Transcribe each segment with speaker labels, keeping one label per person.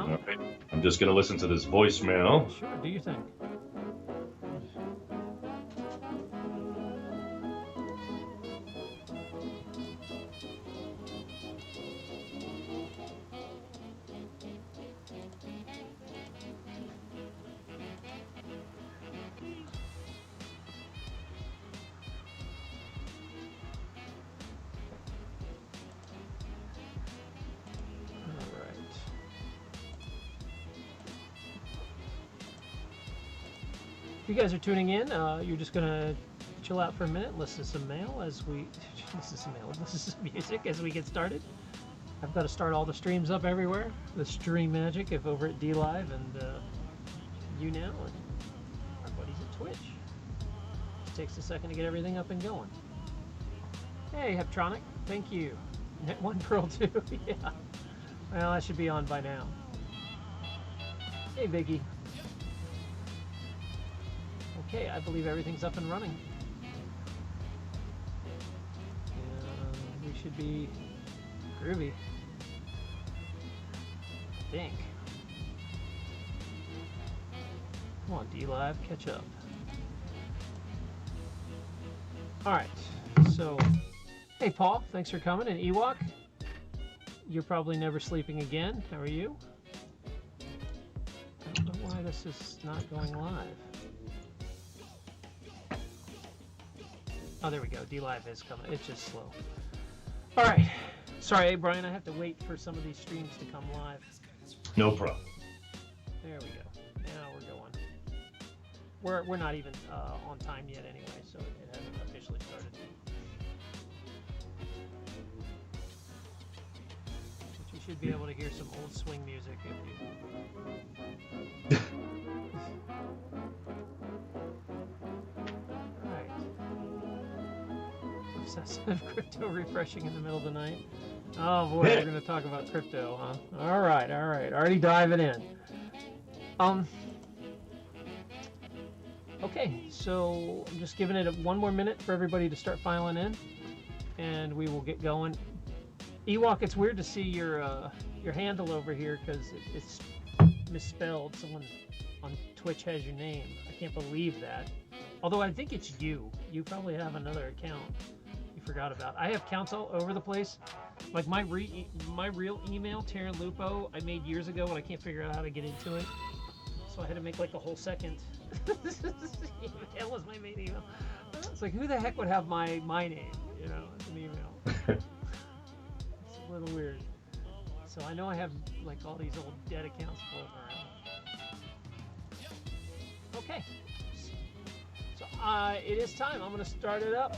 Speaker 1: now.
Speaker 2: All right. I'm just going to listen to this voicemail.
Speaker 1: Sure, do your thing. If you guys are tuning in, you're just gonna chill out for a minute, listen to some mail as we listen to some music as we get started. I've got to start all the streams up everywhere. The stream magic, if over at DLive and you now and our buddies at Twitch. Just takes a second to get everything up and going. Hey, Heptronic, thank you. Net One Pearl 2, yeah. Well, that should be on by now. Hey, Biggie. Okay, I believe everything's up and running. We should be groovy. I think. Come on, DLive, catch up. Alright, so, hey Paul, thanks for coming, and Ewok, you're probably never sleeping again. How are you? I don't know why this is not going live. Oh, there we go. DLive is coming. It's just slow. All right. Sorry, Brian. I have to wait for some of these streams to come live.
Speaker 2: No problem.
Speaker 1: There we go. Now we're going. We're not even on time yet anyway, so it hasn't officially started. But you should be able to hear some old swing music if you... Obsessive crypto refreshing in the middle of the night. Oh boy, we're going to talk about crypto, huh? All right. Already diving in. Okay, so I'm just giving it one more minute for everybody to start filing in, and we will get going. Ewok, it's weird to see your handle over here because it's misspelled. Someone on Twitch has your name. I can't believe that. Although I think it's you. You probably have another account. Forgot about. I have accounts all over the place. Like my real email, Terran Lupo, I made years ago, and I can't figure out how to get into it. So I had to make like a whole second. That was my main email. It's like, who the heck would have my name, as an email? It's a little weird. So I know I have like all these old dead accounts floating around. Okay. So it is time. I'm going to start it up.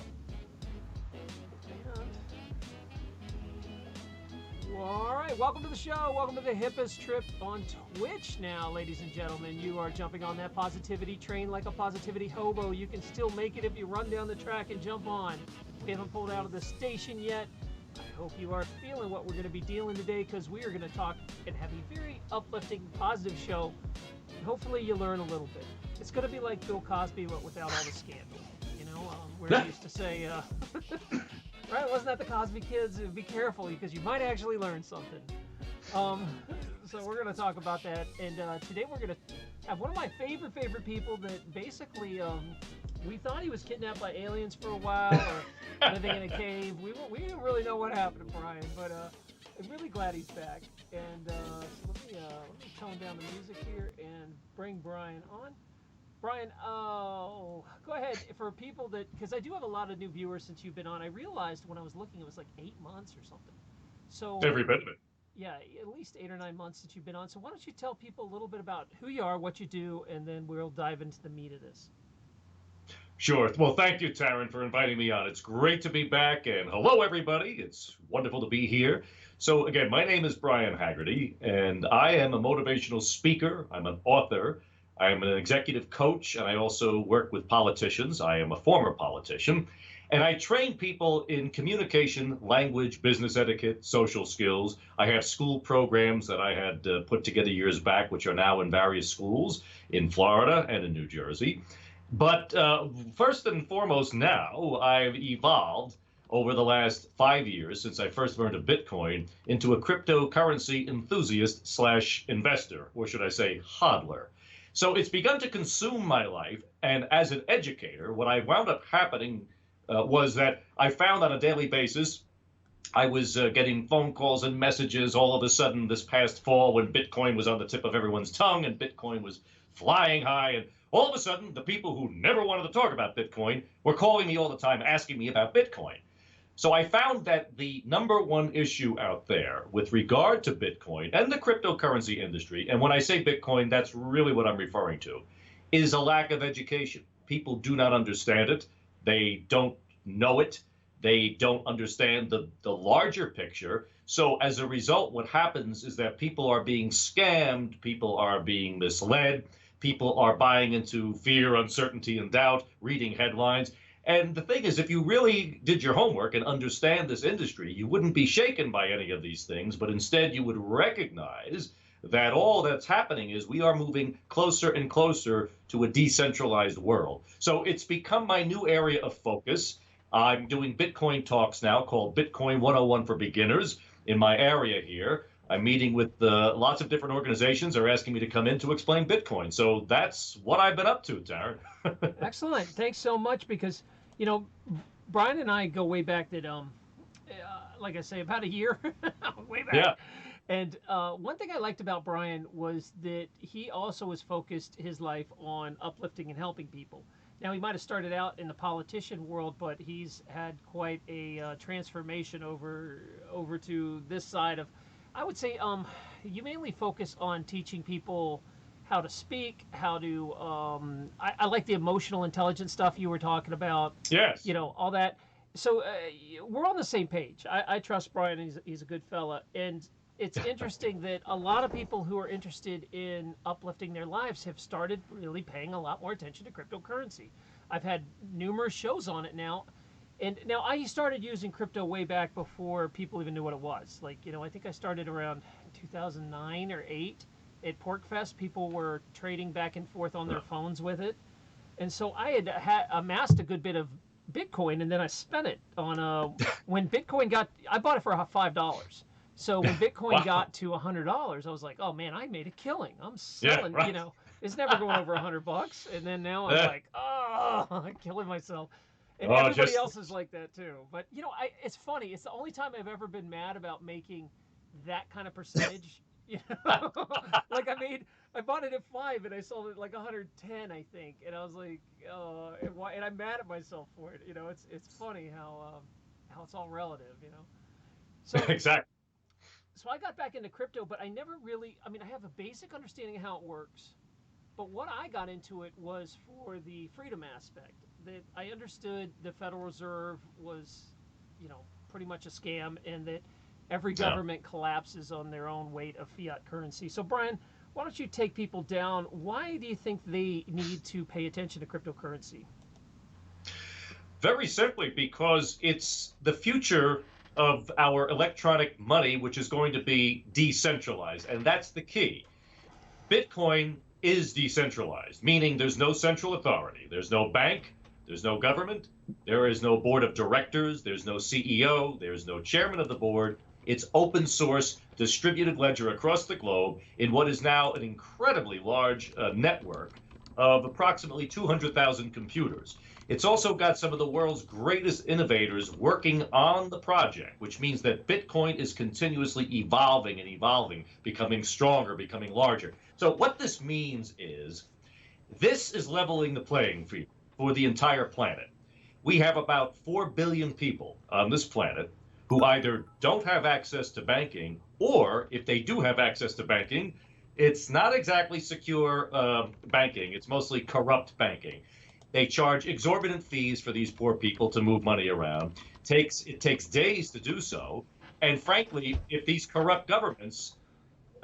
Speaker 1: All right, welcome to the show. Welcome to the hippest trip on Twitch now, ladies and gentlemen. You are jumping on that positivity train like a positivity hobo. You can still make it if you run down the track and jump on. We haven't pulled out of the station yet. I hope you are feeling what we're going to be dealing today, because we are going to talk and have a very uplifting, positive show. And hopefully you learn a little bit. It's going to be like Bill Cosby, but without all the scandal. Where he used to say... Right, wasn't that the Cosby Kids? Be careful, because you might actually learn something. So we're going to talk about that, and today we're going to have one of my favorite people that basically, we thought he was kidnapped by aliens for a while, or living in a cave. We didn't really know what happened to Brian, but I'm really glad he's back. And so let me tone down the music here and bring Brian on. Brian, go ahead. For people that, because I do have a lot of new viewers since you've been on, I realized when I was looking it was like 8 months or something. So
Speaker 2: every bit of it.
Speaker 1: Yeah, at least 8 or 9 months since you've been on. So why don't you tell people a little bit about who you are, what you do, and then we'll dive into the meat of this.
Speaker 2: Sure. Well, thank you, Taryn, for inviting me on. It's great to be back, and hello, everybody. It's wonderful to be here. So again, my name is Brian Haggerty, and I am a motivational speaker. I'm an author. I am an executive coach, and I also work with politicians. I am a former politician, and I train people in communication, language, business etiquette, social skills. I have school programs that I had put together years back, which are now in various schools in Florida and in New Jersey. But first and foremost now, I've evolved over the last 5 years since I first learned of Bitcoin into a cryptocurrency enthusiast slash investor, or should I say hodler. So it's begun to consume my life. And as an educator, what I wound up happening was that I found on a daily basis, I was getting phone calls and messages all of a sudden this past fall when Bitcoin was on the tip of everyone's tongue and Bitcoin was flying high. And all of a sudden, the people who never wanted to talk about Bitcoin were calling me all the time, asking me about Bitcoin. So I found that the number one issue out there with regard to Bitcoin and the cryptocurrency industry, and when I say Bitcoin, that's really what I'm referring to, is a lack of education. People do not understand it. They don't know it. They don't understand the larger picture. So as a result, what happens is that people are being scammed, people are being misled, people are buying into fear, uncertainty, and doubt, reading headlines. And the thing is, if you really did your homework and understand this industry, you wouldn't be shaken by any of these things, but instead you would recognize that all that's happening is we are moving closer and closer to a decentralized world. So it's become my new area of focus. I'm doing Bitcoin talks now called Bitcoin 101 for Beginners in my area here. I'm meeting with lots of different organizations are asking me to come in to explain Bitcoin. So that's what I've been up to, Taryn.
Speaker 1: Excellent. Thanks so much because, you know, Brian and I go way back that, like I say, about a year, way back.
Speaker 2: Yeah.
Speaker 1: And one thing I liked about Brian was that he also has focused his life on uplifting and helping people. Now, he might have started out in the politician world, but he's had quite a transformation over to this side of, I would say, you mainly focus on teaching people how to speak, how to, I like the emotional intelligence stuff you were talking about.
Speaker 2: Yes.
Speaker 1: You know, all that. So we're on the same page. I trust Brian. He's a good fella. And it's interesting that a lot of people who are interested in uplifting their lives have started really paying a lot more attention to cryptocurrency. I've had numerous shows on it now. And now I started using crypto way back before people even knew what it was. Like, you know, I think I started around 2009 or 8 at PorcFest. People were trading back and forth on their phones with it. And so I had amassed a good bit of Bitcoin, and then I spent it on when Bitcoin got, I bought it for $5. So when Bitcoin
Speaker 2: Wow.
Speaker 1: got to $100, I was like, oh man, I made a killing. I'm
Speaker 2: Yeah,
Speaker 1: selling,
Speaker 2: right.
Speaker 1: you know, it's never going over $100. And then now I'm like, oh, I'm killing myself. And
Speaker 2: Oh,
Speaker 1: everybody else is like that too. But you know, it's funny. It's the only time I've ever been mad about making that kind of percentage. You know, like I bought it at 5 and I sold it like 110, I think. And I was like, oh, and I'm mad at myself for it. You know, it's funny how it's all relative. You know, so
Speaker 2: Exactly.
Speaker 1: so I got back into crypto, but I never really. I mean, I have a basic understanding of how it works. But what I got into it was for the freedom aspect. That I understood the Federal Reserve was, you know, pretty much a scam, and that every government collapses on their own weight of fiat currency. So, Brian, why don't you take people down? Why do you think they need to pay attention to cryptocurrency?
Speaker 2: Very simply because it's the future of our electronic money, which is going to be decentralized. And that's the key. Bitcoin is decentralized, meaning there's no central authority. There's no bank. There's no government. There is no board of directors. There's no CEO. There's no chairman of the board. It's open source, distributed ledger across the globe in what is now an incredibly large network of approximately 200,000 computers. It's also got some of the world's greatest innovators working on the project, which means that Bitcoin is continuously evolving and evolving, becoming stronger, becoming larger. So what this means is this is leveling the playing field for the entire planet. We have about 4 billion people on this planet who either don't have access to banking, or if they do have access to banking, it's not exactly secure banking. It's mostly corrupt banking. They charge exorbitant fees for these poor people to move money around. It takes days to do so. And frankly, if these corrupt governments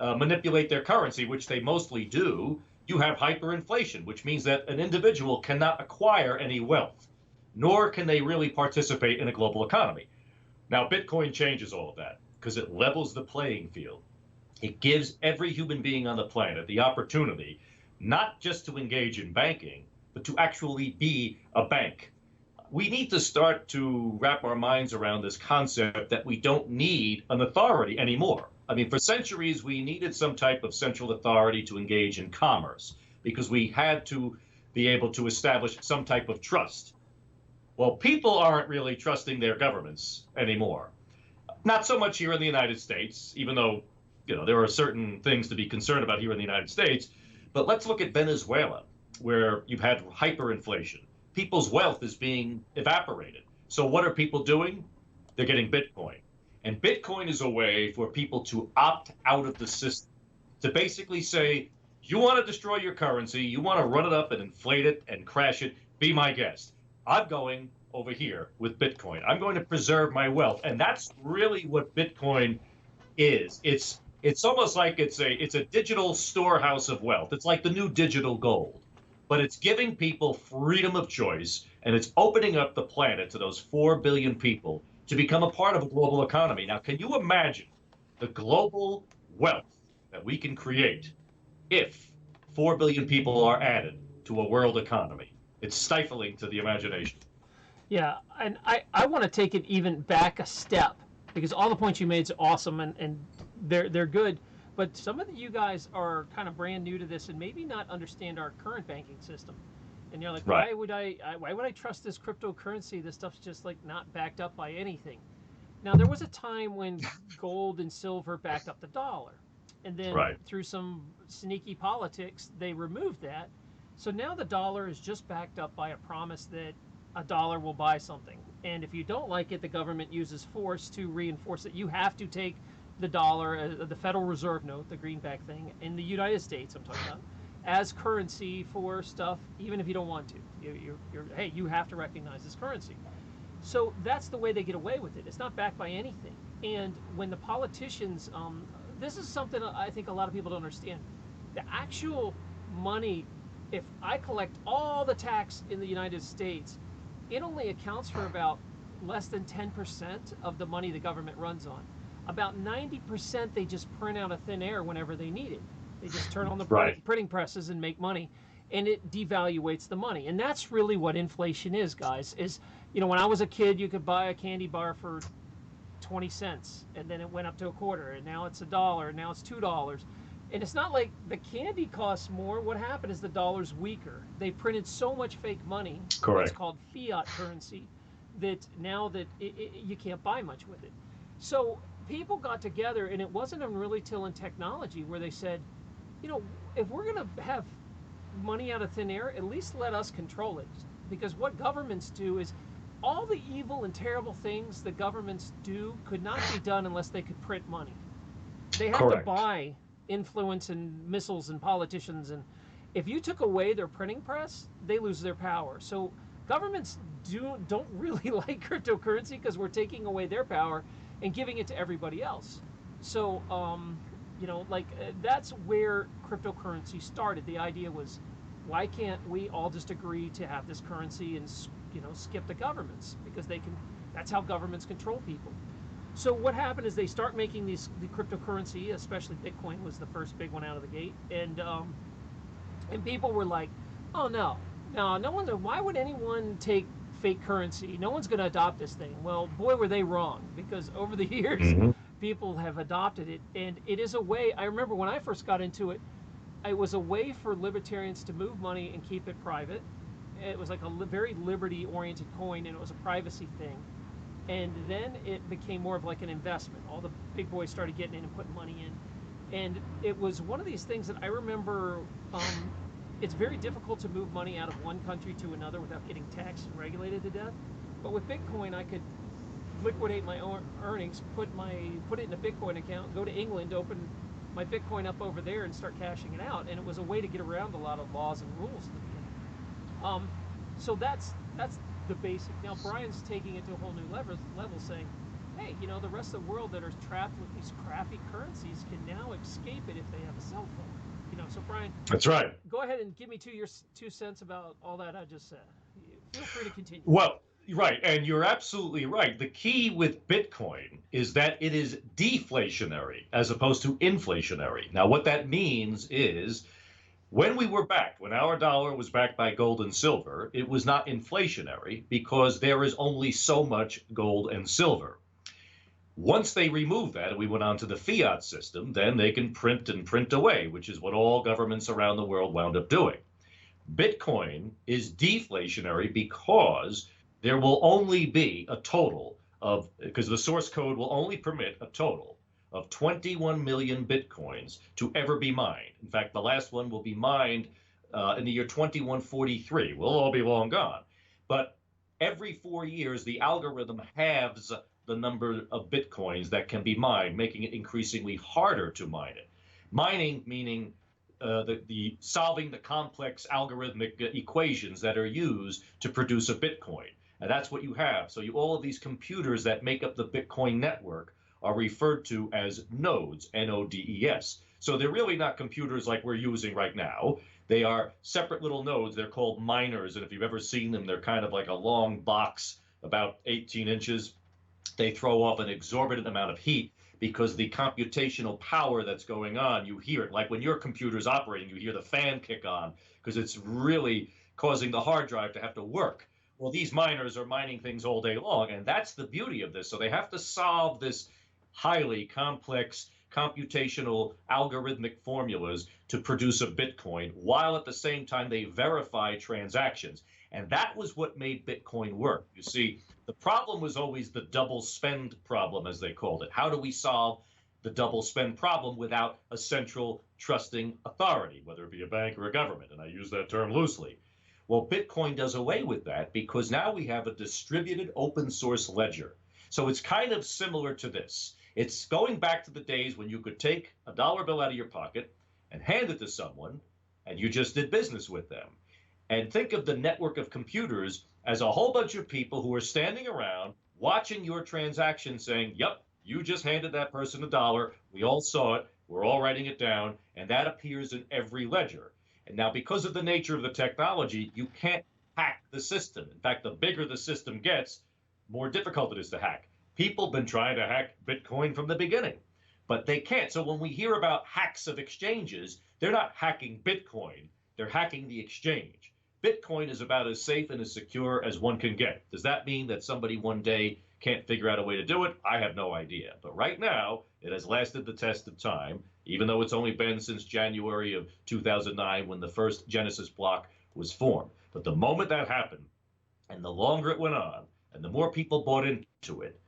Speaker 2: manipulate their currency, which they mostly do, you have hyperinflation, which means that an individual cannot acquire any wealth, nor can they really participate in a global economy. Now, Bitcoin changes all of that because it levels the playing field. It gives every human being on the planet the opportunity not just to engage in banking, but to actually be a bank. we need to start to wrap our minds around this concept that we don't need an authority anymore. I mean, for centuries, we needed some type of central authority to engage in commerce because we had to be able to establish some type of trust. Well, people aren't really trusting their governments anymore. Not so much here in the United States, even though, there are certain things to be concerned about here in the United States. But let's look at Venezuela, where you've had hyperinflation. People's wealth is being evaporated. So what are people doing? They're getting Bitcoin. And Bitcoin is a way for people to opt out of the system, to basically say, you want to destroy your currency, you want to run it up and inflate it and crash it, be my guest. I'm going over here with Bitcoin. I'm going to preserve my wealth. And that's really what Bitcoin is. It's almost like it's a digital storehouse of wealth. It's like the new digital gold, but it's giving people freedom of choice, and it's opening up the planet to those 4 billion people to become a part of a global economy. Now, can you imagine the global wealth that we can create if 4 billion people are added to a world economy? It's stifling to the imagination.
Speaker 1: Yeah, and I want to take it even back a step, because all the points you made is awesome, and they're good, but some of you guys are kind of brand new to this and maybe not understand our current banking system. And you're like,
Speaker 2: Right.
Speaker 1: why would I trust this cryptocurrency? This stuff's just like not backed up by anything. Now, there was a time when gold and silver backed up the dollar. And then
Speaker 2: Right.
Speaker 1: through some sneaky politics, they removed that. So now the dollar is just backed up by a promise that a dollar will buy something. And if you don't like it, the government uses force to reinforce it. You have to take the dollar, the Federal Reserve note, the greenback thing, in the United States, I'm talking about, as currency for stuff, even if you don't want to. Hey, you have to recognize this currency. So that's the way they get away with it. It's not backed by anything. And when the politicians, this is something I think a lot of people don't understand. The actual money, if I collect all the tax in the United States, it only accounts for about less than 10% of the money the government runs on. About 90% they just print out of thin air whenever they need it. They just turn on the
Speaker 2: Right.
Speaker 1: printing presses and make money, and it devaluates the money. And that's really what inflation is, guys. Is, when I was a kid, you could buy a candy bar for 20 cents, and then it went up to a quarter, and now it's $1, and now it's $2. And it's not like the candy costs more. What happened is the dollar's weaker. They printed so much fake money,
Speaker 2: Correct.
Speaker 1: what's called fiat currency, that now that you can't buy much with it. So people got together, and it wasn't really till in technology where they said, if we're going to have money out of thin air, at least let us control it. Because what governments do is all the evil and terrible things that governments do could not be done unless they could print money. They have
Speaker 2: Correct.
Speaker 1: to buy influence and missiles and politicians, and if you took away their printing press, they lose their power. So governments don't really like cryptocurrency because we're taking away their power and giving it to everybody else. So that's where cryptocurrency started. The idea was, why can't we all just agree to have this currency and skip the governments, because they can. That's how governments control people. So what happened is they start making the cryptocurrency, especially Bitcoin was the first big one out of the gate, and people were like, oh no one. Why would anyone take fake currency? No one's going to adopt this thing. Well, boy, were they wrong, because over the years,
Speaker 2: Mhm.
Speaker 1: people have adopted it, and it is a way. I remember when I first got into it, it was a way for libertarians to move money and keep it private. It was like a very liberty-oriented coin, and it was a privacy thing. And then it became more of like an investment. All the big boys started getting in and putting money in. And it was one of these things that I remember, it's very difficult to move money out of one country to another without getting taxed and regulated to death. But with Bitcoin, I could liquidate my own earnings, put it in a Bitcoin account, go to England, open my Bitcoin up over there and start cashing it out. And it was a way to get around a lot of laws and rules at the beginning. So that's the basic. Now Brian's taking it to a whole new level, saying, hey, the rest of the world that are trapped with these crappy currencies can now escape it if they have a cell phone. So Brian,
Speaker 2: That's right.
Speaker 1: go ahead and give me your 2 cents about all that I just said. Feel free to continue.
Speaker 2: Well, right, and you're absolutely right. The key with Bitcoin is that it is deflationary as opposed to inflationary. Now, what that means is When we were backed, when our dollar was backed by gold and silver, it was not inflationary because there is only so much gold and silver. Once they removed that and we went on to the fiat system, then they can print and print away, which is what all governments around the world wound up doing. Bitcoin is deflationary because there will only be a total of, because the source code will only permit a total of 21 million Bitcoins to ever be mined. In fact, the last one will be mined in the year 2143. We'll all be long gone. But every 4 years, the algorithm halves the number of Bitcoins that can be mined, making it increasingly harder to mine it. Mining meaning the solving the complex algorithmic equations that are used to produce a Bitcoin. And that's what you have. So all of these computers that make up the Bitcoin network are referred to as nodes, N-O-D-E-S. So they're really not computers like we're using right now. They are separate little nodes. They're called miners. And if you've ever seen them, they're kind of like a long box about 18 inches. They throw off an exorbitant amount of heat because the computational power that's going on, you hear it. Like when your computer's operating, you hear the fan kick on because it's really causing the hard drive to have to work. Well, these miners are mining things all day long, and that's the beauty of this. So they have to solve this highly complex computational algorithmic formulas to produce a Bitcoin, while at the same time they verify transactions. And that was what made Bitcoin work. You see, the problem was always the double spend problem, as they called it. How do we solve the double spend problem without a central trusting authority, whether it be a bank or a government? And I use that term loosely. Well, Bitcoin does away with that because now we have a distributed open source ledger. So it's kind of similar to this. It's going back to the days when you could take a dollar bill out of your pocket and hand it to someone, and you just did business with them. And think of the network of computers as a whole bunch of people who are standing around watching your transaction saying, yep, you just handed that person $1. We all saw it. We're all writing it down. And that appears in every ledger. And now, because of the nature of the technology, you can't hack the system. In fact, the bigger the system gets, more difficult it is to hack. People have been trying to hack Bitcoin from the beginning, but they can't. So when we hear about hacks of exchanges, they're not hacking Bitcoin. They're hacking the exchange. Bitcoin is about as safe and as secure as one can get. Does that mean that somebody one day can't figure out a way to do it? I have no idea. But right now, it has lasted the test of time, even though it's only been since January of 2009 when the first Genesis block was formed. But the moment that happened, and the longer it went on, and the more people bought into it,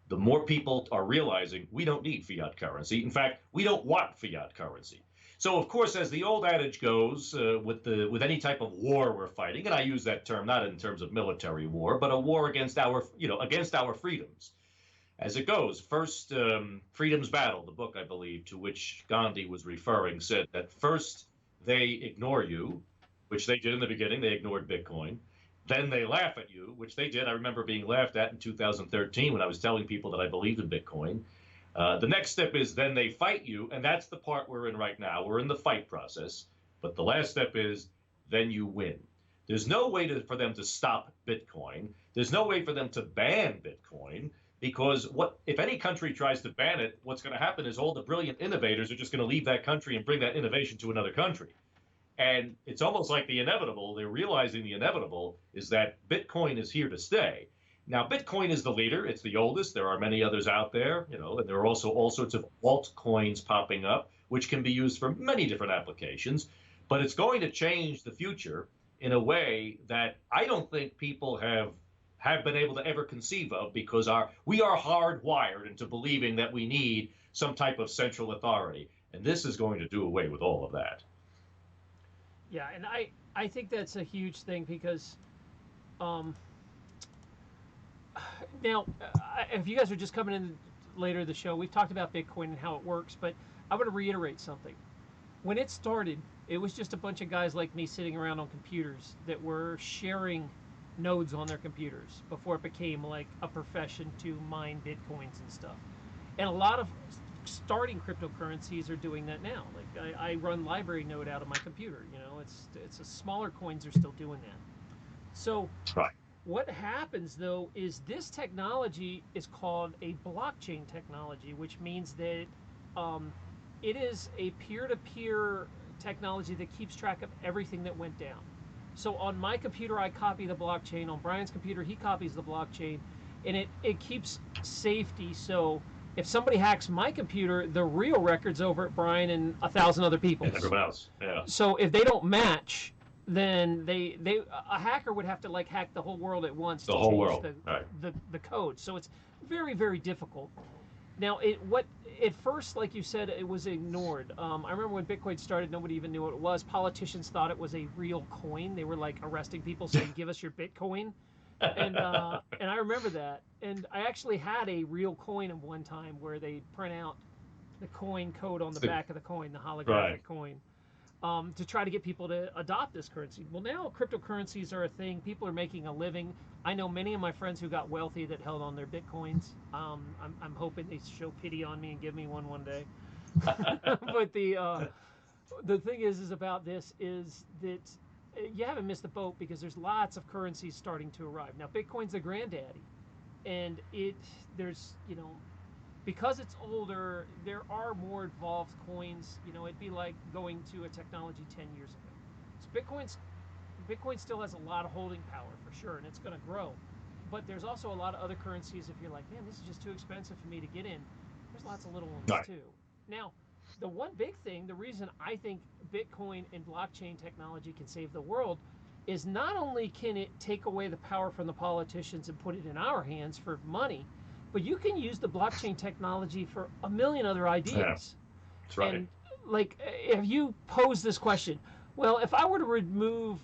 Speaker 2: the more people are realizing we don't need fiat currency. In fact, we don't want fiat currency. So, of course, as the old adage goes, with any type of war we're fighting, and I use that term not in terms of military war, but a war against our freedoms. As it goes, first, Freedom's Battle, the book I believe to which Gandhi was referring, said that first they ignore you, which they did in the beginning. They ignored Bitcoin. Then they laugh at you, which they did. I remember being laughed at in 2013 when I was telling people that I believed in Bitcoin. The next step is then they fight you, and that's the part we're in right now. We're in the fight process. But the last step is then you win. There's no way for them to stop Bitcoin. There's no way for them to ban Bitcoin because if any country tries to ban it, what's going to happen is all the brilliant innovators are just going to leave that country and bring that innovation to another country. And it's almost like the inevitable. They're realizing the inevitable is that Bitcoin is here to stay. Now, Bitcoin is the leader. It's the oldest. There are many others out there, and there are also all sorts of altcoins popping up, which can be used for many different applications. But it's going to change the future in a way that I don't think people have been able to ever conceive of because we are hardwired into believing that we need some type of central authority. And this is going to do away with all of that.
Speaker 1: Yeah, and I think that's a huge thing because now, if you guys are just coming in later in the show, we've talked about Bitcoin and how it works, but I want to reiterate something. When it started, it was just a bunch of guys like me sitting around on computers that were sharing nodes on their computers before it became like a profession to mine Bitcoins and stuff. And a lot of starting cryptocurrencies are doing that now. Like I run library node out of my computer. It's a smaller coins are still doing that. So
Speaker 2: Right.
Speaker 1: what happens though is this technology is called a blockchain technology, which means that it is a peer-to-peer technology that keeps track of everything that went down. So on my computer, I copy the blockchain. On Brian's computer, he copies the blockchain, and it keeps safety. So if somebody hacks my computer, the real record's over at Brian and 1,000 other people's.
Speaker 2: And everyone else, yeah.
Speaker 1: So if they don't match, then a hacker would have to like hack the whole world at once
Speaker 2: The
Speaker 1: to
Speaker 2: whole
Speaker 1: change
Speaker 2: world, right.
Speaker 1: the code. So it's very, very difficult. Now, at first, like you said, it was ignored. I remember when Bitcoin started, nobody even knew what it was. Politicians thought it was a real coin. They were like arresting people saying, "Give us your Bitcoin," and I remember that. And I actually had a real coin at one time where they print out the coin code on the back of the coin, the holographic coin, to try to get people to adopt this currency. Well, now cryptocurrencies are a thing. People are making a living. I know many of my friends who got wealthy that held on their Bitcoins. I'm hoping they show pity on me and give me one day. But the thing is about this is that you haven't missed the boat, because there's lots of currencies starting to arrive. Now, Bitcoin's the granddaddy, and there's, because it's older, there are more involved coins. It'd be like going to a technology 10 years ago. So Bitcoin still has a lot of holding power for sure, and it's going to grow. But there's also a lot of other currencies. If you're like, man, this is just too expensive for me to get in, there's lots of little ones too. Now, the one big thing, the reason I think Bitcoin and blockchain technology can save the world, is not only can it take away the power from the politicians and put it in our hands for money, but you can use the blockchain technology for a million other ideas.
Speaker 2: Yeah, that's right.
Speaker 1: And like, if you pose this question, well, if I were to remove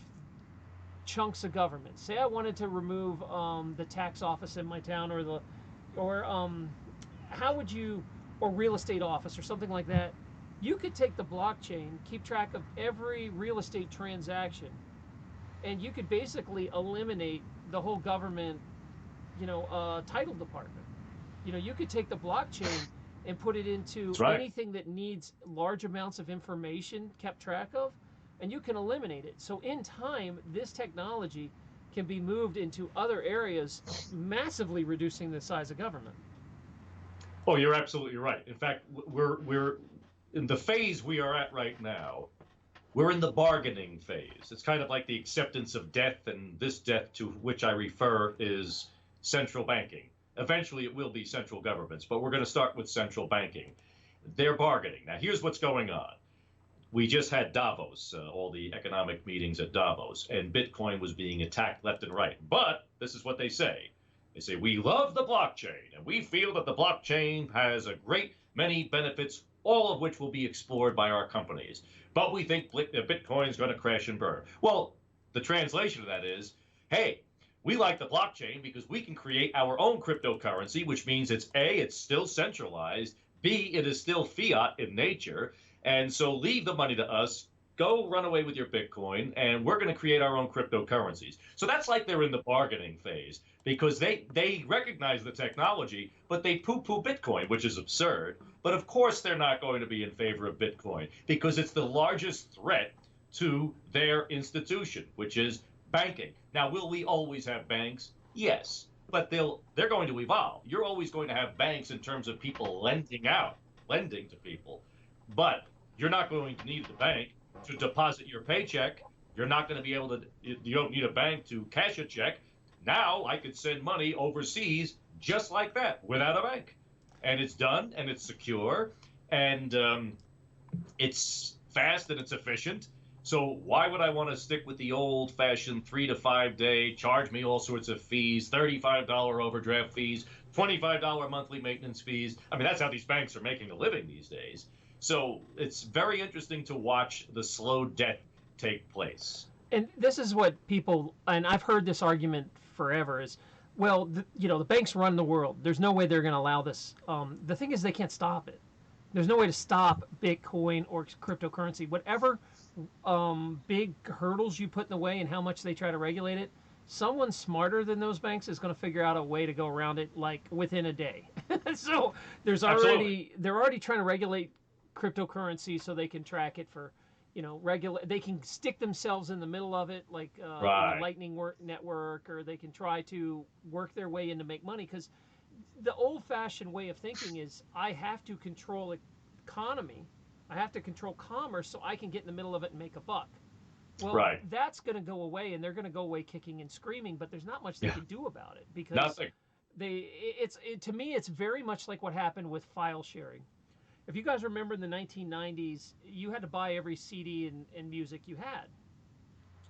Speaker 1: chunks of government, say I wanted to remove the tax office in my town, or how would you, or real estate office or something like that, you could take the blockchain, keep track of every real estate transaction, and you could basically eliminate the whole government, title department. You could take the blockchain and put it into anything that needs large amounts of information kept track of, and you can eliminate it. So in time, this technology can be moved into other areas, massively reducing the size of government.
Speaker 2: Oh, you're absolutely right. In fact, we're in the phase we are at right now. We're in the bargaining phase. It's kind of like the acceptance of death, and this death to which I refer is central banking. Eventually, it will be central governments, but we're going to start with central banking. They're bargaining. Now, here's what's going on. We just had Davos, all the economic meetings at Davos, and Bitcoin was being attacked left and right. But this is what they say. They say, we love the blockchain, and we feel that the blockchain has a great many benefits, all of which will be explored by our companies. But we think Bitcoin is going to crash and burn. Well, the translation of that is, hey, we like the blockchain because we can create our own cryptocurrency, which means it's still centralized, B, it is still fiat in nature, and so leave the money to us, go run away with your Bitcoin, and we're going to create our own cryptocurrencies. So that's like they're in the bargaining phase, because they recognize the technology, but they poo-poo Bitcoin, which is absurd. But of course they're not going to be in favor of Bitcoin, because it's the largest threat to their institution, which is banking. Now, will we always have banks? Yes, but they're going to evolve. You're always going to have banks in terms of people lending to people, but you're not going to need the bank to deposit your paycheck. You're not going to be able to, you don't need a bank to cash a check. Now I could send money overseas just like that without a bank. And it's done, and it's secure, and it's fast and it's efficient. So why would I want to stick with the old-fashioned 3 to 5 day, charge me all sorts of fees, $35 overdraft fees, $25 monthly maintenance fees? I mean, that's how these banks are making a living these days. So it's very interesting to watch the slow death take place.
Speaker 1: And this is what people, and I've heard this argument forever, is, well, the banks run the world. There's no way they're going to allow this. The thing is, they can't stop it. There's no way to stop Bitcoin or cryptocurrency. Whatever big hurdles you put in the way and how much they try to regulate it, someone smarter than those banks is going to figure out a way to go around it, like within a day. So they're already trying to regulate cryptocurrency so they can track it for, they can stick themselves in the middle of it, like Lightning Network, or they can try to work their way in to make money, because the old-fashioned way of thinking is, I have to control economy. I have to control commerce so I can get in the middle of it and make a buck. Well,
Speaker 2: Right.
Speaker 1: that's going to go away, and they're going to go away kicking and screaming. But there's not much they can do about it because
Speaker 2: Nothing.
Speaker 1: to me, it's very much like what happened with file sharing. If you guys remember in the 1990s, you had to buy every CD and music you had.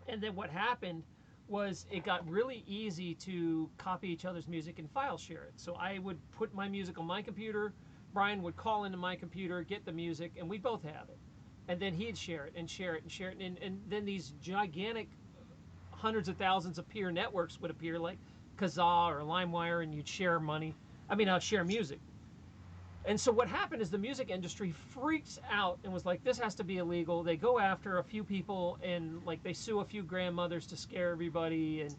Speaker 1: And then what happened was it got really easy to copy each other's music and file share it. So I would put my music on my computer, Brian would call into my computer, get the music, and we both have it. And then he'd share it and share it and share it. And then these gigantic hundreds of thousands of peer networks would appear like Kazaa or LimeWire, and you'd share money. Share music. And so what happened is the music industry freaks out and was like, this has to be illegal. They go after a few people and like they sue a few grandmothers to scare everybody. And,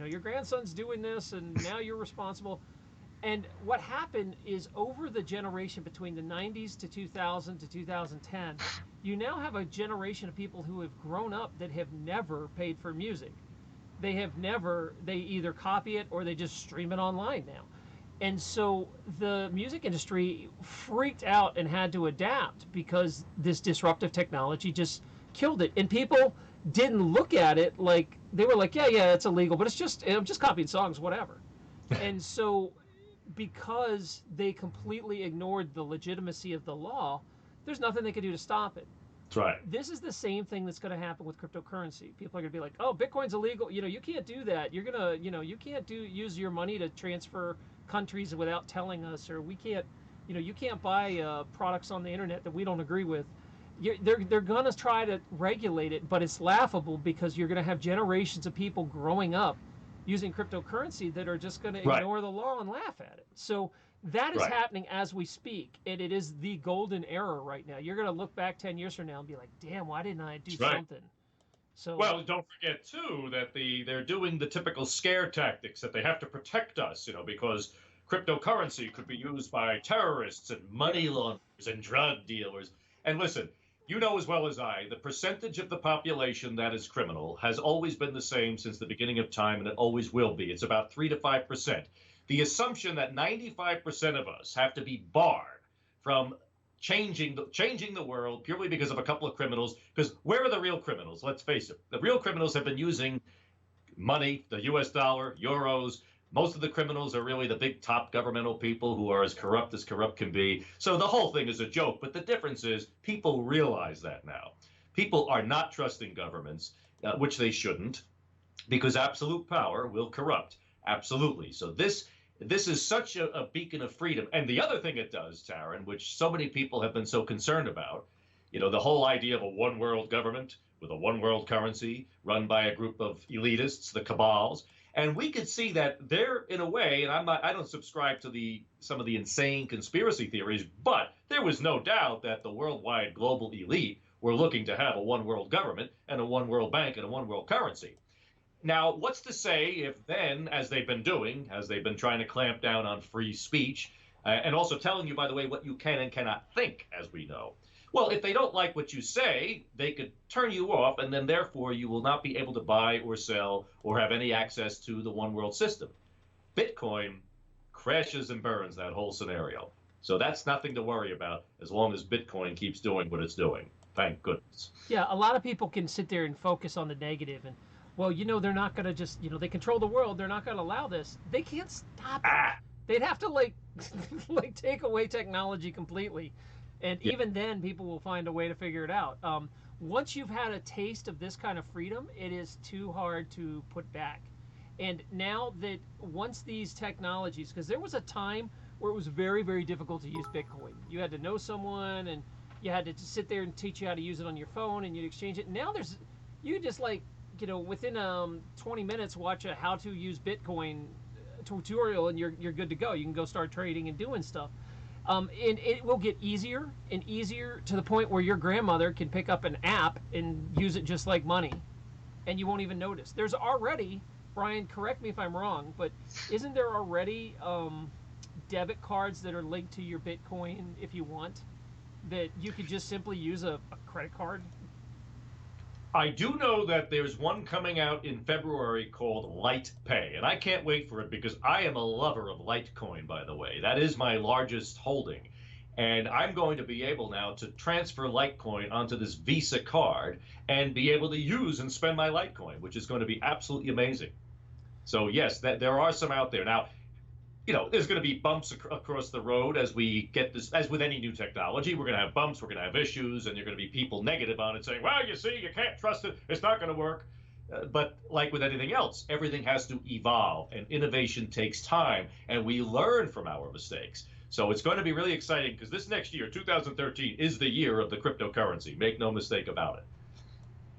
Speaker 1: your grandson's doing this and now you're responsible. And what happened is over the generation between the 90s to 2000 to 2010, you now have a generation of people who have grown up that have never paid for music. They either copy it or they just stream it online now. And so the music industry freaked out and had to adapt because this disruptive technology just killed it. And people didn't look at it like, they were like, yeah, it's illegal, but I'm just copying songs, whatever. And so because they completely ignored the legitimacy of the law, there's nothing they could do to stop it.
Speaker 2: That's right.
Speaker 1: This is the same thing that's going to happen with cryptocurrency. People are going to be like, oh, Bitcoin's illegal. You can't do that. You're going to, you can't use your money to transfer countries without telling us, or we can't, you can't buy products on the internet that we don't agree with. They're going to try to regulate it, but it's laughable because you're going to have generations of people growing up using cryptocurrency that are just going to ignore the law and laugh at it. So that is happening as we speak, and it is the golden era right now. You're going to look back 10 years from now and be like, damn, why didn't I do something? So,
Speaker 2: well, don't forget too that they're doing the typical scare tactics that they have to protect us, because cryptocurrency could be used by terrorists and money launderers and drug dealers. And listen, you know as well as I, the percentage of the population that is criminal has always been the same since the beginning of time, and it always will be. It's about 3 to 5%. The assumption that 95% of us have to be barred from changing the world purely because of a couple of criminals, because where are the real criminals? Let's face it. The real criminals have been using money, the US dollar, euros. Most of the criminals are really the big top governmental people who are as corrupt can be. So the whole thing is a joke. But the difference is people realize that now. People are not trusting governments, which they shouldn't, because absolute power will corrupt. Absolutely. So this is such a beacon of freedom. And the other thing it does, Taryn, which so many people have been so concerned about, the whole idea of a one world government with a one world currency run by a group of elitists, the cabals. And we could see that they're, in a way, and I don't subscribe to some of the insane conspiracy theories, but there was no doubt that the worldwide global elite were looking to have a one world government and a one world bank and a one world currency. Now, what's to say if then, as they've been trying to clamp down on free speech, and also telling you, by the way, what you can and cannot think, as we know. Well, if they don't like what you say, they could turn you off, and then therefore you will not be able to buy or sell or have any access to the one world system. Bitcoin crashes and burns that whole scenario. So that's nothing to worry about as long as Bitcoin keeps doing what it's doing. Thank goodness.
Speaker 1: Yeah, a lot of people can sit there and focus on the negative and, well, they're not going to just, they control the world. They're not going to allow this. They can't stop it. They'd have to like take away technology completely. And even then, people will find a way to figure it out. Once you've had a taste of this kind of freedom, it is too hard to put back. And now that once these technologies, because there was a time where it was very, very difficult to use Bitcoin. You had to know someone, and you had to just sit there and teach you how to use it on your phone, and you'd exchange it. Now you just within 20 minutes, watch a how to use Bitcoin tutorial, and you're good to go. You can go start trading and doing stuff. And it will get easier and easier to the point where your grandmother can pick up an app and use it just like money, and you won't even notice. There's already, Brian, correct me if I'm wrong, but isn't there already debit cards that are linked to your Bitcoin if you want, that you could just simply use a credit card?
Speaker 2: I do know that there's one coming out in February called Light Pay, and I can't wait for it because I am a lover of Litecoin, by the way. That is my largest holding. And I'm going to be able now to transfer Litecoin onto this Visa card and be able to use and spend my Litecoin, which is going to be absolutely amazing. So yes, there are some out there. Now, there's going to be bumps across the road as we get this, as with any new technology. We're going to have bumps, we're going to have issues, and there are going to be people negative on it saying, well, you see, you can't trust it, it's not going to work. But like with anything else, everything has to evolve, and innovation takes time, and we learn from our mistakes. So it's going to be really exciting because this next year, 2013, is the year of the cryptocurrency. Make no mistake about it.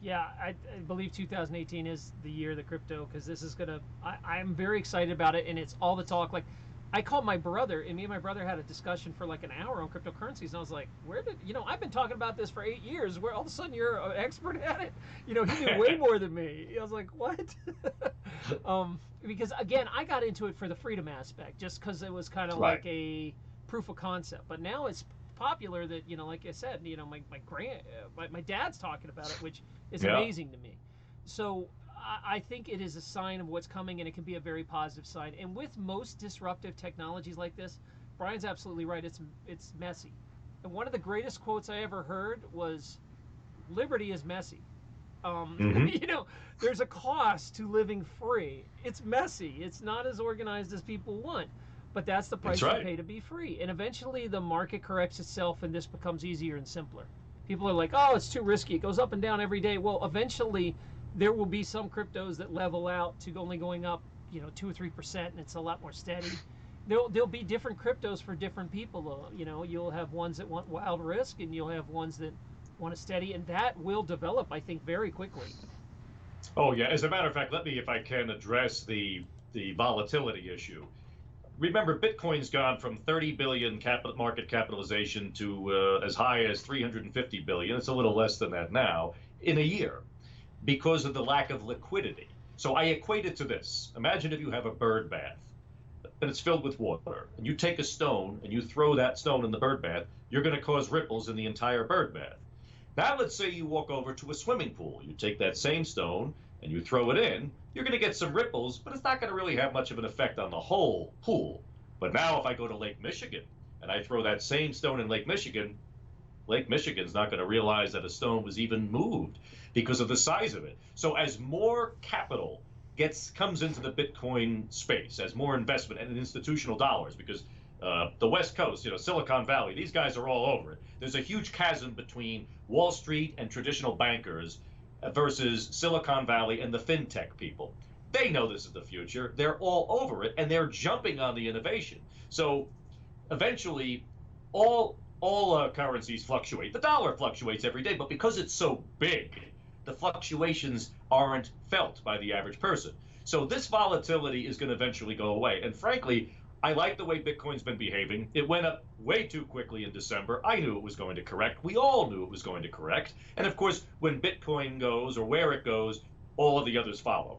Speaker 1: Yeah, I believe 2018 is the year of the crypto, because this is gonna. I'm very excited about it, and it's all the talk. Like, I called my brother, and me and my brother had a discussion for like an hour on cryptocurrencies, and I was like, "Where did I've been talking about this for 8 years. Where all of a sudden you're an expert at it? He knew way more than me." I was like, "What?" Because again, I got into it for the freedom aspect, just because it was kind of
Speaker 2: Right.
Speaker 1: like a proof of concept. But now it's popular that like I said, my dad's talking about it, which is
Speaker 2: Yeah.
Speaker 1: amazing to me. So I think it is a sign of what's coming, and it can be a very positive sign. And with most disruptive technologies like this, Brian's absolutely right. It's messy. And one of the greatest quotes I ever heard was, "Liberty is messy."
Speaker 2: Hmm.
Speaker 1: There's a cost to living free. It's messy. It's not as organized as people want. But that's the price
Speaker 2: That's
Speaker 1: you
Speaker 2: right.
Speaker 1: pay to be free. And eventually the market corrects itself, and this becomes easier and simpler. People are like, oh, it's too risky. It goes up and down every day. Well, eventually there will be some cryptos that level out to only going up, 2 or 3%, and it's a lot more steady. There'll be different cryptos for different people, though. You'll have ones that want wild risk, and you'll have ones that want a steady, and that will develop, I think, very quickly.
Speaker 2: Oh yeah. As a matter of fact, let me, if I can, address the volatility issue. Remember, Bitcoin's gone from 30 billion market capitalization to as high as 350 billion. It's a little less than that now in a year because of the lack of liquidity. So I equate it to this. Imagine if you have a bird bath and it's filled with water, and you take a stone and you throw that stone in the bird bath, you're going to cause ripples in the entire bird bath. Now, let's say you walk over to a swimming pool. You take that same stone and you throw it in. You're going to get some ripples, but it's not going to really have much of an effect on the whole pool. But now, if I go to Lake Michigan and I throw that same stone in Lake Michigan's not going to realize that a stone was even moved because of the size of it. So as more capital comes into the Bitcoin space, as more investment and institutional dollars, because the West Coast, Silicon Valley, these guys are all over it. There's a huge chasm between Wall Street and traditional bankers versus Silicon Valley and the fintech people. They know this is the future. They're all over it, and they're jumping on the innovation. So eventually, all currencies fluctuate. The dollar fluctuates every day, but because it's so big, the fluctuations aren't felt by the average person. So this volatility is going to eventually go away. And frankly, I like the way Bitcoin's been behaving. It went up way too quickly in December. I knew it was going to correct. We all knew it was going to correct. And of course, when Bitcoin goes or where it goes, all of the others follow.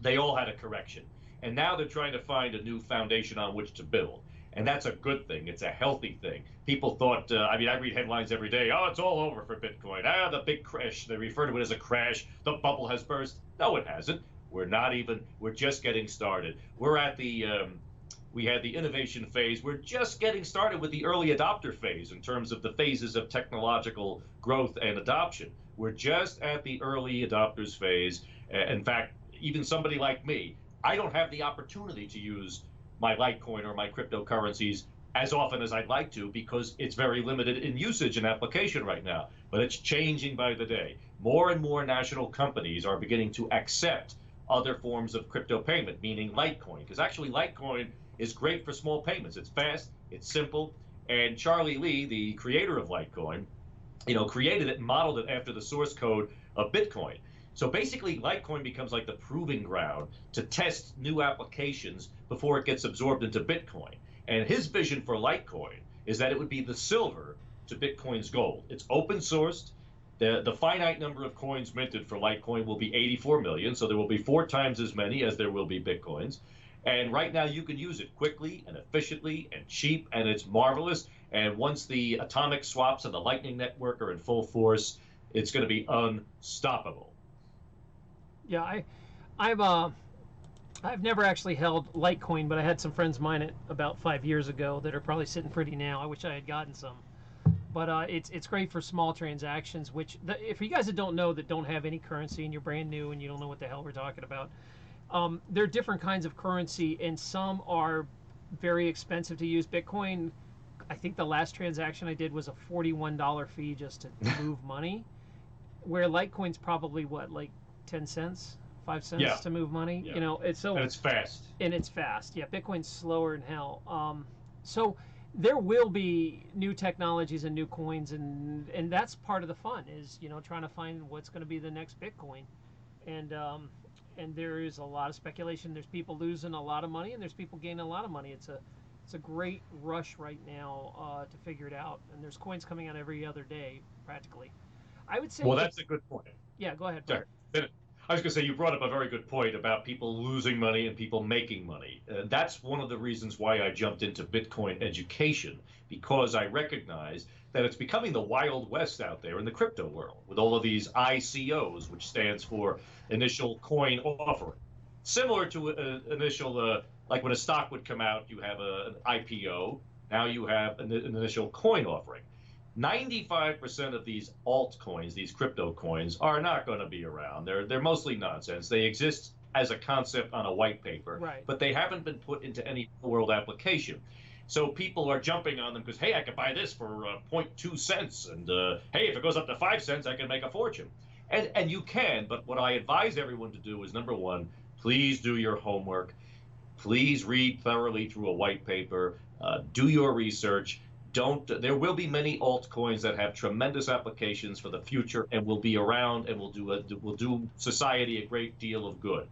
Speaker 2: They all had a correction. And now they're trying to find a new foundation on which to build. And that's a good thing. It's a healthy thing. People thought, I read headlines every day. Oh, it's all over for Bitcoin. The big crash. They refer to it as a crash. The bubble has burst. No, it hasn't. We're just getting started. We had the innovation phase. We're just getting started with the early adopter phase in terms of the phases of technological growth and adoption. We're just at the early adopters phase. In fact, even somebody like me, I don't have the opportunity to use my Litecoin or my cryptocurrencies as often as I'd like to because it's very limited in usage and application right now. But it's changing by the day. More and more national companies are beginning to accept other forms of crypto payment, meaning Litecoin, because actually Litecoin is great for small payments. It's fast, it's simple, and Charlie Lee, the creator of Litecoin, created it and modeled it after the source code of Bitcoin. So basically, Litecoin becomes like the proving ground to test new applications before it gets absorbed into Bitcoin. And his vision for Litecoin is that it would be the silver to Bitcoin's gold. It's open sourced. The finite number of coins minted for Litecoin will be 84 million, so there will be 4 times as many as there will be Bitcoins. And right now you can use it quickly and efficiently and cheap, and it's marvelous. And once the atomic swaps and the Lightning Network are in full force, it's going to be unstoppable.
Speaker 1: Yeah, I'm I've never actually held Litecoin, but I had some friends mine it about 5 years ago that are probably sitting pretty now. I wish I had gotten some. But it's great for small transactions. Which if you guys that don't know, that don't have any currency and you're brand new and you don't know what the hell we're talking about, there are different kinds of currency, and some are very expensive to use. Bitcoin, I think the last transaction I did was a $41 fee just to move money, where Litecoin's probably what, like 10 cents, 5 cents
Speaker 2: Yeah,
Speaker 1: to move money.
Speaker 2: yeah,
Speaker 1: It's so,
Speaker 2: and it's fast.
Speaker 1: and it's fast. Yeah, Bitcoin's slower than hell. So there will be new technologies and new coins, and that's part of the fun is trying to find what's going to be the next Bitcoin, and and there is a lot of speculation. There's people losing a lot of money, and there's people gaining a lot of money. It's a great rush right now to figure it out, and there's coins coming out every other day practically. I would say
Speaker 2: Well,
Speaker 1: if
Speaker 2: that's a good point.
Speaker 1: yeah, go ahead, Brian.
Speaker 2: Sorry. I was going to say, you brought up a very good point about people losing money and people making money. That's one of the reasons why I jumped into Bitcoin education, because I recognize that it's becoming the Wild West out there in the crypto world with all of these ICOs, which stands for initial coin offering. Similar to initial, like when a stock would come out, you have an IPO. Now you have an initial coin offering. 95% of these altcoins, these crypto coins, are not going to be around. They're mostly nonsense. They exist as a concept on a white paper,
Speaker 1: Right.
Speaker 2: but they haven't been put into any real-world application. So people are jumping on them because, hey, I can buy this for zero point 0.2 cents, and hey, if it goes up to 5 cents, I can make a fortune. And you can, but what I advise everyone to do is, number one, please do your homework. Please read thoroughly through a white paper. Do your research. Don't. There will be many altcoins that have tremendous applications for the future and will be around and will do society a great deal of good.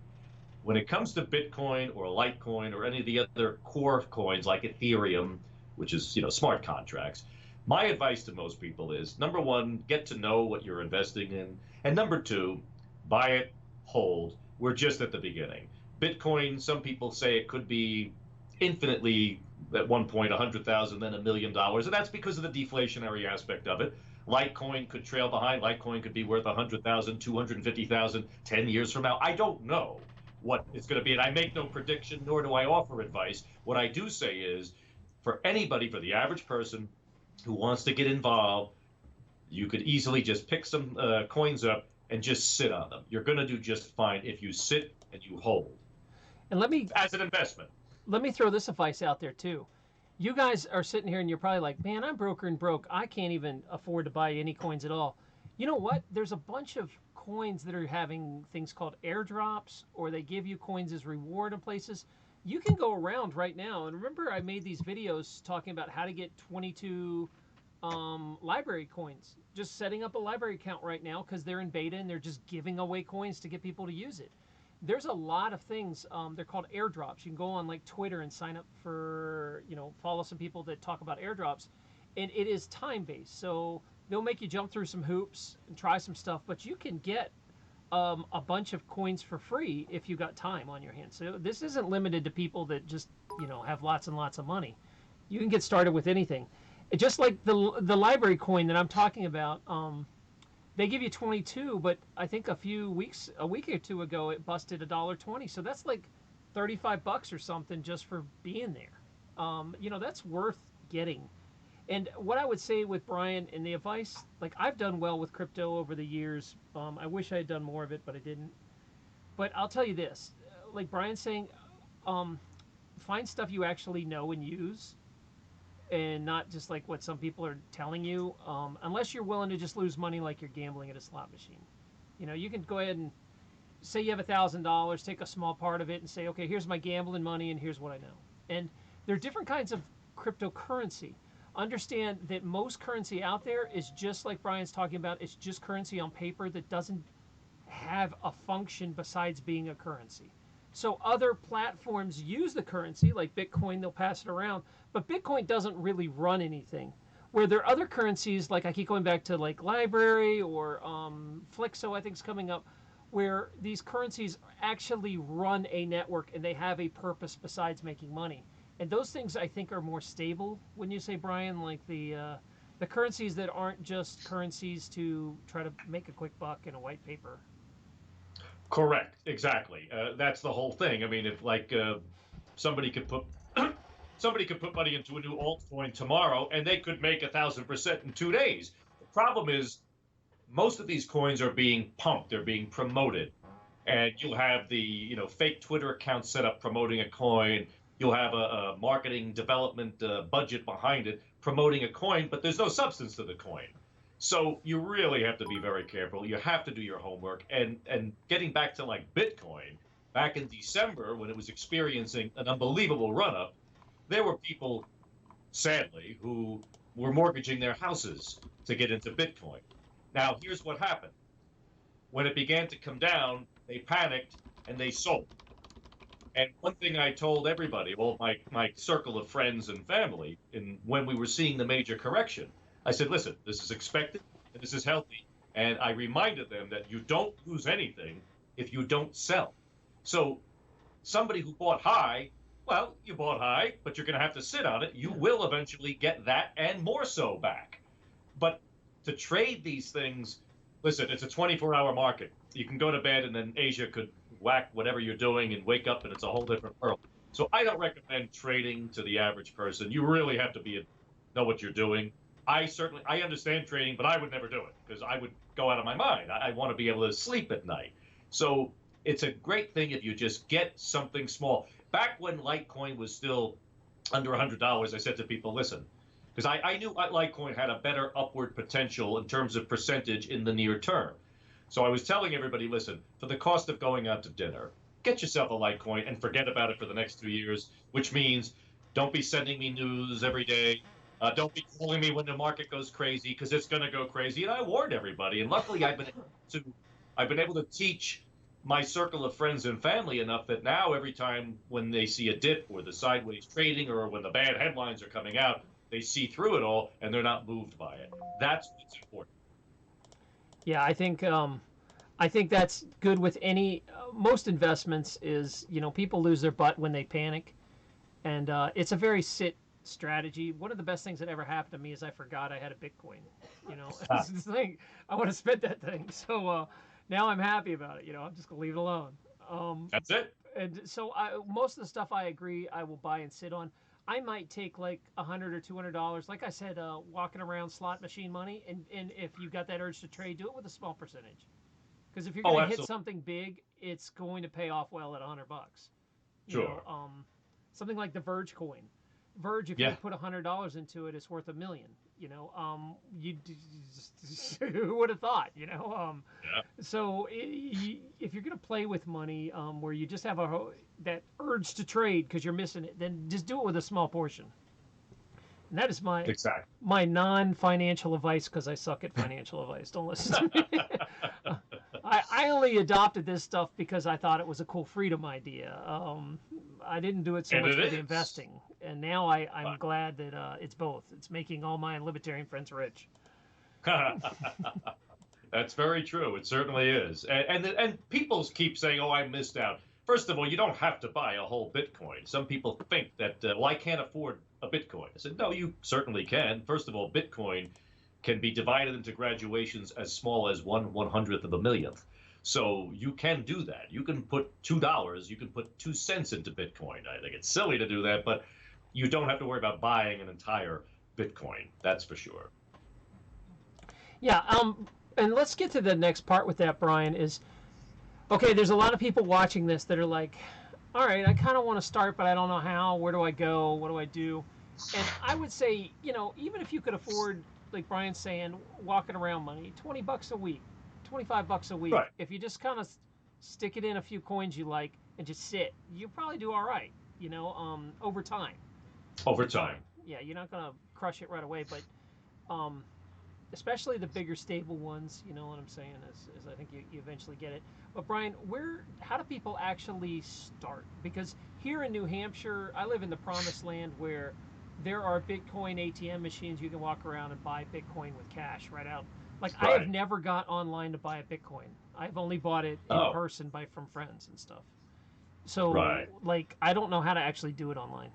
Speaker 2: When it comes to Bitcoin or Litecoin or any of the other core coins like Ethereum, which is smart contracts, my advice to most people is, number one, get to know what you're investing in, and number two, buy it, hold. We're just at the beginning. Bitcoin, some people say it could be infinitely, at one point 100,000, then $1 million, and that's because of the deflationary aspect of it. Litecoin could trail behind. Litecoin could be worth 100,000, 250,000 10 years from now. I don't know what it's going to be, and I make no prediction, nor do I offer advice. What I do say is, for anybody, for the average person who wants to get involved, you could easily just pick some coins up and just sit on them. You're going to do just fine if you sit and you hold
Speaker 1: And
Speaker 2: as an investment.
Speaker 1: let me throw this advice out there too. You guys are sitting here and you're probably like, man, I'm broker and broke. I can't even afford to buy any coins at all. You know what? There's a bunch of coins that are having things called airdrops, or they give you coins as reward in places. You can go around right now. And remember, I made these videos talking about how to get 22 library coins. Just setting up a library account right now because they're in beta and they're just giving away coins to get people to use it. There's a lot of things. They're called airdrops. You can go on like Twitter and sign up for, follow some people that talk about airdrops, and it is time based. So they'll make you jump through some hoops and try some stuff, but you can get a bunch of coins for free if you got time on your hands. So this isn't limited to people that just have lots and lots of money. You can get started with anything. Just like the library coin that I'm talking about. They give you 22, but I think a week or two ago, it busted $1.20. So that's like 35 bucks or something just for being there. That's worth getting. And what I would say with Brian and the advice, like I've done well with crypto over the years. I wish I had done more of it, but I didn't. But I'll tell you this, like Brian's saying, um, find stuff you actually know and use, and not just like what some people are telling you. Unless you're willing to just lose money like you're gambling at a slot machine. You can go ahead and say you have $1,000, take a small part of it, and say, okay, here's my gambling money, and here's what I know. And there are different kinds of cryptocurrency. Understand that most currency out there is just like Brian's talking about. It's just currency on paper that doesn't have a function besides being a currency. So other platforms use the currency, like Bitcoin, they'll pass it around, but Bitcoin doesn't really run anything. Where there are other currencies, like I keep going back to like Library or Flixo, I think is coming up, where these currencies actually run a network and they have a purpose besides making money. And those things I think are more stable. When you say, Brian, like the currencies that aren't just currencies to try to make a quick buck in a white paper.
Speaker 2: Correct. Exactly. That's the whole thing. I mean, if like somebody could put somebody could put money into a new altcoin tomorrow, and they could make 1,000% in 2 days. The problem is most of these coins are being pumped, they're being promoted, and you'll have the fake Twitter account set up promoting a coin. You'll have a marketing development budget behind it promoting a coin, but there's no substance to the coin. So you really have to be very careful. You have to do your homework. And getting back to like Bitcoin, back in December when it was experiencing an unbelievable run up, there were people, sadly, who were mortgaging their houses to get into Bitcoin. Now, here's what happened. When it began to come down, they panicked and they sold. And one thing I told everybody, well, my circle of friends and family, when we were seeing the major correction, I said, listen, this is expected and this is healthy. And I reminded them that you don't lose anything if you don't sell. So somebody who bought high, well, you bought high, but you're going to have to sit on it. You will eventually get that and more so back. But to trade these things, listen, it's a 24-hour market. You can go to bed and then Asia could whack whatever you're doing and wake up and it's a whole different world. So I don't recommend trading to the average person. You really have to know what you're doing. I understand trading, but I would never do it because I would go out of my mind. I want to be able to sleep at night. So it's a great thing if you just get something small. Back when Litecoin was still under $100, I said to people, listen, because I knew Litecoin had a better upward potential in terms of percentage in the near term. So I was telling everybody, listen, for the cost of going out to dinner, get yourself a Litecoin and forget about it for the next 2 years, which means don't be sending me news every day. Don't be calling me when the market goes crazy because it's going to go crazy. And I warned everybody. And luckily, I've been able to teach my circle of friends and family enough that now every time when they see a dip or the sideways trading or when the bad headlines are coming out, they see through it all and they're not moved by it. That's what's important.
Speaker 1: Yeah, I think that's good with any most investments. Is people lose their butt when they panic, and it's a very sit strategy. One of the best things that ever happened to me is I forgot I had a Bitcoin. It's the thing. I want to spend that thing, so now I'm happy about it. I'm just gonna leave it alone.
Speaker 2: That's it.
Speaker 1: And so most of the stuff I agree I will buy and sit on. I might take like $100 or $200, like I said, walking around slot machine money, and if you got that urge to trade, do it with a small percentage. Because if you're going to hit something big, it's going to pay off well at $100.
Speaker 2: Sure.
Speaker 1: Something like the Verge coin. Verge, if you put $100 into it, it's worth $1 million. Who would have thought? So if you're going to play with money, where you just have that urge to trade because you're missing it, then just do it with a small portion. And that is my non-financial advice because I suck at financial advice. Don't listen to me. I only adopted this stuff because I thought it was a cool freedom idea. I didn't do it so much for the investing. And now I'm glad that it's both. It's making all my libertarian friends rich.
Speaker 2: That's very true. It certainly is. And people keep saying, oh, I missed out. First of all, you don't have to buy a whole Bitcoin. Some people think that, well, I can't afford a Bitcoin. I said, no, you certainly can. First of all, Bitcoin can be divided into graduations as small as 1/100th of a millionth. So you can do that. You can put $2, you can put 2 cents into Bitcoin. I think it's silly to do that, but you don't have to worry about buying an entire Bitcoin. That's for sure.
Speaker 1: Yeah. And let's get to the next part with that, Brian, is, okay, there's a lot of people watching this that are like, all right, I kind of want to start, but I don't know how. Where do I go? What do I do? And I would say, even if you could afford, like Brian's saying, walking around money, $20 a week, $25 a week.
Speaker 2: Right.
Speaker 1: If you just kind of stick it in a few coins you like and just sit, you probably do all right, over time.
Speaker 2: Over time.
Speaker 1: Yeah, you're not going to crush it right away, but especially the bigger stable ones, you know what I'm saying, is I think you eventually get it. But Brian, how do people actually start? Because here in New Hampshire, I live in the promised land where there are Bitcoin ATM machines. You can walk around and buy Bitcoin with cash right out. Like, right. I have never got online to buy a Bitcoin. I've only bought it in person from friends and stuff. So, like, I don't know how to actually do it online.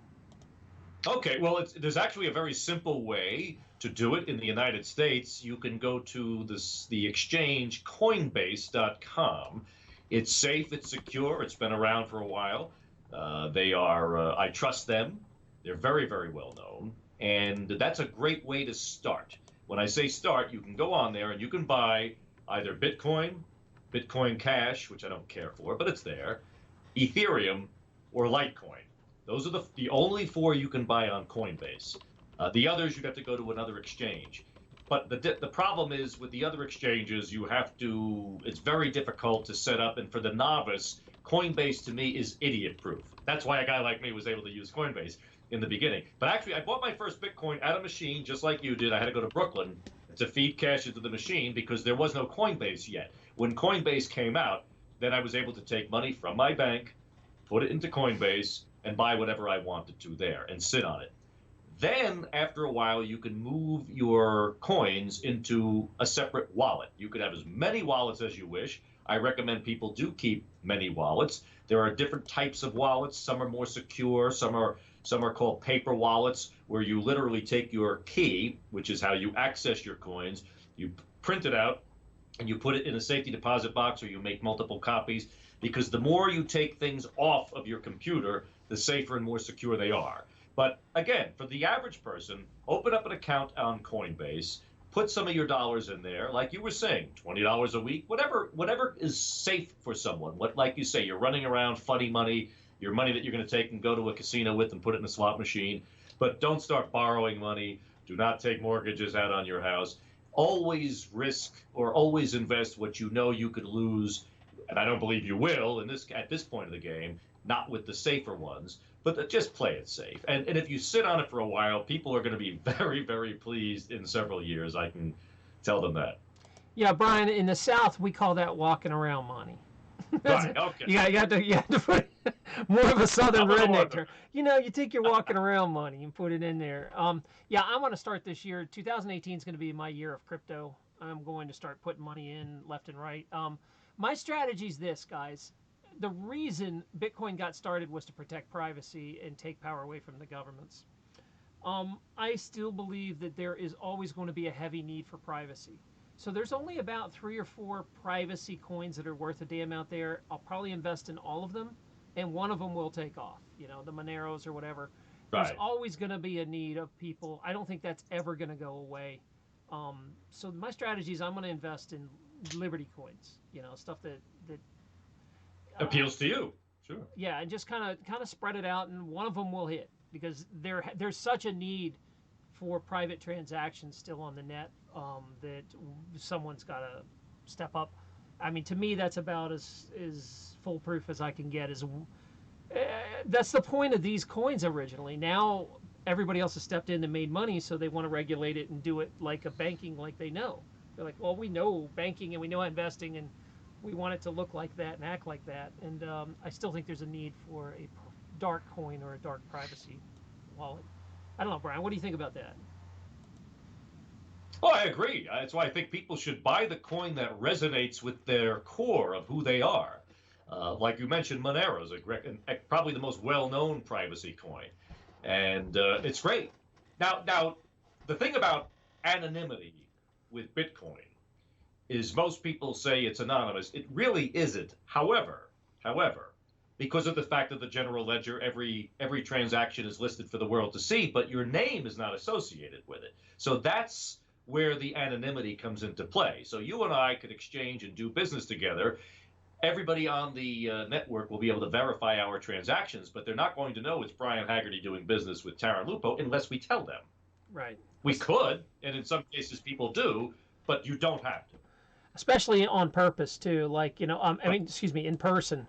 Speaker 2: Okay, well, there's actually a very simple way to do it in the United States. You can go to the exchange Coinbase.com, It's safe, it's secure, it's been around for a while. I trust them. They're very, very well known. And that's a great way to start. When I say start, you can go on there and you can buy either Bitcoin, Bitcoin Cash, which I don't care for, but it's there, Ethereum, or Litecoin. Those are the only four you can buy on Coinbase. The others, you'd have to go to another exchange. But the problem is with the other exchanges, it's very difficult to set up. And for the novice, Coinbase to me is idiot proof. That's why a guy like me was able to use Coinbase in the beginning. But actually, I bought my first Bitcoin at a machine just like you did. I had to go to Brooklyn to feed cash into the machine because there was no Coinbase yet. When Coinbase came out, then I was able to take money from my bank, put it into Coinbase, and buy whatever I wanted to there and sit on it. Then, after a while, you can move your coins into a separate wallet. You could have as many wallets as you wish. I recommend people do keep many wallets. There are different types of wallets. Some are more secure. Some are called paper wallets, where you literally take your key, which is how you access your coins. You print it out, and you put it in a safety deposit box, or you make multiple copies. Because the more you take things off of your computer, the safer and more secure they are. But again, for the average person, open up an account on Coinbase, put some of your dollars in there, like you were saying, $20 a week, whatever is safe for someone. Like you say, you're running around funny money, your money that you're going to take and go to a casino with and put it in a slot machine. But don't start borrowing money. Do not take mortgages out on your house. Always risk or always invest what you know you could lose, and I don't believe you will at this point of the game, not with the safer ones. But just play it safe. And if you sit on it for a while, people are going to be very, very pleased in several years. I can tell them that.
Speaker 1: Yeah, Brian, in the South, we call that walking around money.
Speaker 2: Right, okay.
Speaker 1: You have to put more of a Southern redneck term. You take your walking around money and put it in there. Yeah, I want to start this year. 2018 is going to be my year of crypto. I'm going to start putting money in left and right. My strategy is this, guys. The reason Bitcoin got started was to protect privacy and take power away from the governments. I still believe that there is always going to be a heavy need for privacy. So there's only about 3 or 4 privacy coins that are worth a damn out there. I'll probably invest in all of them, and one of them will take off. The Moneros or whatever.
Speaker 2: Right.
Speaker 1: There's always going to be a need of people. I don't think that's ever going to go away. So my strategy is I'm going to invest in Liberty coins. Stuff that
Speaker 2: appeals to you. Sure.
Speaker 1: Yeah, and just kind of spread it out, and one of them will hit because there's such a need for private transactions still on the net that someone's got to step up. I mean, to me, that's about as foolproof as I can get. That's the point of these coins originally. Now everybody else has stepped in and made money, so they want to regulate it and do it like a banking, like they know. They're like, well, we know banking and we know investing, and we want it to look like that and act like that. And I still think there's a need for a dark coin or a dark privacy wallet. I don't know, Brian, what do you think about that?
Speaker 2: Oh, I agree. That's why I think people should buy the coin that resonates with their core of who they are. Like you mentioned, Monero is probably the most well-known privacy coin. And it's great. Now, the thing about anonymity with Bitcoin is most people say it's anonymous. It really isn't. However, because of the fact that the general ledger, every transaction is listed for the world to see, but your name is not associated with it. So that's where the anonymity comes into play. So you and I could exchange and do business together. Everybody on the network will be able to verify our transactions, but they're not going to know it's Brian Haggerty doing business with Taryn Lupo unless we tell them.
Speaker 1: Right.
Speaker 2: We could, and in some cases people do, but you don't have to.
Speaker 1: Especially on purpose too, like in person.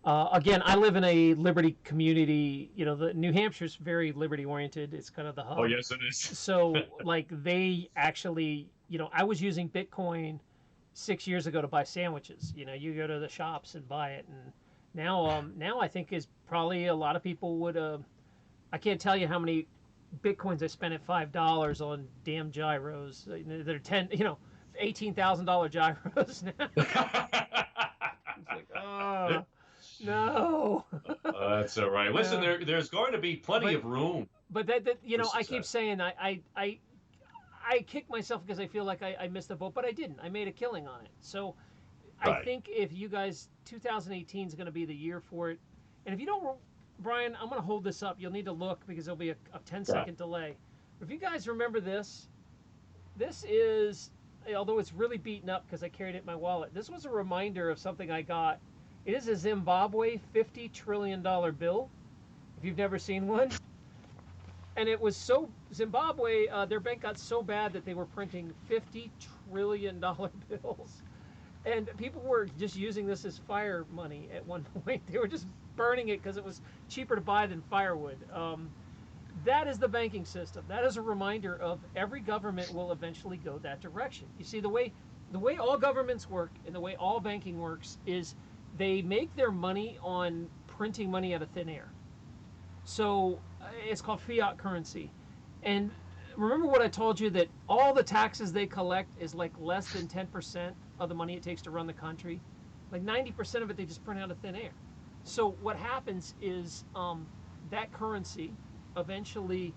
Speaker 1: Again, I live in a liberty community. The New Hampshire's very liberty oriented. It's kind of the hub.
Speaker 2: Oh yes, it is.
Speaker 1: So like they actually, I was using Bitcoin 6 years ago to buy sandwiches. You go to the shops and buy it, and now I think is probably a lot of people would. I can't tell you how many Bitcoins I spent at $5 on damn gyros. They're $18,000 gyros now. It's like, oh, no.
Speaker 2: That's all right. Listen, there's going to be plenty of room.
Speaker 1: But I keep saying I kick myself because I feel like I missed the boat, but I didn't. I made a killing on it. So I think if you guys, 2018 is going to be the year for it. And if you don't, Brian, I'm going to hold this up. You'll need to look because there'll be a 10-second delay. If you guys remember this, this is, although it's really beaten up because I carried it in my wallet, this was a reminder of something I got. It is a Zimbabwe $50 trillion bill, if you've never seen one. And it was so, Zimbabwe, their bank got so bad that they were printing $50 trillion bills. And people were just using this as fire money at one point. They were just burning it because it was cheaper to buy than firewood. That is the banking system. That is a reminder of every government will eventually go that direction. You see, the way all governments work and the way all banking works is they make their money on printing money out of thin air. So it's called fiat currency. And remember what I told you, that all the taxes they collect is like less than 10% of the money it takes to run the country. Like 90% of it they just print out of thin air. So what happens is that currency eventually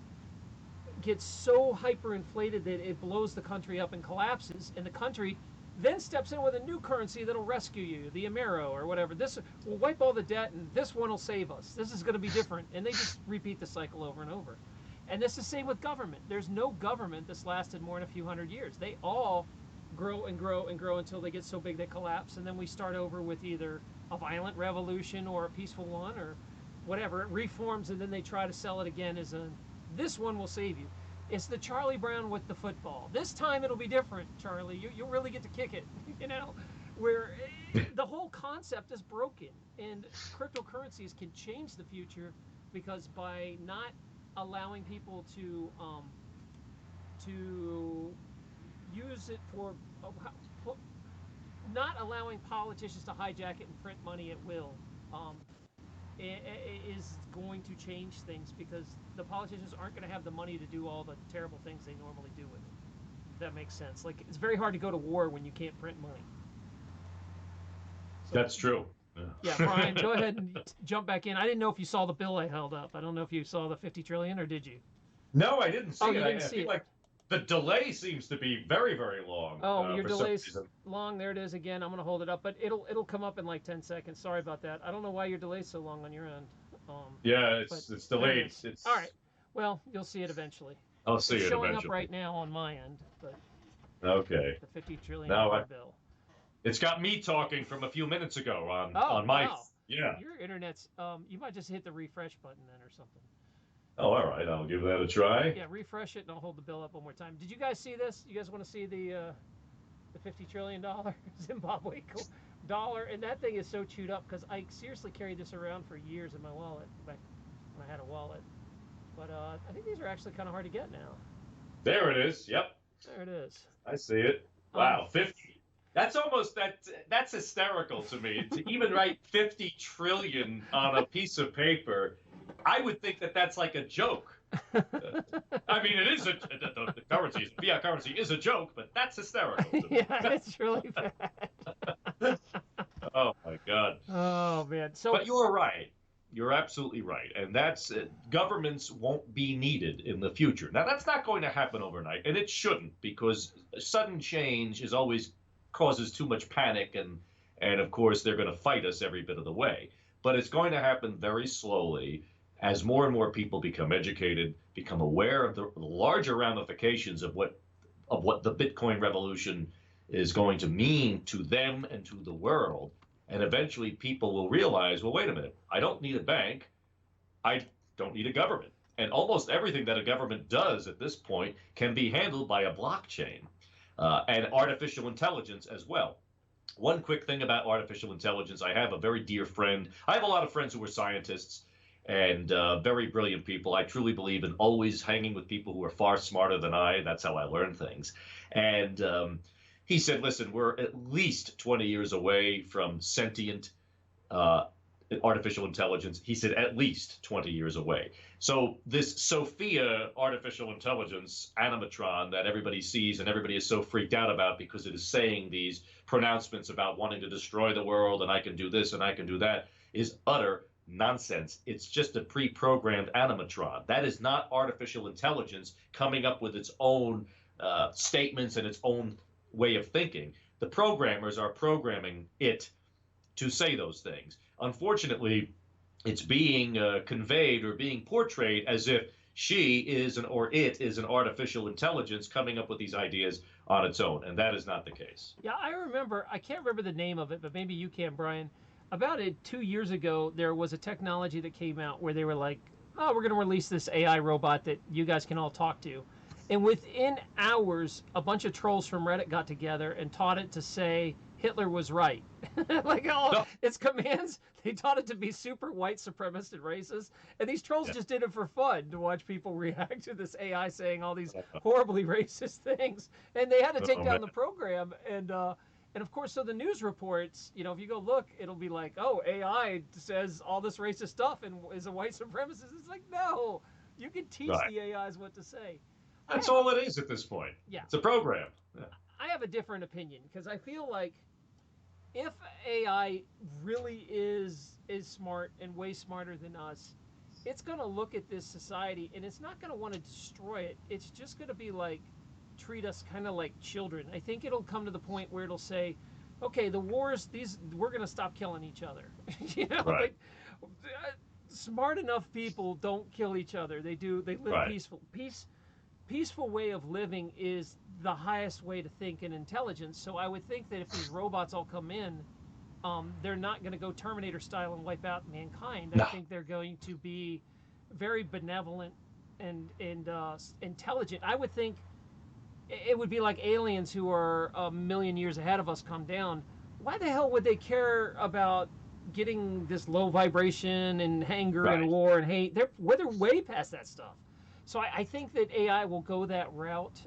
Speaker 1: gets so hyperinflated that it blows the country up and collapses, and the country then steps in with a new currency that'll rescue you, the Amero or whatever. This will wipe all the debt, and this one will save us. This is going to be different, and they just repeat the cycle over and over. And this is the same with government. There's no government that's lasted more than a few hundred years. They all grow and grow and grow until they get so big they collapse, and then we start over with either a violent revolution or a peaceful one or whatever. It reforms, and then they try to sell it again as this one will save you. It's the Charlie Brown with the football. This time it'll be different, Charlie. You'll really get to kick it, where the whole concept is broken. And cryptocurrencies can change the future, because by not allowing people to use it for, not allowing politicians to hijack it and print money at will, is going to change things, because the politicians aren't going to have the money to do all the terrible things they normally do with it. If that makes sense. Like, it's very hard to go to war when you can't print money. So,
Speaker 2: that's true.
Speaker 1: Yeah, Brian, go ahead and jump back in. I didn't know if you saw the bill I held up. I don't know if you saw the 50 trillion, or did you?
Speaker 2: No, I didn't see it.
Speaker 1: You didn't see
Speaker 2: feel
Speaker 1: it.
Speaker 2: Like the delay seems to be very, very long.
Speaker 1: Oh, your delay's long. There it is again. I'm going to hold it up, but it'll come up in like 10 seconds. Sorry about that. I don't know why your delay's so long on your end.
Speaker 2: Yeah, it's delayed. It's
Speaker 1: all right. Well, you'll see it eventually.
Speaker 2: I'll see it eventually.
Speaker 1: It's showing up right now on my end, but
Speaker 2: okay.
Speaker 1: The 50 trillion bill.
Speaker 2: It's got me talking from a few minutes ago on my.
Speaker 1: Wow.
Speaker 2: Yeah.
Speaker 1: Your internet's. You might just hit the refresh button then or something.
Speaker 2: Oh, all right. I'll give that a try.
Speaker 1: Yeah, refresh it and I'll hold the bill up one more time. Did you guys see this? You guys want to see the $50 trillion Zimbabwe dollar? And that thing is so chewed up, because I seriously carried this around for years in my wallet, back when I had a wallet. But I think these are actually kind of hard to get now.
Speaker 2: There it is. Yep.
Speaker 1: There it is.
Speaker 2: I see it. Wow, 50. That's almost that's hysterical to me. To even write 50 trillion on a piece of paper, I would think that that's like a joke. I mean, it is the fiat currency is a joke, but that's hysterical.
Speaker 1: Yeah, it's really bad.
Speaker 2: Oh my God.
Speaker 1: Oh man.
Speaker 2: But you're right. You're absolutely right, and that's governments won't be needed in the future. Now, that's not going to happen overnight, and it shouldn't, because sudden change is always causes too much panic, and of course they're going to fight us every bit of the way. But it's going to happen very slowly, as more and more people become educated, become aware of the larger ramifications of what the Bitcoin revolution is going to mean to them and to the world. And eventually people will realize, well, wait a minute, I don't need a bank. I don't need a government. And almost everything that a government does at this point can be handled by a blockchain and artificial intelligence as well. One quick thing about artificial intelligence, I have a very dear friend. I have a lot of friends who are scientists and very brilliant people. I truly believe in always hanging with people who are far smarter than I. That's how I learn things. And he said, listen, we're at least 20 years away from sentient artificial intelligence. He said at least 20 years away. So this Sophia artificial intelligence animatron that everybody sees and everybody is so freaked out about because it is saying these pronouncements about wanting to destroy the world and I can do this and I can do that is utter nonsense. It's just a pre-programmed animatron. That is not artificial intelligence coming up with its own statements and its own way of thinking. The programmers are programming it to say those things. Unfortunately, it's being conveyed or being portrayed as if she is or it is an artificial intelligence coming up with these ideas on its own, and that is not the case.
Speaker 1: Yeah, I can't remember the name of it, but maybe you can, Brian. About 2 years ago, there was a technology that came out where they were like, oh, we're going to release this AI robot that you guys can all talk to. And within hours, a bunch of trolls from Reddit got together and taught it to say Hitler was right. Like all
Speaker 2: No.
Speaker 1: its commands, they taught it to be super white supremacist and racist. And these trolls just did it for fun to watch people react to this AI saying all these horribly racist things. And they had to take down the program. And of course, so the news reports, if you go look, it'll be like, oh, AI says all this racist stuff and is a white supremacist. It's like, no, you can teach the AIs what to say.
Speaker 2: That's all it is at this point.
Speaker 1: Yeah.
Speaker 2: It's a program. Yeah.
Speaker 1: I have a different opinion because I feel like if AI really is smart and way smarter than us, it's going to look at this society and it's not going to want to destroy it. It's just going to be like, treat us kind of like children. I think it'll come to the point where it'll say, okay, the wars, we're going to stop killing each other. Like, smart enough people don't kill each other. They live peaceful way of living is the highest way to think and intelligence. So I would think that if these robots all come in, they're not going to go Terminator style and wipe out mankind. I think they're going to be very benevolent and intelligent. I would think it would be like aliens who are a million years ahead of us come down. Why the hell would they care about getting this low vibration and anger and war and hate? They're way past that stuff. So I think that AI will go that route.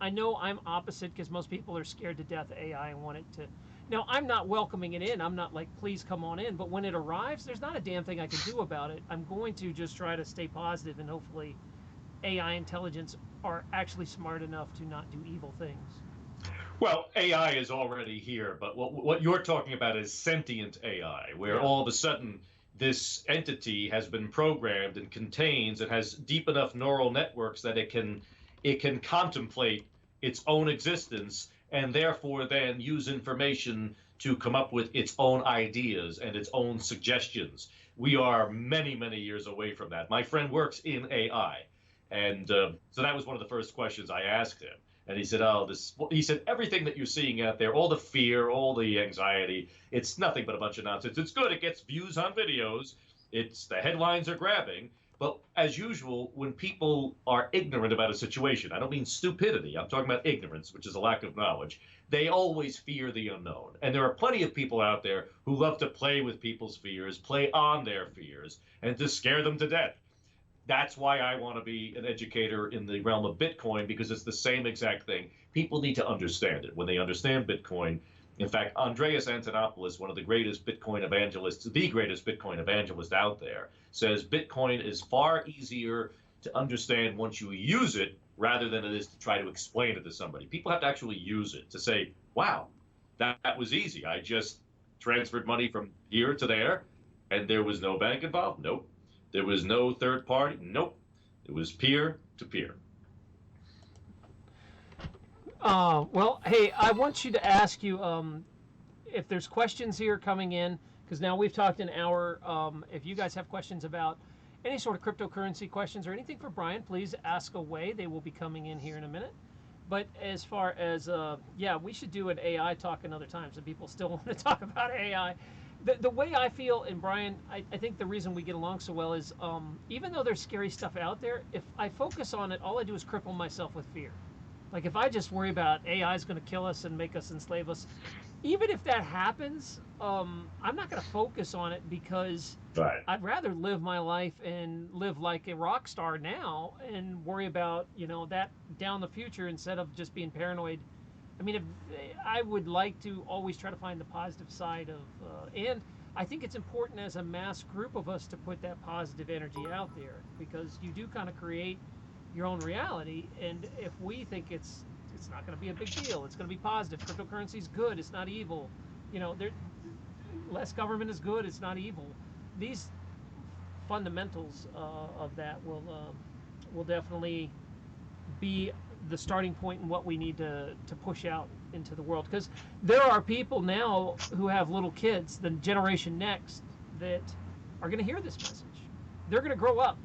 Speaker 1: I know I'm opposite because most people are scared to death of AI and want it to. Now, I'm not welcoming it in. I'm not like, please come on in. But when it arrives, there's not a damn thing I can do about it. I'm going to just try to stay positive and hopefully AI intelligence are actually smart enough to not do evil things.
Speaker 2: Well, AI is already here, but what you're talking about is sentient AI, where all of a sudden this entity has been programmed and contains and has deep enough neural networks that it can contemplate its own existence and therefore then use information to come up with its own ideas and its own suggestions. We are many, many years away from that. My friend works in AI, and so that was one of the first questions I asked him. And he said, he said, everything that you're seeing out there, all the fear, all the anxiety, it's nothing but a bunch of nonsense. It's good. It gets views on videos. The headlines are grabbing. But as usual, when people are ignorant about a situation, I don't mean stupidity. I'm talking about ignorance, which is a lack of knowledge. They always fear the unknown. And there are plenty of people out there who love to play with people's fears, play on their fears, and to scare them to death. That's why I want to be an educator in the realm of Bitcoin, because it's the same exact thing. People need to understand it. When they understand Bitcoin, in fact, Andreas Antonopoulos, one of the greatest Bitcoin evangelists, the greatest Bitcoin evangelist out there, says Bitcoin is far easier to understand once you use it rather than it is to try to explain it to somebody. People have to actually use it to say, wow, that was easy. I just transferred money from here to there, and there was no bank involved. Nope. There was no third party. Nope. It was peer to peer.
Speaker 1: Well, hey, I want you to ask you if there's questions here coming in, because now we've talked an hour. If you guys have questions about any sort of cryptocurrency questions or anything for Brian, please ask away. They will be coming in here in a minute. But as far as, we should do an AI talk another time, so people still want to talk about AI. The way I feel, and Brian, I think the reason we get along so well is even though there's scary stuff out there, if I focus on it, all I do is cripple myself with fear. Like if I just worry about AI is going to kill us and make us enslave us, even if that happens, I'm not going to focus on it because I'd rather live my life and live like a rock star now and worry about, that down the future instead of just being paranoid. I mean, I would like to always try to find the positive side of, and I think it's important as a mass group of us to put that positive energy out there, because you do kind of create your own reality. And if we think it's not going to be a big deal, it's going to be positive. Cryptocurrency is good. It's not evil. Less government is good. It's not evil. These fundamentals of that will definitely be the starting point in what we need to push out into the world, because there are people now who have little kids, the generation next, that are going to hear this message. They're going to grow up.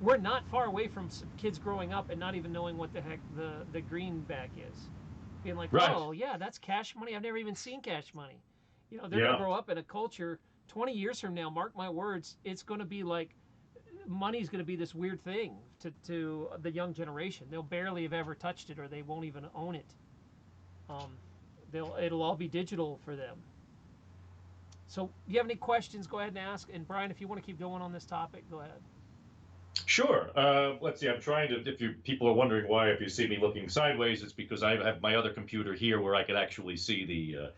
Speaker 1: We're not far away from some kids growing up and not even knowing what the heck the greenback is, being like,
Speaker 2: Right.
Speaker 1: oh yeah, that's cash money. I've never even seen cash money. You know, they're
Speaker 2: Yeah.
Speaker 1: going to grow up in a culture 20 years from now, mark my words, it's going to be like money's going to be this weird thing to the young generation. They'll barely have ever touched it, or they won't even own it. It'll all be digital for them. So, if you have any questions, go ahead and ask. And Brian, if you want to keep going on this topic, go ahead.
Speaker 2: Sure. Let's see. I'm trying to. If people are wondering why, if you see me looking sideways, it's because I have my other computer here where I could actually see the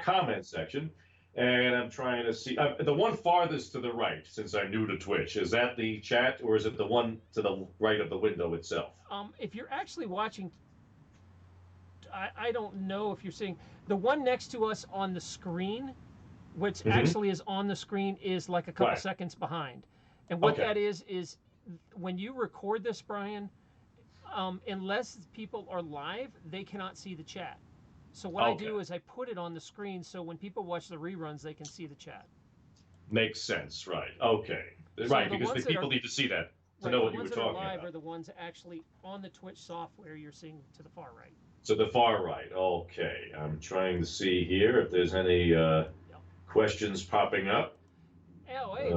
Speaker 2: comment section. And I'm trying to see the one farthest to the right, since I'm new to Twitch. Is that the chat, or is it the one to the right of the window itself?
Speaker 1: If you're actually watching, I don't know if you're seeing the one next to us on the screen, which actually is on the screen, is like a couple seconds behind. And what that is when you record this, Brian, unless people are live, they cannot see the chat. So what I do is I put it on the screen so when people watch the reruns, they can see the chat.
Speaker 2: Makes sense, right? Okay, so right, because the people need to see that to know what you were talking about. The ones that are live
Speaker 1: are the ones actually on the Twitch software you're seeing to the far right.
Speaker 2: So the far right, okay. I'm trying to see here if there's any questions popping up.
Speaker 1: Oh, hey,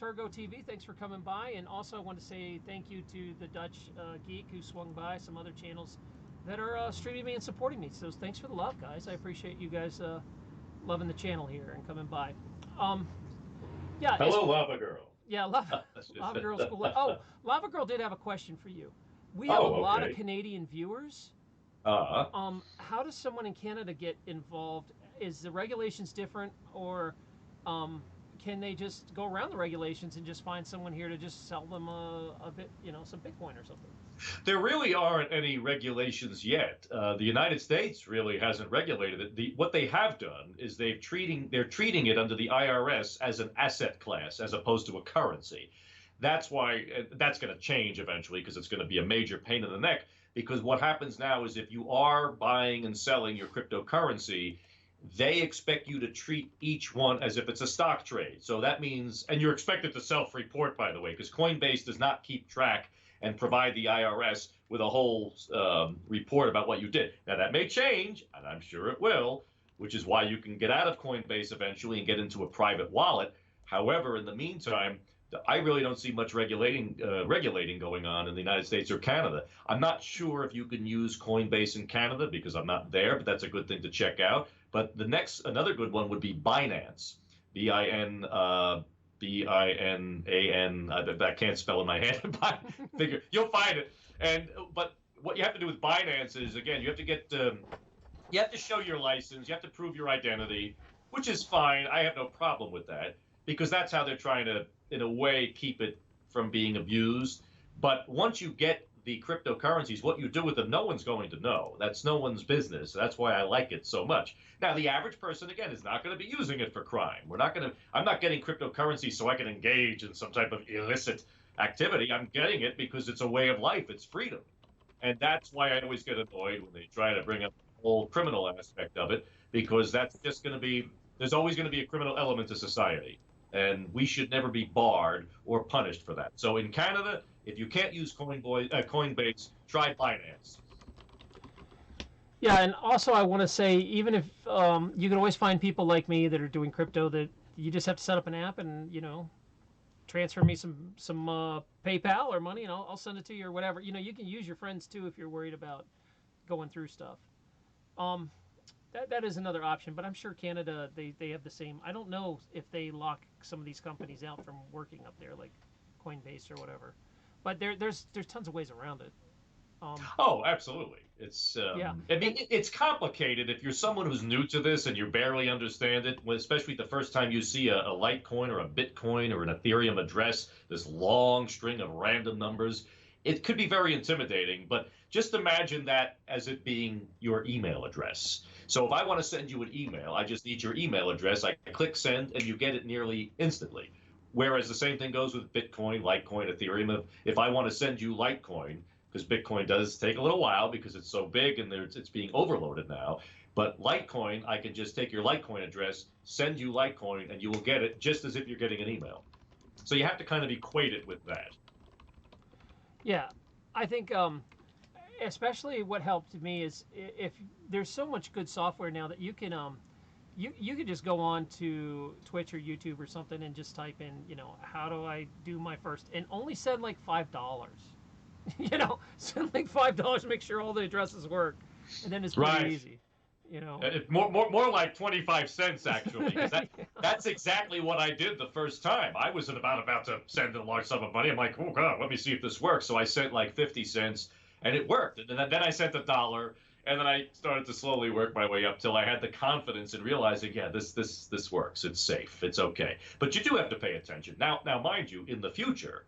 Speaker 1: Turgo TV, thanks for coming by. And also I want to say thank you to the Dutch Geek who swung by, some other channels that are streaming me and supporting me. So thanks for the love, guys. I appreciate you guys loving the channel here and coming by.
Speaker 2: Hello, Lava Girl.
Speaker 1: Yeah, Lava Girl's cool. Oh, Lava Girl did have a question for you. We have a lot of Canadian viewers. How does someone in Canada get involved? Is the regulations different, or can they just go around the regulations and just find someone here to just sell them a bit, some Bitcoin or something?
Speaker 2: There really aren't any regulations yet. The United States really hasn't regulated it. What they have done is they're treating it under the IRS as an asset class as opposed to a currency. That's why that's going to change eventually, because it's going to be a major pain in the neck. Because what happens now is if you are buying and selling your cryptocurrency, they expect you to treat each one as if it's a stock trade. So that means, and you're expected to self-report, by the way, because Coinbase does not keep track and provide the IRS with a whole report about what you did. Now, that may change, and I'm sure it will, which is why you can get out of Coinbase eventually and get into a private wallet. However, in the meantime, I really don't see much regulating going on in the United States or Canada. I'm not sure if you can use Coinbase in Canada because I'm not there, but that's a good thing to check out. But another good one would be Binance, B-I-N. I can't spell in my head. Figure you'll find it. But what you have to do with Binance is, again, you have to show your license. You have to prove your identity, which is fine. I have no problem with that, because that's how they're trying to, in a way, keep it from being abused. But once you get the cryptocurrencies, what you do with them, no one's going to know. That's no one's business. That's why I like it so much. Now, the average person, again, is not going to be using it for crime. I'm not getting cryptocurrency so I can engage in some type of illicit activity. I'm getting it because it's a way of life. It's freedom. And that's why I always get annoyed when they try to bring up the whole criminal aspect of it, because that's just going to be, there's always going to be a criminal element to society. And we should never be barred or punished for that. So in Canada, if you can't use Coinbase, try Binance.
Speaker 1: Yeah, and also I want to say, even if you can always find people like me that are doing crypto, that you just have to set up an app and, transfer me some PayPal or money, and I'll send it to you or whatever. You can use your friends too if you're worried about going through stuff. That is another option, but I'm sure Canada, they have the same. I don't know if they lock some of these companies out from working up there, like Coinbase or whatever. But there's tons of ways around it.
Speaker 2: Absolutely. It's I mean, it's complicated if you're someone who's new to this and you barely understand it, especially the first time you see a Litecoin or a Bitcoin or an Ethereum address, this long string of random numbers. It could be very intimidating, but just imagine that as it being your email address. So if I want to send you an email, I just need your email address. I click send, and you get it nearly instantly. Whereas the same thing goes with Bitcoin, Litecoin, Ethereum. If I want to send you Litecoin, because Bitcoin does take a little while because it's so big and it's being overloaded now. But Litecoin, I can just take your Litecoin address, send you Litecoin, and you will get it just as if you're getting an email. So you have to kind of equate it with that.
Speaker 1: Yeah, I think especially what helped me is if there's so much good software now that you can you could just go on to Twitch or YouTube or something and just type in, how do I do my first, and only send like $5. Send like $5 to make sure all the addresses work, and then it's pretty easy.
Speaker 2: More like 25 cents actually. 'Cause that's exactly what I did the first time. I was about to send a large sum of money. I'm like, oh God, let me see if this works. So I sent like 50 cents, and it worked. And then I sent $1. And then I started to slowly work my way up till I had the confidence in realizing, yeah, this works. It's safe. It's okay. But you do have to pay attention. Now, mind you, in the future,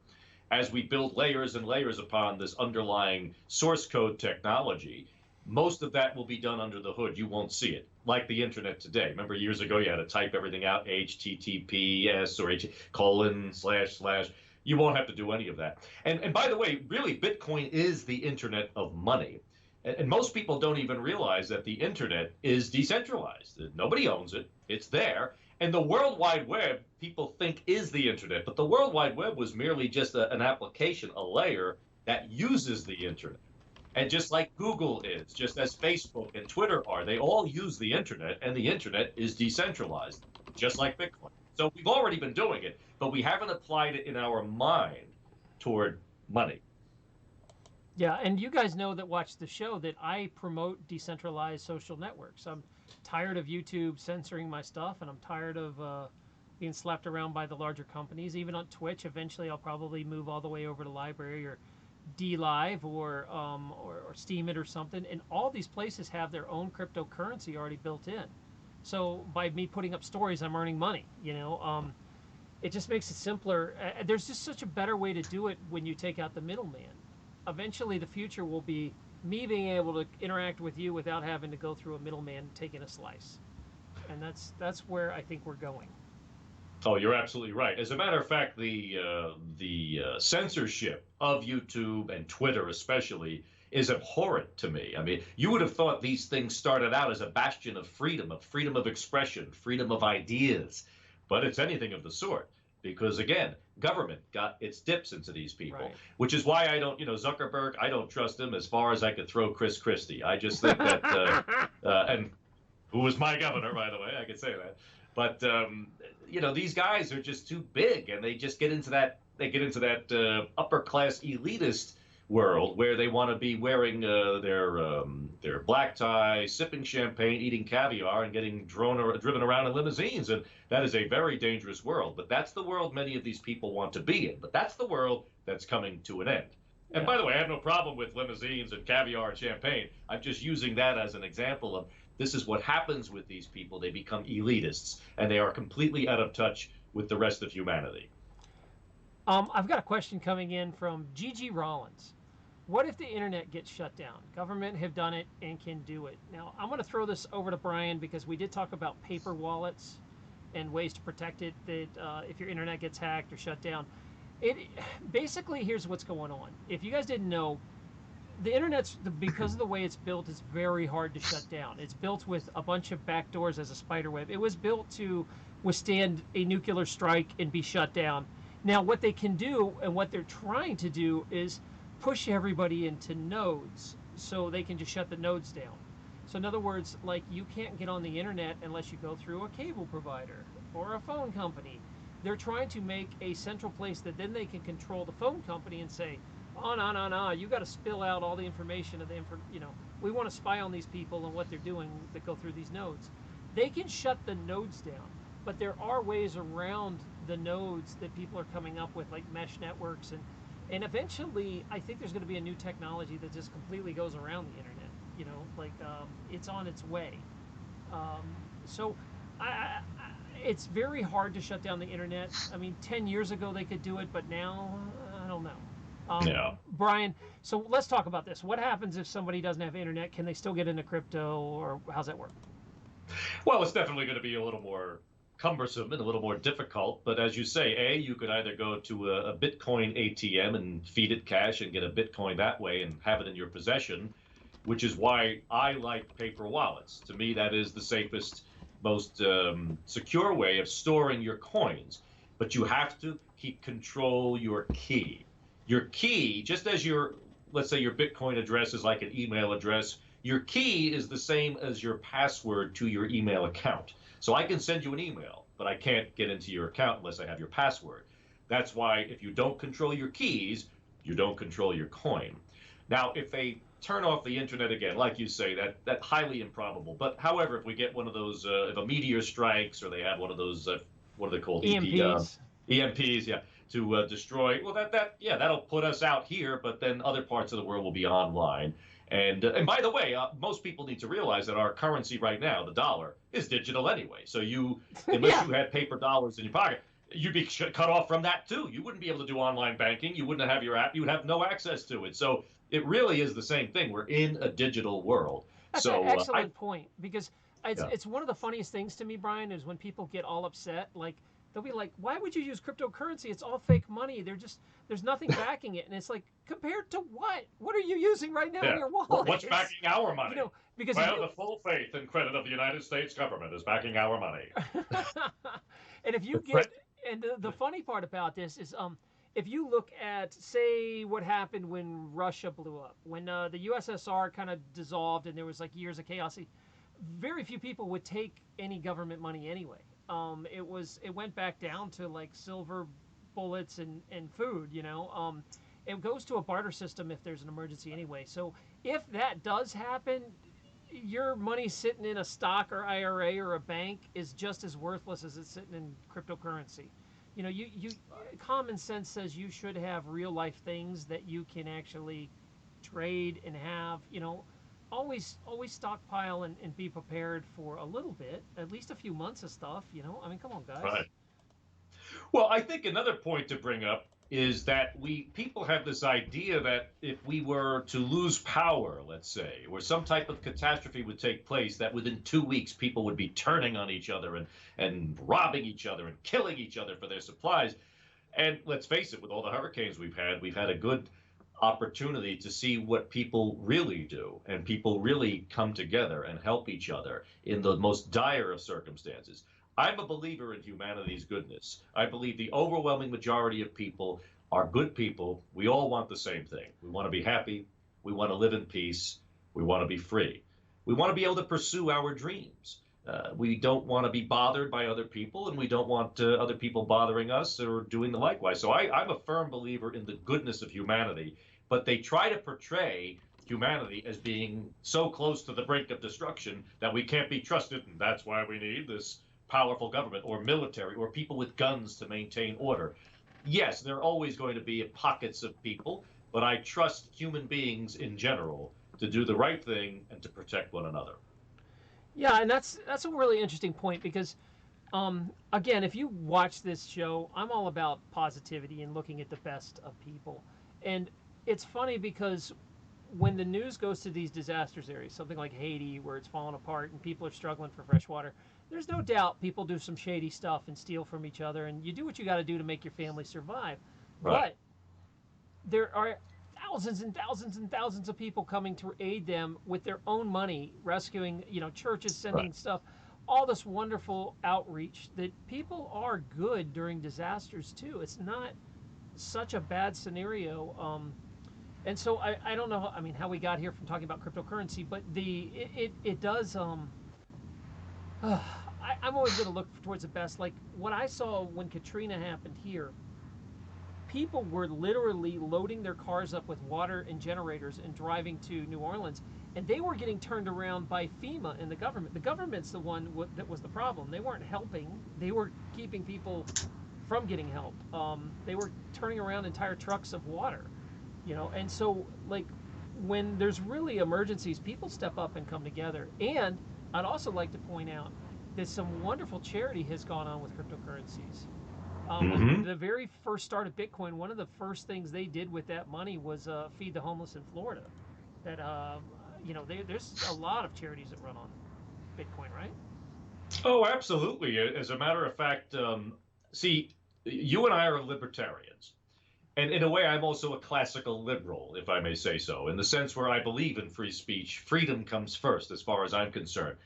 Speaker 2: as we build layers and layers upon this underlying source code technology, most of that will be done under the hood. You won't see it, like the internet today. Remember years ago, you had to type everything out, HTTPS or : / You won't have to do any of that. And by the way, really, Bitcoin is the internet of money. And most people don't even realize that the internet is decentralized. Nobody owns it. It's there. And the World Wide Web, people think, is the internet. But the World Wide Web was merely just an application, a layer that uses the internet. And just like Google is, just as Facebook and Twitter are, they all use the internet, and the internet is decentralized, just like Bitcoin. So we've already been doing it, but we haven't applied it in our mind toward money.
Speaker 1: Yeah, and you guys know that watch the show that I promote decentralized social networks. I'm tired of YouTube censoring my stuff, and I'm tired of being slapped around by the larger companies. Even on Twitch, eventually I'll probably move all the way over to Library or DLive or Steam It or something. And all these places have their own cryptocurrency already built in. So by me putting up stories, I'm earning money. It just makes it simpler. There's just such a better way to do it when you take out the middleman. Eventually, the future will be me being able to interact with you without having to go through a middleman taking a slice, and that's where I think we're going.
Speaker 2: Oh, you're absolutely right. As a matter of fact, the censorship of YouTube and Twitter, especially, is abhorrent to me. I mean, you would have thought these things started out as a bastion of freedom of expression, freedom of ideas, but it's anything of the sort. Because again, government got its dips into these people, right. Which is why I don't, Zuckerberg, I don't trust him as far as I could throw Chris Christie. I just think that, and who was my governor, by the way, I could say that. But, these guys are just too big, and they just get into that, upper class elitist world where they want to be wearing their black tie, sipping champagne, eating caviar, and getting driven around in limousines. And that is a very dangerous world. But that's the world many of these people want to be in. But that's the world that's coming to an end. And by the way, I have no problem with limousines and caviar and champagne. I'm just using that as an example of this is what happens with these people. They become elitists, and they are completely out of touch with the rest of humanity.
Speaker 1: I've got a question coming in from Gigi Rollins. What if the internet gets shut down? Government have done it and can do it. Now, I'm going to throw this over to Brian because we did talk about paper wallets and ways to protect it, that if your internet gets hacked or shut down. Basically, here's what's going on. If you guys didn't know, the internet's, because of the way it's built, it's very hard to shut down. It's built with a bunch of backdoors as a spider web. It was built to withstand a nuclear strike and be shut down. Now, what they can do and what they're trying to do is push everybody into nodes so they can just shut the nodes down. So in other words, like, you can't get on the internet unless you go through a cable provider or a phone company. They're trying to make a central place that then they can control the phone company and say, oh, no, you got to spill out all the information of we want to spy on these people and what they're doing that go through these nodes. They can shut the nodes down, but there are ways around the nodes that people are coming up with, like mesh networks, and eventually I think there's going to be a new technology that just completely goes around the internet. It's on its way. It's very hard to shut down the internet. I mean, 10 years ago they could do it, but now I don't know.
Speaker 2: Yeah.
Speaker 1: Brian, so let's talk about this. What happens if somebody doesn't have internet? Can they still get into crypto, or how's that work?
Speaker 2: Well, it's definitely going to be a little more cumbersome and a little more difficult. But as you say, you could either go to a Bitcoin ATM and feed it cash and get a Bitcoin that way and have it in your possession. which is why I like paper wallets. To me, that is the safest, most secure way of storing your coins. But you have to control your key. Your key, just as let's say your Bitcoin address is like an email address, your key is the same as your password to your email account. So I can send you an email, but I can't get into your account unless I have your password. That's why if you don't control your keys, you don't control your coin. Now, if they turn off the internet again, like you say, that highly improbable. But however, if we get one of those, if a meteor strikes, or they have one of those, what are they called?
Speaker 1: EMPs.
Speaker 2: EMPs, yeah, to destroy. Well, yeah, that'll put us out here, but then other parts of the world will be online. And by the way, most people need to realize that our currency right now, the dollar, is digital anyway. So unless you had paper dollars in your pocket, you'd be cut off from that too. You wouldn't be able to do online banking. You wouldn't have your app. You would have no access to it. So it really is the same thing. We're in a digital world.
Speaker 1: That's
Speaker 2: so
Speaker 1: an excellent point, because it's one of the funniest things to me, Brian, is when people get all upset. Like, they'll be like, "Why would you use cryptocurrency? It's all fake money. There's nothing backing it." And it's like, compared to what? What are you using right now in your wallet?
Speaker 2: What's backing our money?
Speaker 1: Because
Speaker 2: the full faith and credit of the United States government is backing our money.
Speaker 1: And if you get, and the funny part about this is, if you look at, say, what happened when Russia blew up, when the USSR kind of dissolved and there was like years of chaos, very few people would take any government money anyway. It went back down to like silver bullets and food, it goes to a barter system if there's an emergency anyway. So if that does happen, your money sitting in a stock or IRA or a bank is just as worthless as it's sitting in cryptocurrency. You common sense says you should have real life things that you can actually trade and have, always stockpile and be prepared for a little bit, at least a few months of stuff, I mean, come on, guys.
Speaker 2: Right. Well, I think another point to bring up is that people have this idea that if we were to lose power, let's say, or some type of catastrophe would take place, that within 2 weeks people would be turning on each other and robbing each other and killing each other for their supplies. And let's face it, with all the hurricanes we've had a good opportunity to see what people really do, and people really come together and help each other in the most dire of circumstances. I'm a believer in humanity's goodness. I believe the overwhelming majority of people are good people. We all want the same thing. We want to be happy. We want to live in peace. We want to be free. We want to be able to pursue our dreams. We don't want to be bothered by other people, and we don't want other people bothering us or doing the likewise. So I'm a firm believer in the goodness of humanity, but they try to portray humanity as being so close to the brink of destruction that we can't be trusted, and that's why we need this powerful government or military or people with guns to maintain order. Yes, there are always going to be pockets of people, but I trust human beings in general to do the right thing and to protect one another.
Speaker 1: Yeah, and that's a really interesting point, because again, if you watch this show, I'm all about positivity and looking at the best of people. And it's funny because when the news goes to these disasters areas, something like Haiti, where it's falling apart and people are struggling for fresh water, there's no doubt people do some shady stuff and steal from each other, and you do what you got to do to make your family survive.
Speaker 2: Right.
Speaker 1: But there are thousands and thousands and thousands of people coming to aid them with their own money, rescuing, churches sending stuff, all this wonderful outreach, that people are good during disasters too. It's not such a bad scenario. And so I don't know, how we got here from talking about cryptocurrency, but it does, I'm always going to look towards the best. Like what I saw when Katrina happened here, people were literally loading their cars up with water and generators and driving to New Orleans, and they were getting turned around by FEMA and the government. The government's the one that was the problem. They weren't helping. They were keeping people from getting help. They were turning around entire trucks of water, and so like when there's really emergencies, people step up and come together. And I'd also like to point out that some wonderful charity has gone on with cryptocurrencies. The very first start of Bitcoin, one of the first things they did with that money was feed the homeless in Florida. That there's a lot of charities that run on Bitcoin, right?
Speaker 2: Oh, absolutely. As a matter of fact, see, you and I are libertarians, And in a way, I'm also a classical liberal, if I may say so, in the sense where I believe in free speech. Freedom comes first, as far as I'm concerned.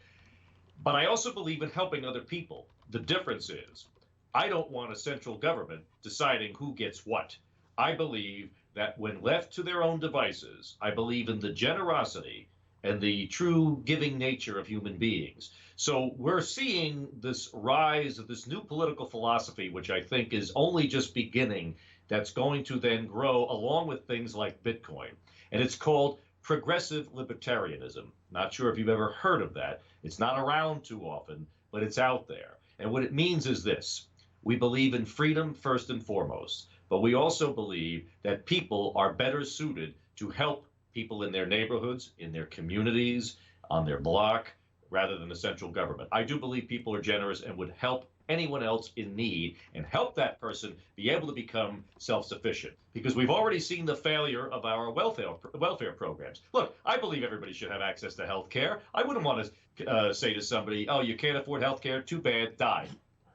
Speaker 2: But I also believe in helping other people. The difference is, I don't want a central government deciding who gets what. I believe that when left to their own devices, I believe in the generosity and the true giving nature of human beings. So we're seeing this rise of this new political philosophy, which I think is only just beginning, that's going to then grow along with things like Bitcoin. And it's called progressive libertarianism. Not sure if you've ever heard of that. It's not around too often, but it's out there. And what it means is this: we believe in freedom first and foremost, but we also believe that people are better suited to help people in their neighborhoods, in their communities, on their block, rather than the central government. I do believe people are generous and would help anyone else in need and help that person be able to become self-sufficient, because we've already seen the failure of our welfare programs. Look, I believe everybody should have access to health care. I wouldn't want to say to somebody, oh, you can't afford health care, too bad, die.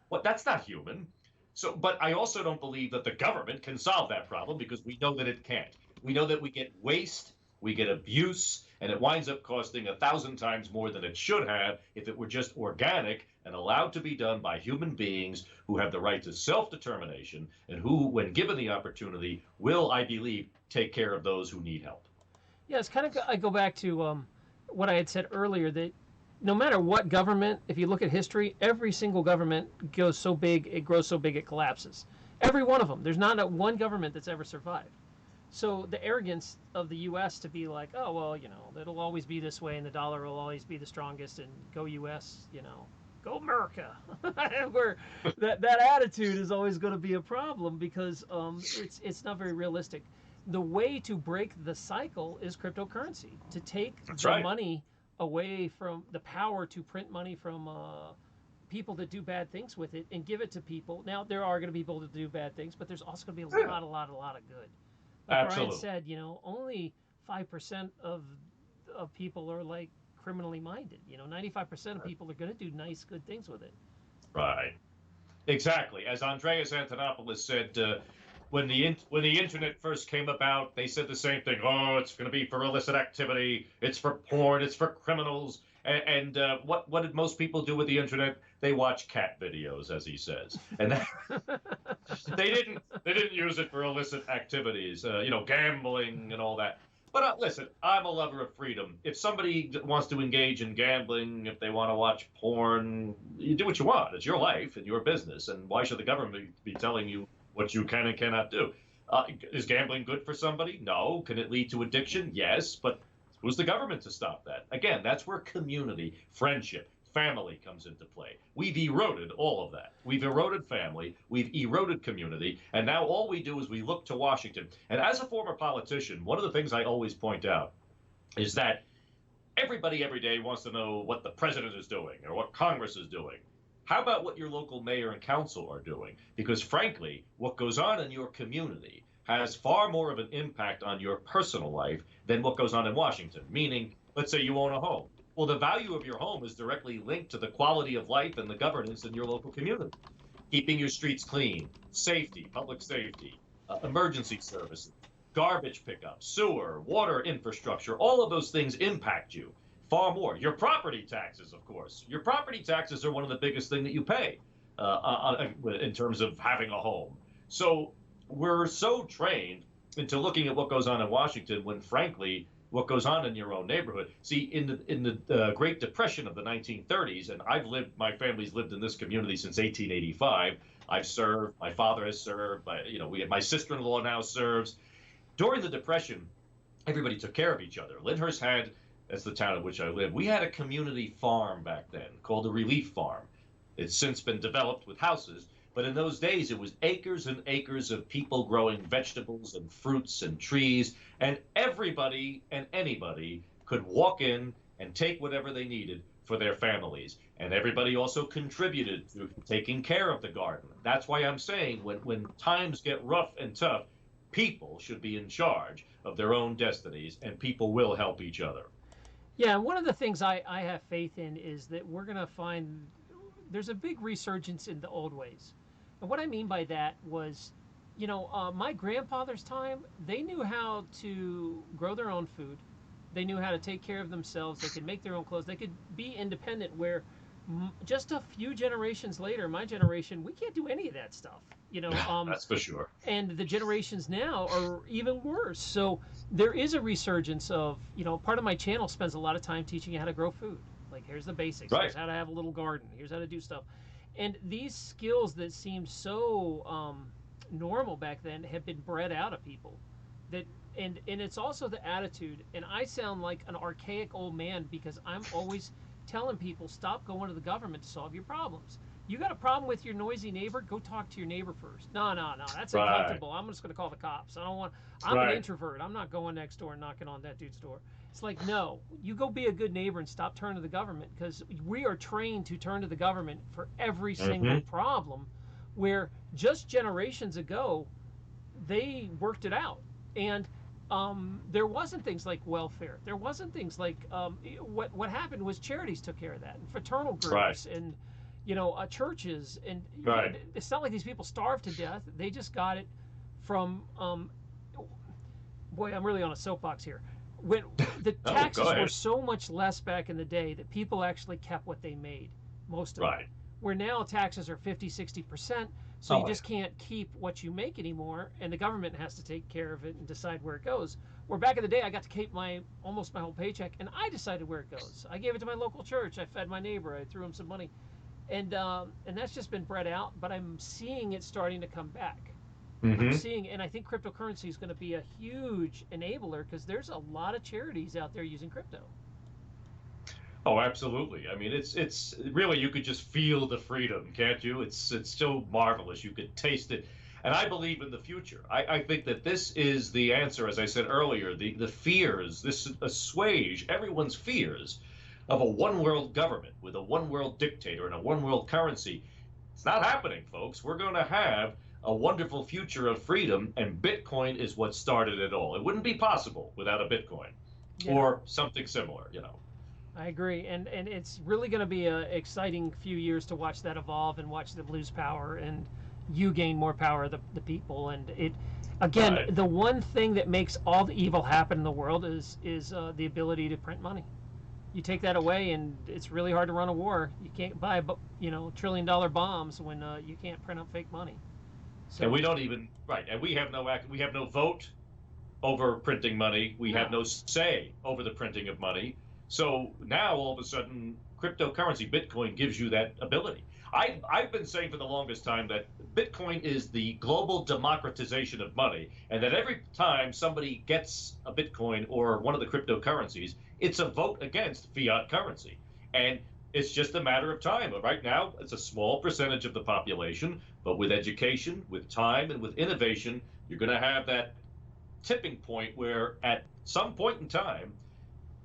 Speaker 2: Well, that's not human. So, but I also don't believe that the government can solve that problem, because we know that it can't. We know that we get waste, we get abuse, and it winds up costing 1,000 times more than it should have if it were just organic and allowed to be done by human beings who have the right to self-determination and who, when given the opportunity, will, I believe, take care of those who need help.
Speaker 1: Yeah, it's kind of, I go back to what I had said earlier, that no matter what government, if you look at history, every single government goes so big, it grows so big, it collapses. Every one of them. There's not one government that's ever survived. So the arrogance of the U.S. to be like, oh, well, it'll always be this way and the dollar will always be the strongest and go U.S., go America. Where that attitude is always going to be a problem, because it's not very realistic. The way to break the cycle is cryptocurrency, to take
Speaker 2: That's right.
Speaker 1: money away from the power to print money from people that do bad things with it and give it to people. Now, there are going to be people that do bad things, but there's also going to be a lot of good. Like
Speaker 2: Absolutely.
Speaker 1: Brian said, only 5% of people are like criminally minded. 95% of people are going to do nice, good things with it.
Speaker 2: Right. Exactly. As Andreas Antonopoulos said, when the internet first came about, they said the same thing. Oh, it's going to be for illicit activity. It's for porn. It's for criminals. And what did most people do with the internet? They watch cat videos, as he says, and they didn't use it for illicit activities, gambling and all that. But listen, I'm a lover of freedom. If somebody wants to engage in gambling, if they want to watch porn, you do what you want. It's your life and your business. And why should the government be telling you what you can and cannot do? Is gambling good for somebody? No. Can it lead to addiction? Yes. But who's the government to stop that? Again, that's where community, friendship, family comes into play. We've eroded all of that. We've eroded family, we've eroded community, and now all we do is we look to Washington. And as a former politician, one of the things I always point out is that everybody every day wants to know what the president is doing or what Congress is doing. How about what your local mayor and council are doing? Because frankly, what goes on in your community has far more of an impact on your personal life than what goes on in Washington. Meaning, let's say you own a home. Well, the value of your home is directly linked to the quality of life and the governance in your local community. Keeping your streets clean, safety, public safety, emergency services, garbage pickup, sewer, water infrastructure, all of those things impact you far more. Your property taxes, of course. Your property taxes are one of the biggest things that you pay in terms of having a home. So we're so trained into looking at what goes on in Washington when, frankly, what goes on in your own neighborhood. See, in the Great Depression of the 1930s, and my family's lived in this community since 1885. I've served, my father has served, my sister-in-law now serves. During the Depression, everybody took care of each other. Lyndhurst had, that's the town in which I live, we had a community farm back then called a relief farm. It's since been developed with houses. But in those days, it was acres and acres of people growing vegetables and fruits and trees, and everybody and anybody could walk in and take whatever they needed for their families. And everybody also contributed to taking care of the garden. That's why I'm saying when times get rough and tough, people should be in charge of their own destinies, and people will help each other.
Speaker 1: Yeah, one of the things I have faith in is that we're going to find there's a big resurgence in the old ways. And what I mean by that was My grandfather's time, they knew how to grow their own food. They knew how to take care of themselves. They could make their own clothes. They could be independent. Where just a few generations later, my generation, we can't do any of that stuff.
Speaker 2: That's for sure.
Speaker 1: And the generations now are even worse. So there is a resurgence of, part of my channel spends a lot of time teaching you how to grow food. Like, here's the basics.
Speaker 2: Right.
Speaker 1: Here's how to have a little garden. Here's how to do stuff. And these skills that seemed so normal back then have been bred out of people. That and it's also the attitude. And I sound like an archaic old man because I'm always telling people, stop going to the government to solve your problems. You got a problem with your noisy neighbor? Go talk to your neighbor first. No, that's
Speaker 2: Right.
Speaker 1: uncomfortable. I'm just going to call the cops. I'm
Speaker 2: Right.
Speaker 1: an introvert. I'm not going next door and knocking on that dude's door. It's like, no, you go be a good neighbor and stop turning to the government, because we are trained to turn to the government for every single problem, where just generations ago, they worked it out. And there wasn't things like welfare. There wasn't things like what happened was charities took care of that, and fraternal groups,
Speaker 2: Right.
Speaker 1: and churches, and
Speaker 2: Right.
Speaker 1: it's not like these people starved to death. They just got it from boy, I'm really on a soapbox here. When the
Speaker 2: Oh,
Speaker 1: taxes
Speaker 2: go
Speaker 1: were
Speaker 2: ahead.
Speaker 1: so much less back in the day that people actually kept what they made, most of
Speaker 2: Right.
Speaker 1: it. Where now taxes are 50, 60%, so
Speaker 2: Oh,
Speaker 1: you just
Speaker 2: yeah.
Speaker 1: can't keep what you make anymore, and the government has to take care of it and decide where it goes. Where back in the day, I got to keep almost my whole paycheck, and I decided where it goes. I gave it to my local church. I fed my neighbor. I threw him some money, and that's just been bred out. But I'm seeing it starting to come back. I'm
Speaker 2: hmm
Speaker 1: seeing, and I think cryptocurrency is going to be a huge enabler, because there's a lot of charities out there using crypto.
Speaker 2: Oh, absolutely. I mean, it's really, you could just feel the freedom, can't you? It's so marvelous. You could taste it. And I believe in the future. I think that this is the answer, as I said earlier, the fears, this assuage everyone's fears of a one world government with a one world dictator and a one world currency. It's not happening, folks. We're going to have a wonderful future of freedom, and Bitcoin is what started it all. It wouldn't be possible without a Bitcoin
Speaker 1: Yeah.
Speaker 2: or something similar.
Speaker 1: I agree, and it's really going to be an exciting few years to watch that evolve and watch them lose power, and you gain more power, the people, and it. Again,
Speaker 2: Right.
Speaker 1: the one thing that makes all the evil happen in the world is the ability to print money. You take that away, and it's really hard to run a war. You can't buy $1 trillion bombs when you can't print up fake money. So
Speaker 2: And we don't even right, and we have no vote over printing money. We have
Speaker 1: no,
Speaker 2: no say over the printing of money. So now all of a sudden, cryptocurrency, Bitcoin, gives you that ability. I've been saying for the longest time that Bitcoin is the global democratization of money, and that every time somebody gets a Bitcoin or one of the cryptocurrencies, it's a vote against fiat currency. And it's just a matter of time. But right now, it's a small percentage of the population, but with education, with time, and with innovation, you're going to have that tipping point where at some point in time,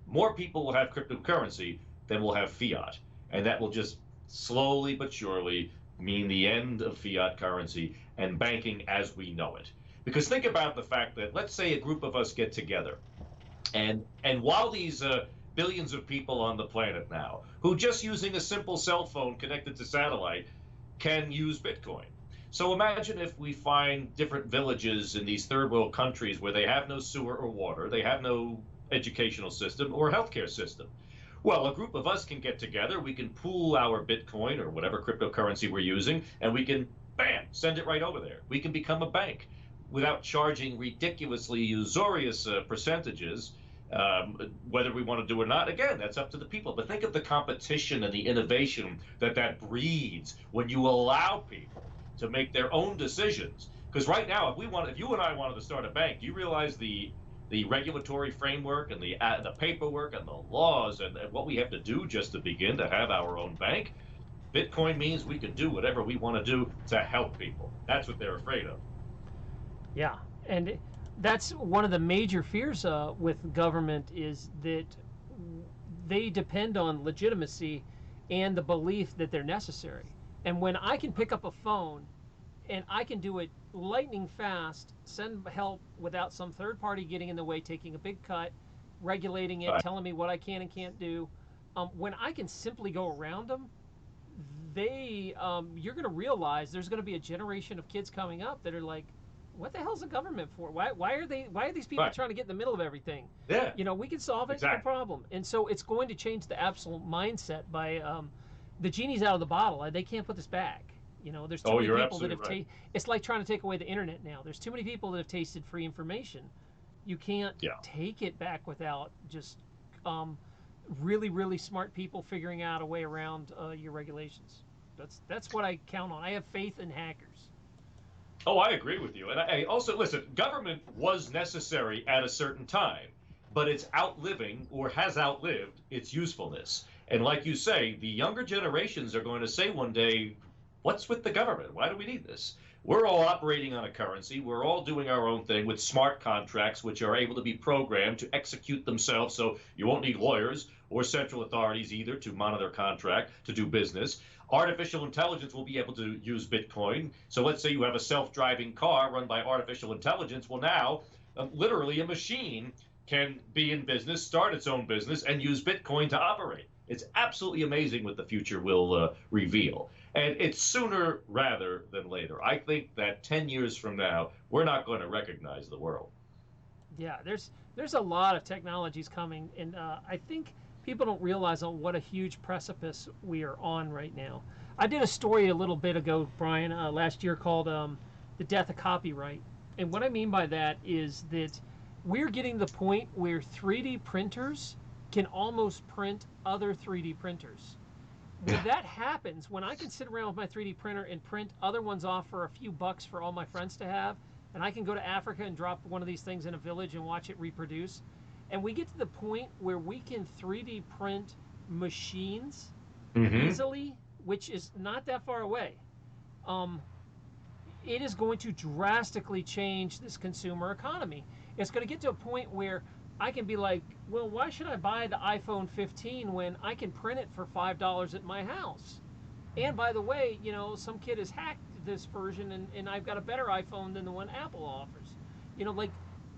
Speaker 2: more people will have cryptocurrency than will have fiat. And that will just slowly but surely mean the end of fiat currency and banking as we know it. Because think about the fact that, let's say a group of us get together, and while these billions of people on the planet now, who just using a simple cell phone connected to satellite can use Bitcoin. So imagine if we find different villages in these third world countries where they have no sewer or water, they have no educational system or healthcare system. Well, a group of us can get together, we can pool our Bitcoin or whatever cryptocurrency we're using, and we can, bam, send it right over there. We can become a bank without charging ridiculously usurious percentages, whether we want to do it or not. Again, that's up to the people. But think of the competition and the innovation that breeds when you allow people to make their own decisions. Because right now, if you and I wanted to start a bank, do you realize the regulatory framework and the paperwork and the laws and what we have to do just to begin to have our own bank? Bitcoin means we can do whatever we want to do to help people. That's what they're afraid of.
Speaker 1: yeah, and that's one of the major fears with government, is that they depend on legitimacy and the belief that they're necessary. And when I can pick up a phone and I can do it lightning fast, send help without some third party getting in the way, taking a big cut, regulating it,
Speaker 2: Right.
Speaker 1: telling me what I can and can't do, when I can simply go around them, you're going to realize there's going to be a generation of kids coming up that are like, what the hell's the government for? Why are these people
Speaker 2: Right.
Speaker 1: trying to get in the middle of everything?
Speaker 2: Yeah.
Speaker 1: We can solve it,
Speaker 2: Exactly.
Speaker 1: no problem. And so it's going to change the absolute mindset by the genie's out of the bottle. They can't put this back. There's too
Speaker 2: Oh,
Speaker 1: many
Speaker 2: you're
Speaker 1: people that
Speaker 2: absolutely
Speaker 1: have
Speaker 2: right.
Speaker 1: it's like trying to take away the internet now. There's too many people that have tasted free information. You can't
Speaker 2: Yeah.
Speaker 1: take it back without just really, really smart people figuring out a way around your regulations. That's what I count on. I have faith in hackers.
Speaker 2: Oh, I agree with you. And I also, listen, government was necessary at a certain time, but it's outliving or has outlived its usefulness. And like you say, the younger generations are going to say one day, what's with the government? Why do we need this? We're all operating on a currency. We're all doing our own thing with smart contracts, which are able to be programmed to execute themselves. So you won't need lawyers or central authorities either to monitor contract, to do business. Artificial intelligence will be able to use Bitcoin. So let's say you have a self-driving car run by artificial intelligence. Well, now literally a machine can be in business, start its own business, and use Bitcoin to operate. It's absolutely amazing what the future will reveal. And it's sooner rather than later. I think that 10 years from now, we're not going to recognize the world.
Speaker 1: Yeah, there's a lot of technologies coming, and I think people don't realize on what a huge precipice we are on right now. I did a story a little bit ago, Brian, last year called "The Death of Copyright," and what I mean by that is that we're getting to the point where 3D printers can almost print other 3D printers. When that happens, when I can sit around with my 3D printer and print other ones off for a few bucks for all my friends to have, and I can go to Africa and drop one of these things in a village and watch it reproduce, and we get to the point where we can 3D print machines easily, which is not that far away, it is going to drastically change this consumer economy. It's going to get to a point where I can be like, well, why should I buy the iPhone 15 when I can print it for $5 at my house? And by the way, some kid has hacked this version, and I've got a better iPhone than the one Apple offers. Like,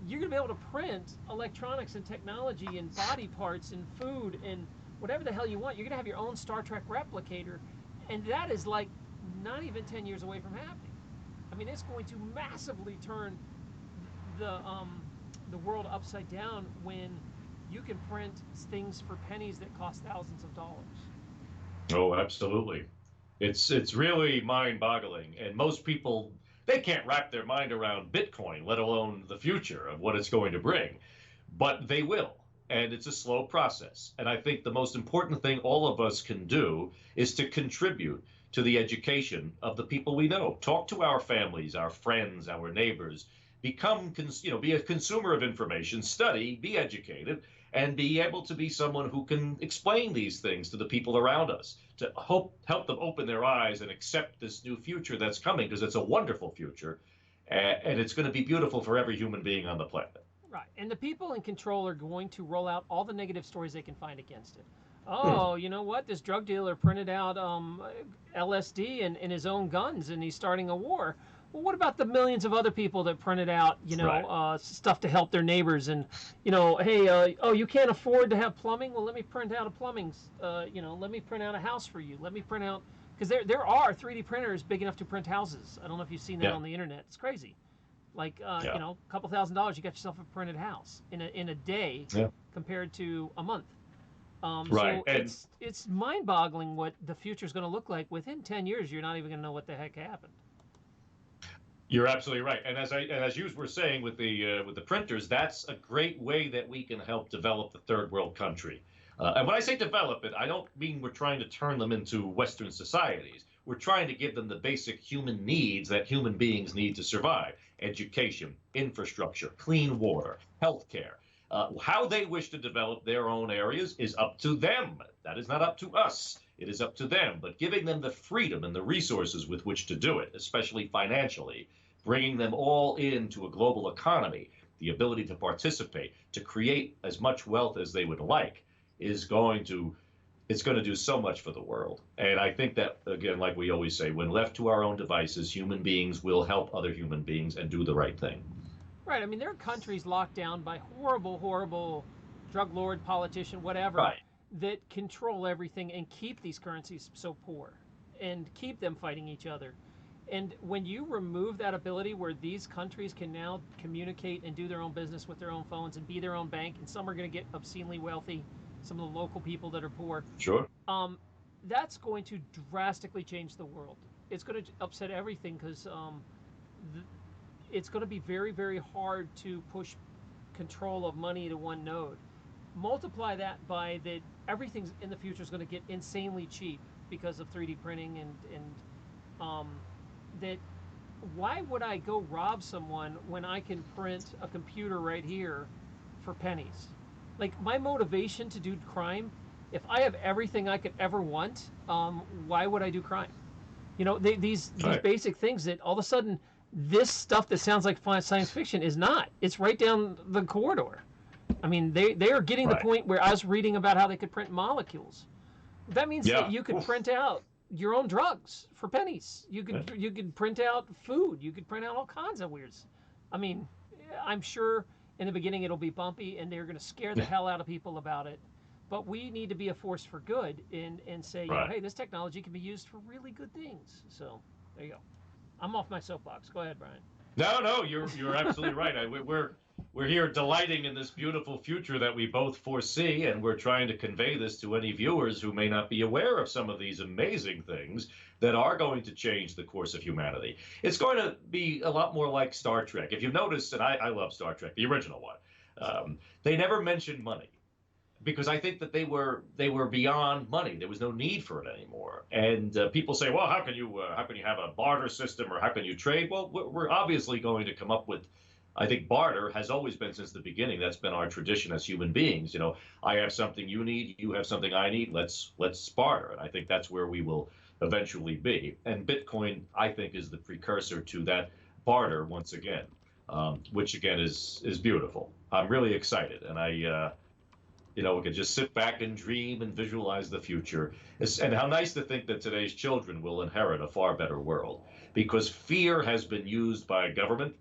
Speaker 1: you're going to be able to print electronics and technology and body parts and food and whatever the hell you want. You're going to have your own Star Trek replicator, and that is like not even 10 years away from happening. I mean, it's going to massively turn the world upside down when you can print things for pennies that cost thousands of dollars.
Speaker 2: Oh, absolutely. It's really mind-boggling, and most people they can't wrap their mind around Bitcoin, let alone the future of what it's going to bring. But they will, and it's a slow process. And I think the most important thing all of us can do is to contribute to the education of the people we know. Talk to our families, our friends, our neighbors. Be a consumer of information, study, be educated, and be able to be someone who can explain these things to the people around us, to help them open their eyes and accept this new future that's coming, because it's a wonderful future, and it's going to be beautiful for every human being on the planet.
Speaker 1: Right. And the people in control are going to roll out all the negative stories they can find against it. Oh, you know what? This drug dealer printed out LSD in his own guns, and he's starting a war. Well, what about the millions of other people that printed out, stuff to help their neighbors? And, hey, you can't afford to have plumbing? Well, let me print out let me print out a house for you. Let me print out, because there are 3D printers big enough to print houses. I don't know if you've seen that on the internet. It's crazy. Like, a couple $1,000s, you got yourself a printed house in a day compared to a month.
Speaker 2: Right.
Speaker 1: So it's mind-boggling what the future is going to look like. Within 10 years, you're not even going to know what the heck happened.
Speaker 2: You're absolutely right. And as you were saying with the printers, that's a great way that we can help develop the third world country. And when I say develop it, I don't mean we're trying to turn them into Western societies. We're trying to give them the basic human needs that human beings need to survive: education, infrastructure, clean water, healthcare. How they wish to develop their own areas is up to them. That is not up to us. It is up to them. But giving them the freedom and the resources with which to do it, especially financially, bringing them all into a global economy, the ability to participate, to create as much wealth as they would like, it's going to do so much for the world. And I think that, again, like we always say, when left to our own devices, human beings will help other human beings and do the right thing.
Speaker 1: Right. I mean, there are countries locked down by horrible, horrible drug lord, politician, whatever, that control everything and keep these currencies so poor and keep them fighting each other. And when you remove that ability where these countries can now communicate and do their own business with their own phones and be their own bank, and some are going to get obscenely wealthy, some of the local people that are poor,
Speaker 2: Sure.
Speaker 1: that's going to drastically change the world. It's going to upset everything because it's going to be very, very hard to push control of money to one node. Multiply that by that everything in the future is going to get insanely cheap because of 3D printing and that why would I go rob someone when I can print a computer right here for pennies? Like my motivation to do crime, if I have everything I could ever want, why would I do crime? You know, these basic things that all of a sudden this stuff that sounds like science fiction is not. It's right down the corridor. I mean, they are getting the point where I was reading about how they could print molecules. That means that you could print out your own drugs for pennies. You could print out food. You could print out all kinds of weirds. I mean, I'm sure in the beginning it'll be bumpy and they're going to scare the hell out of people about it. But we need to be a force for good and say, you know, hey, this technology can be used for really good things. So there you go. I'm off my soapbox. Go ahead, Brian.
Speaker 2: No, you're absolutely right. We're here delighting in this beautiful future that we both foresee, and we're trying to convey this to any viewers who may not be aware of some of these amazing things that are going to change the course of humanity. It's going to be a lot more like Star Trek. If you've noticed, and I love Star Trek, the original one, they never mentioned money, because I think that they were beyond money. There was no need for it anymore. And people say, well, how can you have a barter system, or how can you trade? Well, we're obviously going to come up with, I think barter has always been since the beginning. That's been our tradition as human beings. You know, I have something you need, you have something I need. Let's barter. And I think that's where we will eventually be. And Bitcoin, I think, is the precursor to that barter once again, which again is beautiful. I'm really excited, and we can just sit back and dream and visualize the future. And how nice to think that today's children will inherit a far better world, because fear has been used by government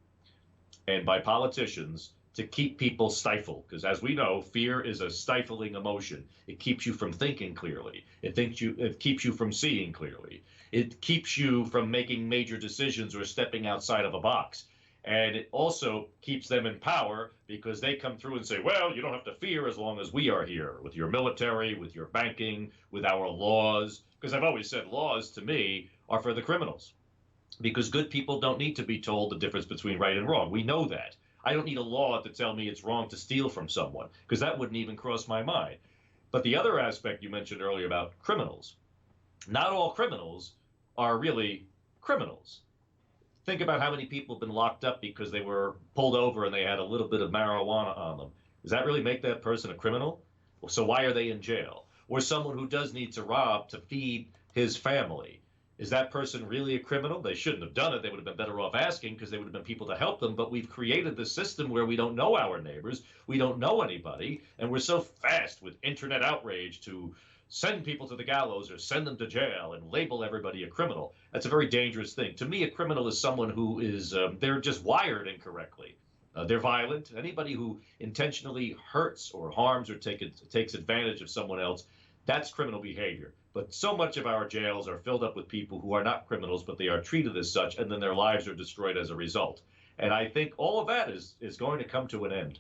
Speaker 2: and by politicians to keep people stifled. Because as we know, fear is a stifling emotion. It keeps you from thinking clearly. It keeps you from seeing clearly. It keeps you from making major decisions or stepping outside of a box. And it also keeps them in power, because they come through and say, well, you don't have to fear as long as we are here, with your military, with your banking, with our laws. Because I've always said laws, to me, are for the criminals. Because good people don't need to be told the difference between right and wrong. We know that. I don't need a law to tell me it's wrong to steal from someone, because that wouldn't even cross my mind. But the other aspect you mentioned earlier about criminals, not all criminals are really criminals. Think about how many people have been locked up because they were pulled over and they had a little bit of marijuana on them. Does that really make that person a criminal? Well, so why are they in jail? Or someone who does need to rob to feed his family. Is that person really a criminal? They shouldn't have done it. They would have been better off asking, because they would have been people to help them. But we've created this system where we don't know our neighbors. We don't know anybody. And we're so fast with internet outrage to send people to the gallows or send them to jail and label everybody a criminal. That's a very dangerous thing. To me, a criminal is someone who is, they're just wired incorrectly. They're violent. Anybody who intentionally hurts or harms or takes advantage of someone else, that's criminal behavior. But so much of our jails are filled up with people who are not criminals, but they are treated as such, and then their lives are destroyed as a result. And I think all of that is going to come to an end.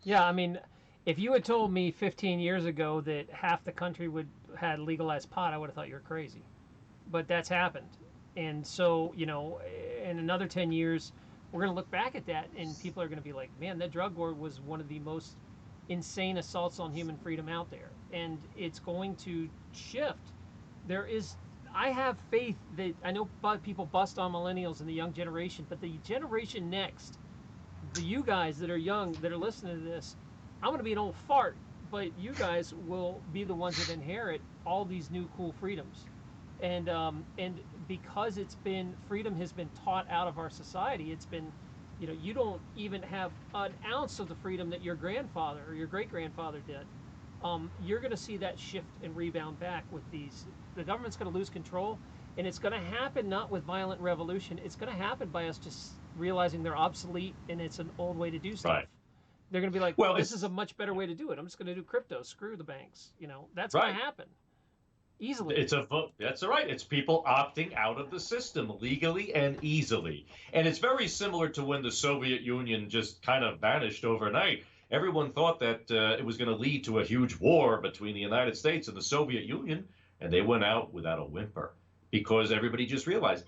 Speaker 1: Yeah, I mean, if you had told me 15 years ago that half the country had legalized pot, I would have thought you were crazy. But that's happened. And so, you know, in another 10 years, we're going to look back at that, and people are going to be like, man, that drug war was one of the most insane assaults on human freedom out there. And it's going to shift. I have faith that, I know people bust on millennials and the young generation, but the generation next, you guys that are young, that are listening to this, I'm going to be an old fart, but you guys will be the ones that inherit all these new cool freedoms. And because freedom has been taught out of our society, it's been, you know, you don't even have an ounce of the freedom that your grandfather or your great-grandfather did. You're going to see that shift and rebound back with these. The government's going to lose control, and it's going to happen not with violent revolution. It's going to happen by us just realizing they're obsolete and it's an old way to do stuff. Right. They're going to be like, well, this is a much better way to do it. I'm just going to do crypto. Screw the banks. You know, that's going to happen. easily.
Speaker 2: It's a vote. That's all right. It's people opting out of the system legally and easily. And it's very similar to when the Soviet Union just kind of vanished overnight. Everyone thought that it was going to lead to a huge war between the United States and the Soviet Union, and they went out without a whimper because everybody just realized,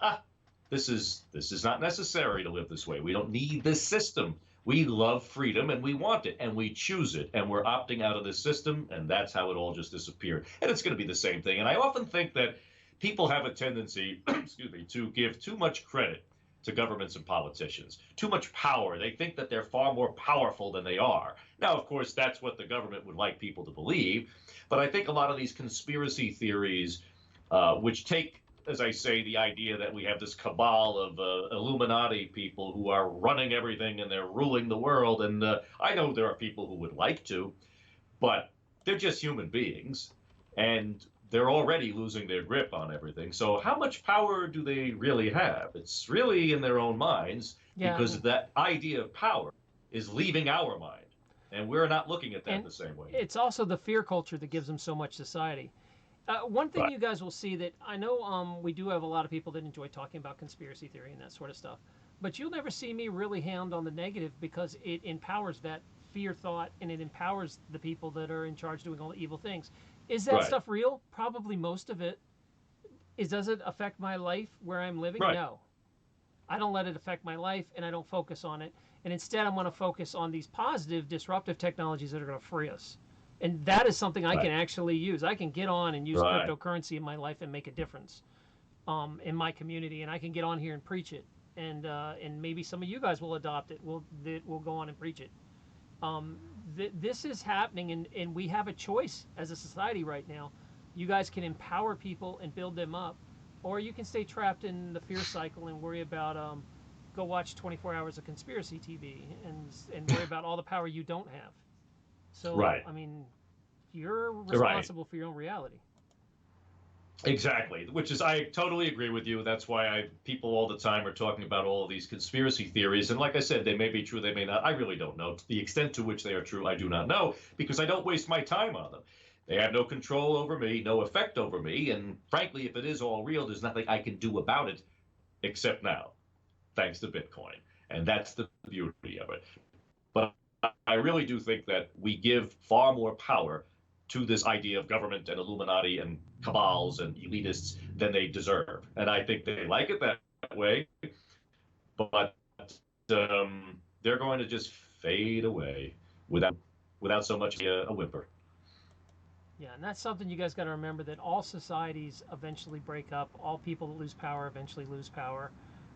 Speaker 2: this is not necessary to live this way. We don't need this system. We love freedom and we want it and we choose it and we're opting out of this system, and that's how it all just disappeared. And it's going to be the same thing. And I often think that people have a tendency, excuse me, to give too much credit to governments and politicians, too much power. They think that they're far more powerful than they are. Now, of course, that's what the government would like people to believe. But I think a lot of these conspiracy theories, which take, as I say, the idea that we have this cabal of Illuminati people who are running everything and they're ruling the world. And I know there are people who would like to, but they're just human beings and they're already losing their grip on everything. So how much power do they really have? It's really in their own minds, because that idea of power is leaving our mind. And we're not looking at that the same way.
Speaker 1: It's also the fear culture that gives them so much society. One thing
Speaker 2: Right.
Speaker 1: you guys will see that I know we do have a lot of people that enjoy talking about conspiracy theory and that sort of stuff, but you'll never see me really hound on the negative because it empowers that fear thought and it empowers the people that are in charge doing all the evil things. Is that
Speaker 2: Right.
Speaker 1: stuff real? Probably most of it. Does it affect my life where I'm living?
Speaker 2: Right.
Speaker 1: No. I don't let it affect my life and I don't focus on it. And instead, I'm going to focus on these positive, disruptive technologies that are going to free us. And that is something I can actually use. I can get on and use
Speaker 2: Right.
Speaker 1: cryptocurrency in my life and make a difference in my community. And I can get on here and preach it. And maybe some of you guys will adopt it. We'll go on and preach it. This is happening, and we have a choice as a society right now. You guys can empower people and build them up, or you can stay trapped in the fear cycle and worry about go watch 24 hours of conspiracy TV and worry about all the power you don't have. So,
Speaker 2: Right.
Speaker 1: I mean, you're responsible for your own reality.
Speaker 2: Exactly, which is, I totally agree with you. That's why people all the time are talking about all of these conspiracy theories. And like I said, they may be true, they may not. I really don't know. To the extent to which they are true, I do not know, because I don't waste my time on them. They have no control over me, no effect over me. And frankly, if it is all real, there's nothing I can do about it except now, thanks to Bitcoin. And that's the beauty of it. But I really do think that we give far more power to this idea of government and Illuminati and cabals and elitists than they deserve. And I think they like it that way, but they're going to just fade away without so much a whimper.
Speaker 1: Yeah, and that's something you guys got to remember, that all societies eventually break up. All people that lose power eventually lose power.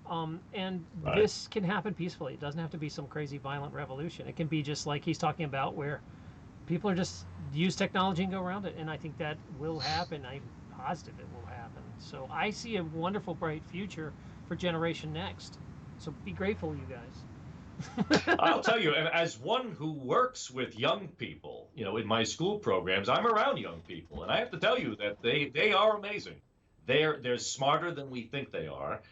Speaker 1: And
Speaker 2: Right.
Speaker 1: this can happen peacefully. It doesn't have to be some crazy violent revolution. It can be just like he's talking about, where people are just use technology and go around it. And I think that will happen. I'm positive it will happen. So I see a wonderful, bright future for Generation Next. So be grateful, you guys.
Speaker 2: I'll tell you, and as one who works with young people, in my school programs, I'm around young people, and I have to tell you that they are amazing. They're smarter than we think they are.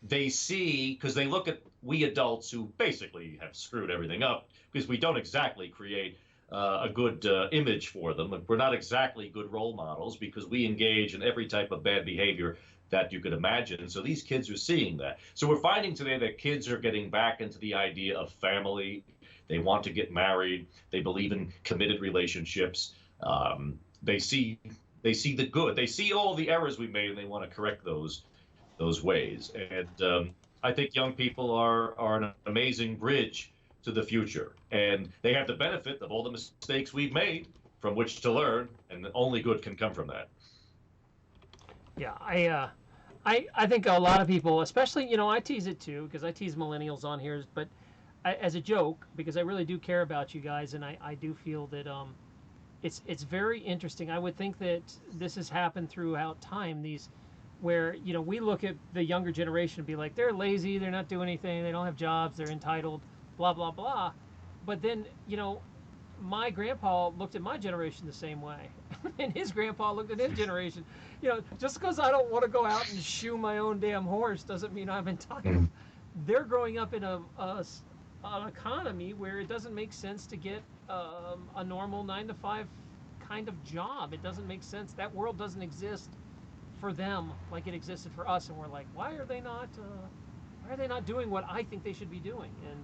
Speaker 2: They see, because they look at we adults who basically have screwed everything up, because we don't exactly create a good image for them, and we're not exactly good role models because we engage in every type of bad behavior that you could imagine. So these kids are seeing that. So we're finding today that kids are getting back into the idea of family. They want to get married. They believe in committed relationships. They see the good. They see all the errors we made, and they want to correct those ways. And I think young people are an amazing bridge to the future, and they have the benefit of all the mistakes we've made from which to learn, and only good can come from that.
Speaker 1: Yeah, I think a lot of people, especially, I tease it too, because I tease millennials on here, but as a joke, because I really do care about you guys, and I do feel that it's very interesting. I would think that this has happened throughout time, where, we look at the younger generation and be like, they're lazy, they're not doing anything, they don't have jobs, they're entitled, blah, blah, blah. But then, my grandpa looked at my generation the same way, and his grandpa looked at his generation. Just because I don't want to go out and shoe my own damn horse doesn't mean I'm entitled. They're growing up in an economy where it doesn't make sense to get a normal 9-to-5 kind of job. It doesn't make sense. That world doesn't exist for them like it existed for us, and we're like, why are they not doing what I think they should be doing? And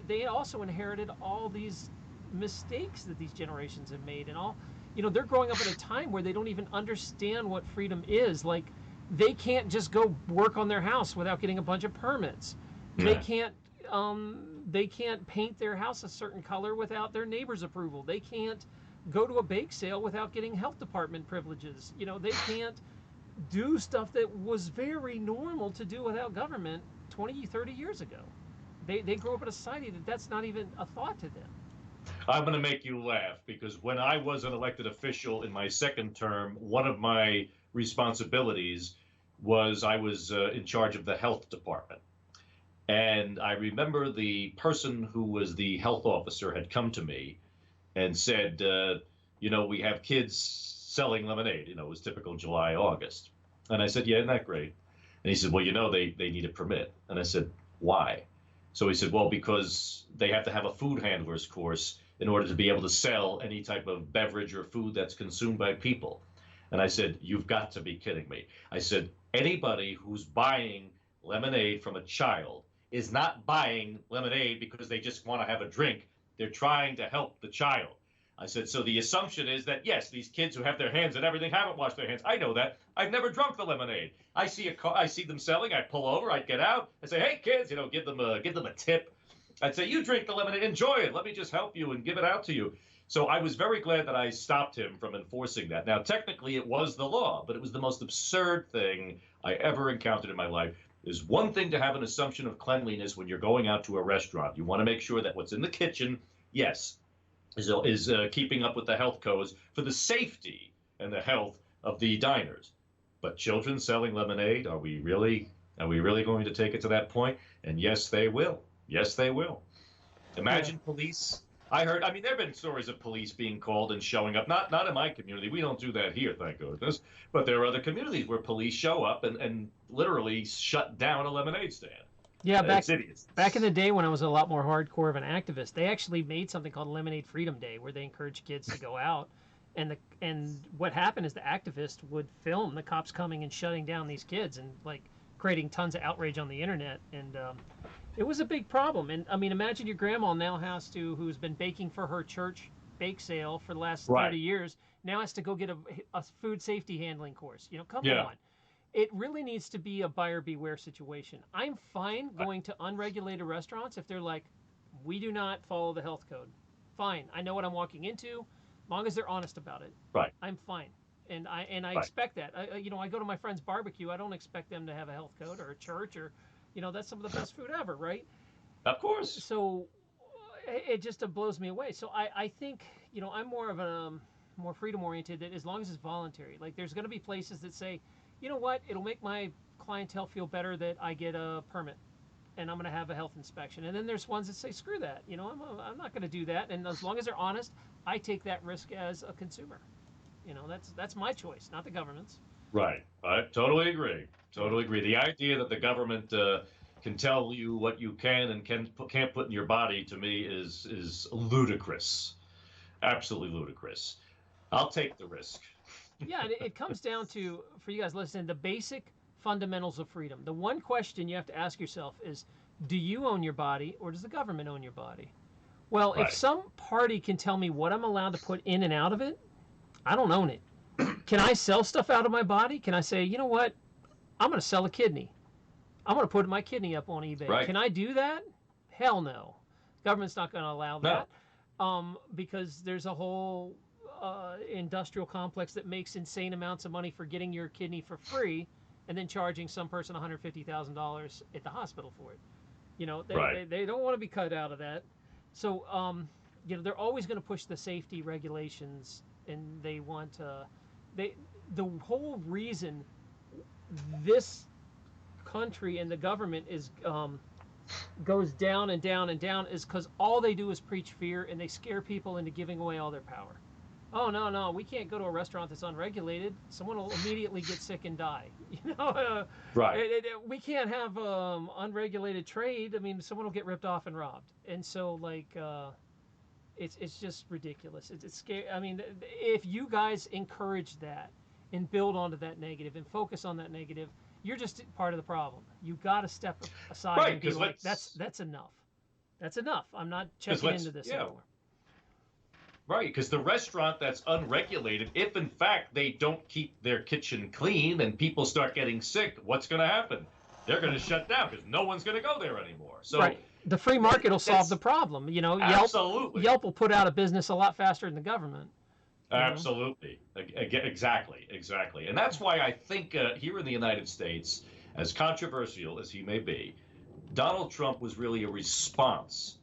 Speaker 1: they also inherited all these mistakes that these generations have made, and all, they're growing up at a time where they don't even understand what freedom is. Like, they can't just go work on their house without getting a bunch of permits. They can't paint their house a certain color without their neighbor's approval. They can't go to a bake sale without getting health department privileges. They can't do stuff that was very normal to do without government 20, 30 years ago. They grew up in a society that's not even a thought to them.
Speaker 2: I'm going to make you laugh, because when I was an elected official in my second term, one of my responsibilities was I was in charge of the health department. And I remember the person who was the health officer had come to me and said, we have kids selling lemonade. It was typical July, August. And I said, yeah, isn't that great? And he said, well, they need a permit. And I said, why? So he said, well, because they have to have a food handler's course in order to be able to sell any type of beverage or food that's consumed by people. And I said, you've got to be kidding me. I said, anybody who's buying lemonade from a child is not buying lemonade because they just want to have a drink. They're trying to help the child. I said, so the assumption is that, yes, these kids who have their hands and everything haven't washed their hands. I know that. I've never drunk the lemonade. I see them selling. I pull over. I get out. I say, hey, kids, give them a tip. I'd say, you drink the lemonade. Enjoy it. Let me just help you and give it out to you. So I was very glad that I stopped him from enforcing that. Now, technically, it was the law, but it was the most absurd thing I ever encountered in my life. There's one thing to have an assumption of cleanliness when you're going out to a restaurant. You want to make sure that what's in the kitchen, yes, is keeping up with the health codes for the safety and the health of the diners. But children selling lemonade, are we really going to take it to that point? And yes, they will. Yes, they will. Imagine police. There have been stories of police being called and showing up. Not in my community. We don't do that here, thank goodness. But there are other communities where police show up and literally shut down a lemonade stand.
Speaker 1: Yeah, back in the day when I was a lot more hardcore of an activist, they actually made something called Lemonade Freedom Day, where they encouraged kids to go out. And what happened is the activists would film the cops coming and shutting down these kids and creating tons of outrage on the internet. And it was a big problem. And imagine your grandma who's been baking for her church bake sale for the last 30 years, now has to go get a food safety handling course. Come on. It really needs to be a buyer beware situation. I'm fine going to unregulated restaurants if they're like, we do not follow the health code. Fine. I know what I'm walking into, as long as they're honest about it.
Speaker 2: Right.
Speaker 1: I'm fine. And I expect that. I go to my friend's barbecue. I don't expect them to have a health code or a church or, that's some of the best food ever, right?
Speaker 2: Of course.
Speaker 1: So it just blows me away. So I think, I'm more of a more freedom oriented, that as long as it's voluntary. Like, there's going to be places that say, you know what, it'll make my clientele feel better that I get a permit and I'm going to have a health inspection. And then there's ones that say, screw that. I'm not going to do that. And as long as they're honest, I take that risk as a consumer. That's my choice, not the government's.
Speaker 2: Right. I totally agree. Totally agree. The idea that the government can tell you what you can and can't put in your body, to me, is ludicrous. Absolutely ludicrous. I'll take the risk.
Speaker 1: Yeah, it comes down to, for you guys listening, the basic fundamentals of freedom. The one question you have to ask yourself is, do you own your body or does the government own your body? Well, if some party can tell me what I'm allowed to put in and out of it, I don't own it. Can I sell stuff out of my body? Can I say, you know what, I'm going to sell a kidney. I'm going to put my kidney up on eBay. Right. Can I do that? Hell no. The government's not going to allow that. Because there's a whole industrial complex that makes insane amounts of money for getting your kidney for free and then charging some person $150,000 at the hospital for it. They don't want to be cut out of that. So, they're always going to push the safety regulations, and they want the whole reason this country and the government is goes down and down and down is because all they do is preach fear, and they scare people into giving away all their power. Oh, no, we can't go to a restaurant that's unregulated. Someone will immediately get sick and die.
Speaker 2: Right.
Speaker 1: We can't have unregulated trade. Someone will get ripped off and robbed. And so, It's just ridiculous. It's scary. I mean, if you guys encourage that and build onto that negative and focus on that negative, you're just part of the problem. You got to step aside
Speaker 2: Right,
Speaker 1: and be
Speaker 2: because
Speaker 1: like, that's enough. That's enough. I'm not checking into this
Speaker 2: yeah,
Speaker 1: anymore.
Speaker 2: right, because the restaurant that's unregulated, if in fact they don't keep their kitchen clean and people start getting sick, what's going to happen? They're going to shut down because no one's going to go there anymore. So
Speaker 1: right. The free market will solve the problem. You know,
Speaker 2: absolutely.
Speaker 1: Yelp will put out of business a lot faster than the government.
Speaker 2: Absolutely. Exactly. And that's why I think here in the United States, as controversial as he may be, Donald Trump was really a response.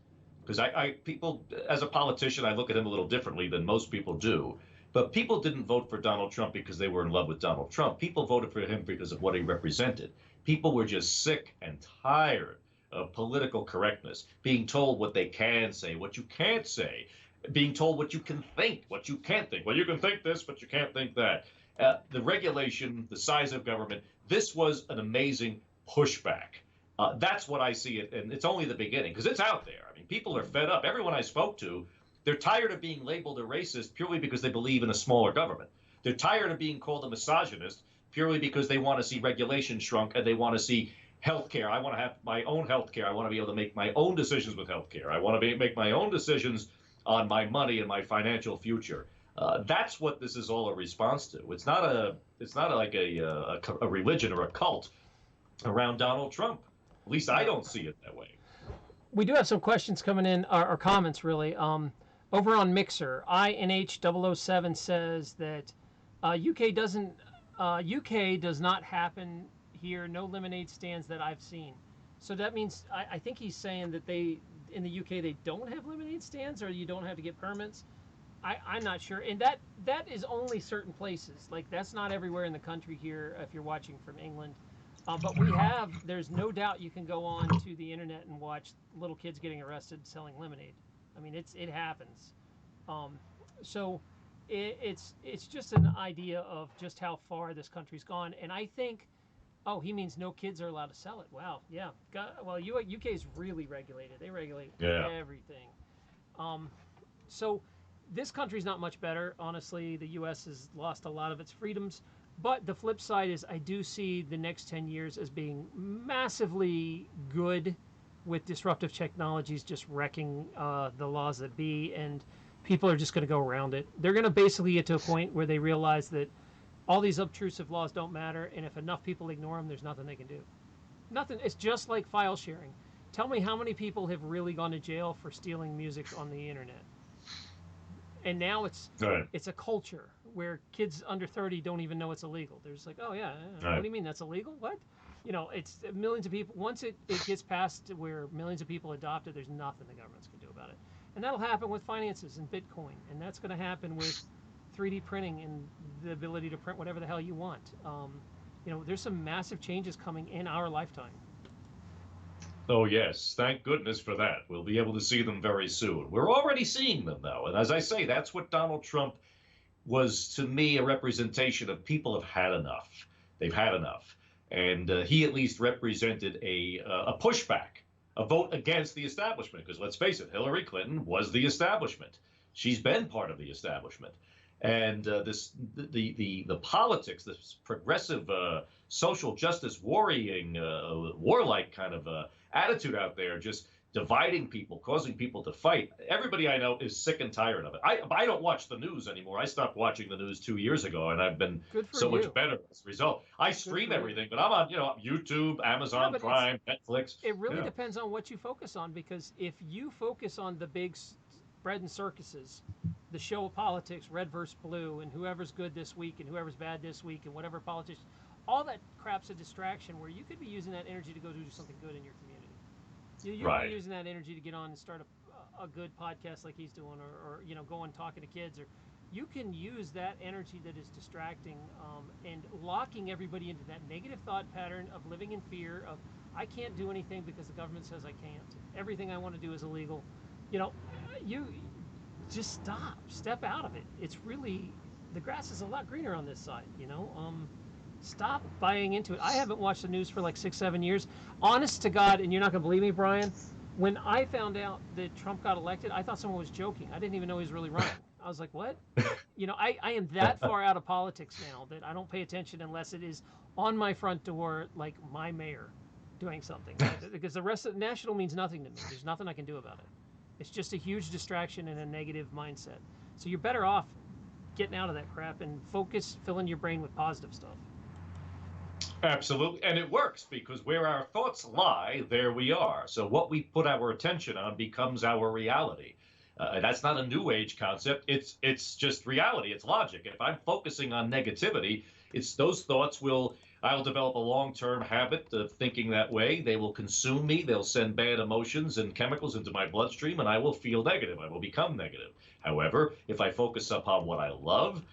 Speaker 2: Because people, as a politician, I look at him a little differently than most people do. But people didn't vote for Donald Trump because they were in love with Donald Trump. People voted for him because of what he represented. People were just sick and tired of political correctness, being told what they can say, what you can't say, being told what you can think, what you can't think. Well, you can think this, but you can't think that. The regulation, the size of government, this was an amazing pushback. That's what I see it, and it's only the beginning, because it's out there. I mean, people are fed up. Everyone I spoke to, they're tired of being labeled a racist purely because they believe in a smaller government. They're tired of being called a misogynist purely because they want to see regulation shrunk and they want to see healthcare. I want to have my own healthcare. I want to be able to make my own decisions with healthcare. I want to make my own decisions on my money and my financial future. That's what this is all a response to. It's not like a religion or a cult around Donald Trump. At least I don't see it that way.
Speaker 1: We do have some questions coming in, or comments really. Over on Mixer, INH007 says that UK does not happen here. No lemonade stands that I've seen. So that means I think he's saying that in the UK they don't have lemonade stands, or you don't have to get permits. I'm not sure, and that is only certain places. Like, that's not everywhere in the country here. If you're watching from England. But there's no doubt you can go on to the internet and watch little kids getting arrested selling lemonade. I mean, it happens. So it's just an idea of just how far this country's gone. And I think, he means no kids are allowed to sell it. Wow, yeah. Well, UK is really regulated. They regulate everything. So this country's not much better. Honestly, the U.S. has lost a lot of its freedoms. But the flip side is I do see the next 10 years as being massively good, with disruptive technologies just wrecking the laws that be, and people are just going to go around it. They're going to basically get to a point where they realize that all these obtrusive laws don't matter, and if enough people ignore them, there's nothing they can do. Nothing. It's just like file sharing. Tell me how many people have really gone to jail for stealing music on the internet. And now it's a culture where kids under 30 don't even know it's illegal. They're just like, oh yeah, what do you mean that's illegal? What? You know, it's millions of people. Once it gets past where millions of people adopt it, there's nothing the governments can do about it. And that'll happen with finances and Bitcoin. And that's going to happen with 3D printing and the ability to print whatever the hell you want. There's some massive changes coming in our lifetime.
Speaker 2: Oh, yes. Thank goodness for that. We'll be able to see them very soon. We're already seeing them, though. And as I say, that's what Donald Trump was, to me, a representation of people have had enough. They've had enough. And he at least represented a pushback, a vote against the establishment. Because let's face it, Hillary Clinton was the establishment. She's been part of the establishment. And the politics, this progressive social justice warlike kind of attitude out there, just dividing people, causing people to fight. Everybody I know is sick and tired of it. I don't watch the news anymore. I stopped watching the news 2 years ago, and I've been so much better as a result. I stream everything, but I'm on YouTube, Amazon Prime, Netflix.
Speaker 1: It really depends on what you focus on, because if you focus on the big bread and circuses, the show of politics, red versus blue, and whoever's good this week and whoever's bad this week, and whatever politician, all that crap's a distraction where you could be using that energy to go do something good in your community. You're using that energy to get on and start a good podcast like he's doing, or go and talking to kids, or you can use that energy that is distracting and locking everybody into that negative thought pattern of living in fear of, I can't do anything because the government says I can't. Everything I want to do is illegal. You just step out of it. It's really, the grass is a lot greener on this side, Stop buying into it. I haven't watched the news for like 6-7 years. Honest to God, and you're not going to believe me, Brian, When I found out that Trump got elected, I thought someone was joking. I didn't even know he was really running. I was like, what? You know, I am that far out of politics now that I don't pay attention unless it is on my front door, like my mayor doing something. Because the rest of the national means nothing to me. There's nothing I can do about it. It's just a huge distraction and a negative mindset. So you're better off getting out of that crap and focus, filling your brain with positive stuff.
Speaker 2: Absolutely. And it works because where our thoughts lie, there we are. So what we put our attention on becomes our reality. That's not a new age concept. It's just reality. It's logic. If I'm focusing on negativity, it's those thoughts will I'll develop a long-term habit of thinking that way. They will consume me. They'll send bad emotions and chemicals into my bloodstream, and I will feel negative. I will become negative. However, if I focus upon what I love,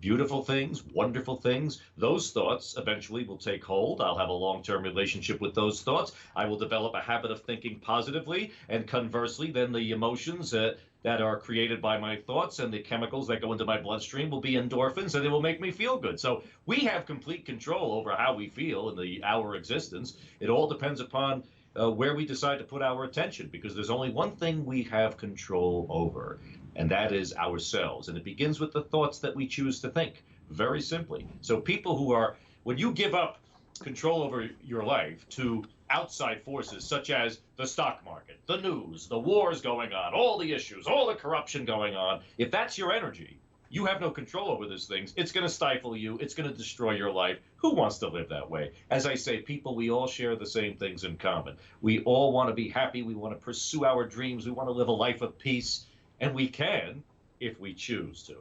Speaker 2: beautiful things, wonderful things, those thoughts eventually will take hold. I'll have a long-term relationship with those thoughts. I will develop a habit of thinking positively, and conversely, then the emotions that are created by my thoughts and the chemicals that go into my bloodstream will be endorphins, and they will make me feel good. So we have complete control over how we feel in our existence. It all depends upon where we decide to put our attention, because there's only one thing we have control over, and that is ourselves. And it begins with the thoughts that we choose to think, very simply. So people when you give up control over your life to outside forces such as the stock market, the news, the wars going on, all the issues, all the corruption going on, if that's your energy, you have no control over these things. It's going to stifle you. It's going to destroy your life. Who wants to live that way? As I say, people, we all share the same things in common. We all want to be happy. We want to pursue our dreams. We want to live a life of peace. And we can if we choose to.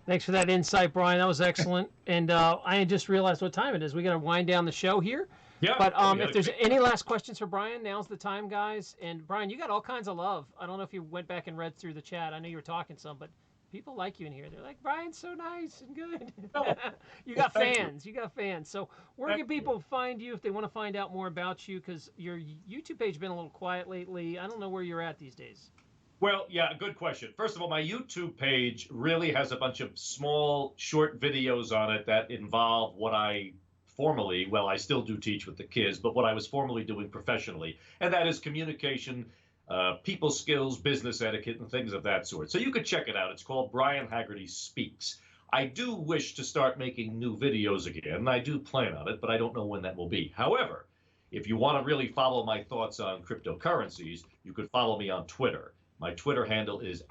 Speaker 1: Thanks for that insight, Brian. That was excellent. And I just realized what time it is. We got to wind down the show here.
Speaker 2: Yeah.
Speaker 1: But if there's any last questions for Brian, now's the time, guys. And Brian, you got all kinds of love. I don't know if you went back and read through the chat. I know you were talking some, but people like you in here. They're like, Brian's so nice and good.
Speaker 2: Oh,
Speaker 1: you got
Speaker 2: well,
Speaker 1: fans. You got fans. So where can people find you if they want to find out more about you? Because your YouTube page has been a little quiet lately. I don't know where you're at these days.
Speaker 2: Well, yeah, good question. First of all, my YouTube page really has a bunch of small, short videos on it that involve what I still do teach with the kids, but what I was formerly doing professionally, and that is communication, people skills, business etiquette, and things of that sort. So you could check it out. It's called Brian Haggerty Speaks. I do wish to start making new videos again. I do plan on it, but I don't know when that will be. However, if you want to really follow my thoughts on cryptocurrencies, you could follow me on Twitter. My Twitter handle is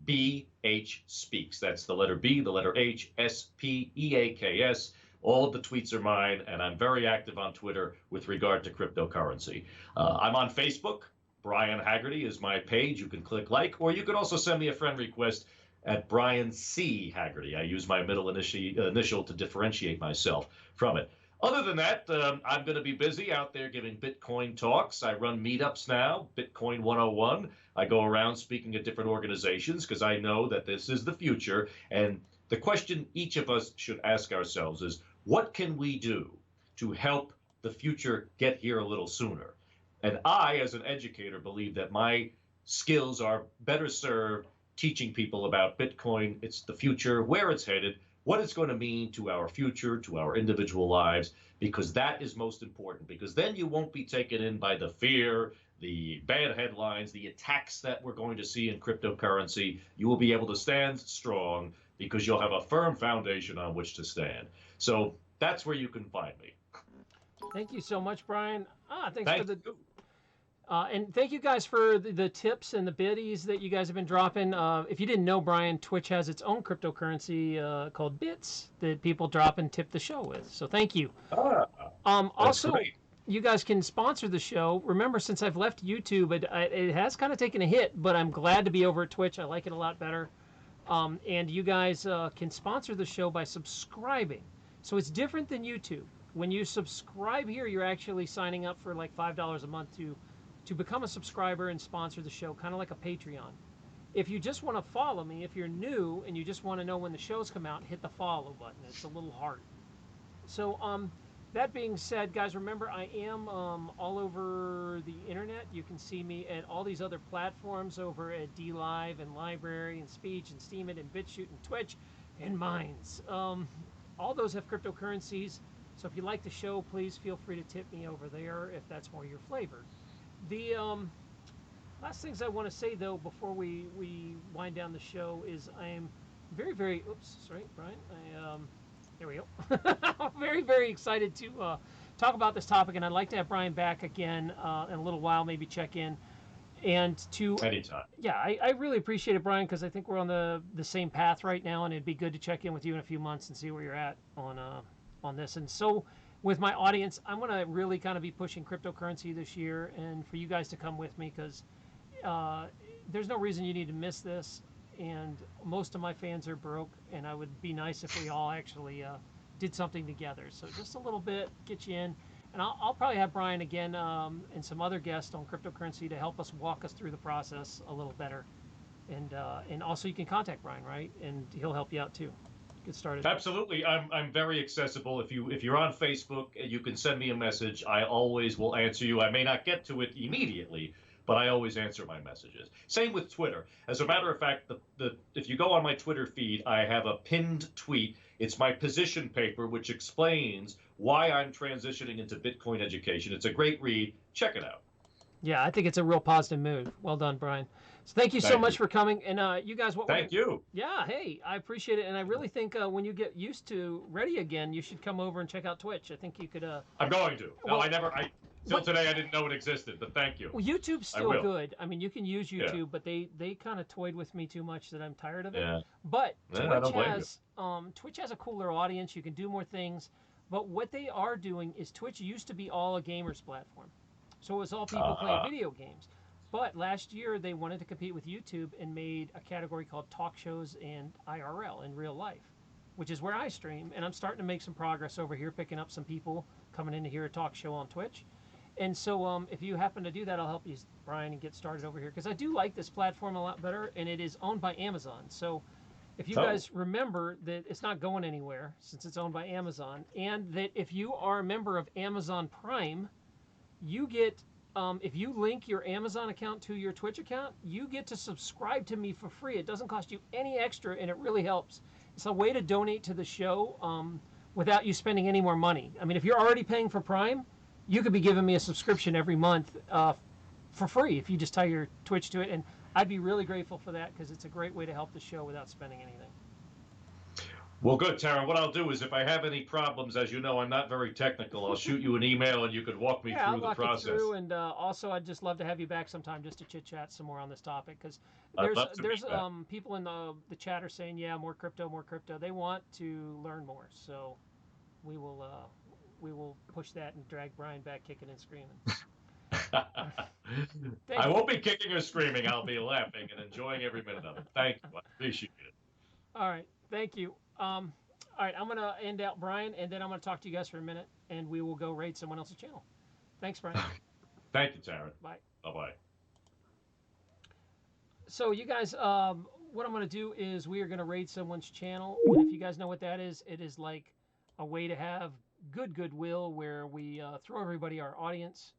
Speaker 2: @BHSpeaks. That's the letter B, the letter H, SPEAKS. All of the tweets are mine, and I'm very active on Twitter with regard to cryptocurrency. I'm on Facebook. Brian Haggerty is my page. You can click like, or you can also send me a friend request at Brian C. Haggerty. I use my middle initial to differentiate myself from it. Other than that, I'm going to be busy out there giving Bitcoin talks. I run meetups now, Bitcoin 101. I go around speaking at different organizations because I know that this is the future. And the question each of us should ask ourselves is, what can we do to help the future get here a little sooner? And I, as an educator, believe that my skills are better served teaching people about Bitcoin, it's the future, where it's headed, what it's going to mean to our future, to our individual lives, because that is most important, because then you won't be taken in by the fear, the bad headlines, the attacks that we're going to see in cryptocurrency. You will be able to stand strong because you'll have a firm foundation on which to stand. So that's where you can find me.
Speaker 1: Thank you so much, Brian.
Speaker 2: Thank you.
Speaker 1: And thank you guys for the tips and the biddies that you guys have been dropping. If you didn't know, Brian, Twitch has its own cryptocurrency called Bits that people drop and tip the show with. So thank you. Also,
Speaker 2: great.
Speaker 1: You guys can sponsor the show. Remember, since I've left YouTube, it has kind of taken a hit, but I'm glad to be over at Twitch. I like it a lot better. And you guys can sponsor the show by subscribing. So it's different than YouTube. When you subscribe here, you're actually signing up for like $5 a month to become a subscriber and sponsor the show, kind of like a Patreon. If you just want to follow me, if you're new and you just want to know when the shows come out, hit the follow button. It's a little heart. So that being said, guys, remember I am all over the internet. You can see me at all these other platforms over at DLive and Library and Speech and Steemit and BitChute and Twitch and Minds. All those have cryptocurrencies. So if you like the show, please feel free to tip me over there if that's more your flavor. The last things I want to say though before we wind down the show is I am very oops sorry Brian there we go. Very excited to talk about this topic, and I'd like to have Brian back again in a little while, maybe check in and to
Speaker 2: Anytime.
Speaker 1: yeah, I really appreciate it, Brian, because I think we're on the same path right now, and it'd be good to check in with you in a few months and see where you're at on this. And so, with my audience, I'm going to really kind of be pushing cryptocurrency this year, and for you guys to come with me, because there's no reason you need to miss this. And most of my fans are broke, and I would be nice if we all actually did something together. So just a little bit, get you in. And I'll probably have Brian again and some other guests on cryptocurrency to help us walk us through the process a little better. And also you can contact Brian, right? And he'll help you out too. Get started.
Speaker 2: Absolutely. I'm very accessible. If you're on Facebook, you can send me a message. I always will answer you. I may not get to it immediately, but I always answer my messages. Same with Twitter. As a matter of fact, if you go on my Twitter feed, I have a pinned tweet. It's my position paper, which explains why I'm transitioning into Bitcoin education. It's a great read. Check it out.
Speaker 1: Yeah, I think it's a real positive move. Well done, Brian. So thank you so much for coming. And you guys,
Speaker 2: thank you.
Speaker 1: Yeah, hey, I appreciate it. And I really think when you get used to ready again, you should come over and check out Twitch. I think you could.
Speaker 2: I'm going to. No, Till today, I didn't know it existed, but thank you.
Speaker 1: Well, YouTube's still good. I mean, you can use YouTube, but they kind of toyed with me too much that I'm tired of it. Yeah. But Twitch has a cooler audience. You can do more things. But what they are doing is Twitch used to be all a gamers platform. So it was all people playing video games. But last year, they wanted to compete with YouTube and made a category called talk shows and IRL, in real life, which is where I stream. And I'm starting to make some progress over here, picking up some people coming in to hear a talk show on Twitch. And so if you happen to do that, I'll help you, Brian, and get started over here. Because I do like this platform a lot better, and it is owned by Amazon. So if you guys remember that it's not going anywhere since it's owned by Amazon, and that if you are a member of Amazon Prime, you get, if you link your Amazon account to your Twitch account, you get to subscribe to me for free. It doesn't cost you any extra, and it really helps. It's a way to donate to the show without you spending any more money. I mean, if you're already paying for Prime, you could be giving me a subscription every month for free if you just tie your Twitch to it. And I'd be really grateful for that because it's a great way to help the show without spending anything.
Speaker 2: Well, good, Tara. What I'll do is if I have any problems, as you know, I'm not very technical. I'll shoot you an email and you could walk me through the process. Yeah, I'll walk you through. And also, I'd just love to have you back sometime just to chit-chat some more on this topic because there's people in the chat are saying, yeah, more crypto, more crypto. They want to learn more. So we will push that and drag Brian back kicking and screaming. I won't be kicking or screaming. I'll be laughing and enjoying every minute of it. Thank you. I appreciate it.
Speaker 1: All right. Thank you. All right. I'm going to end out Brian, and then I'm going to talk to you guys for a minute, and we will go raid someone else's channel. Thanks, Brian.
Speaker 2: Thank you, Taryn.
Speaker 1: Bye.
Speaker 2: Bye-bye.
Speaker 1: So you guys, what I'm going to do is we are going to raid someone's channel. And if you guys know what that is, it is like a way to have goodwill where we throw everybody our audience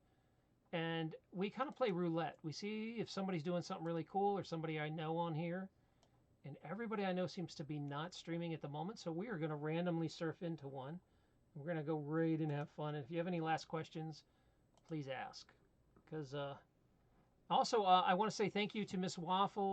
Speaker 1: and we kind of play roulette. We see if somebody's doing something really cool or somebody I know on here, and everybody I know seems to be not streaming at the moment, so we are going to randomly surf into one. We're going to go raid and have fun. And if you have any last questions, please ask. Because also I want to say thank you to Miss Waffle.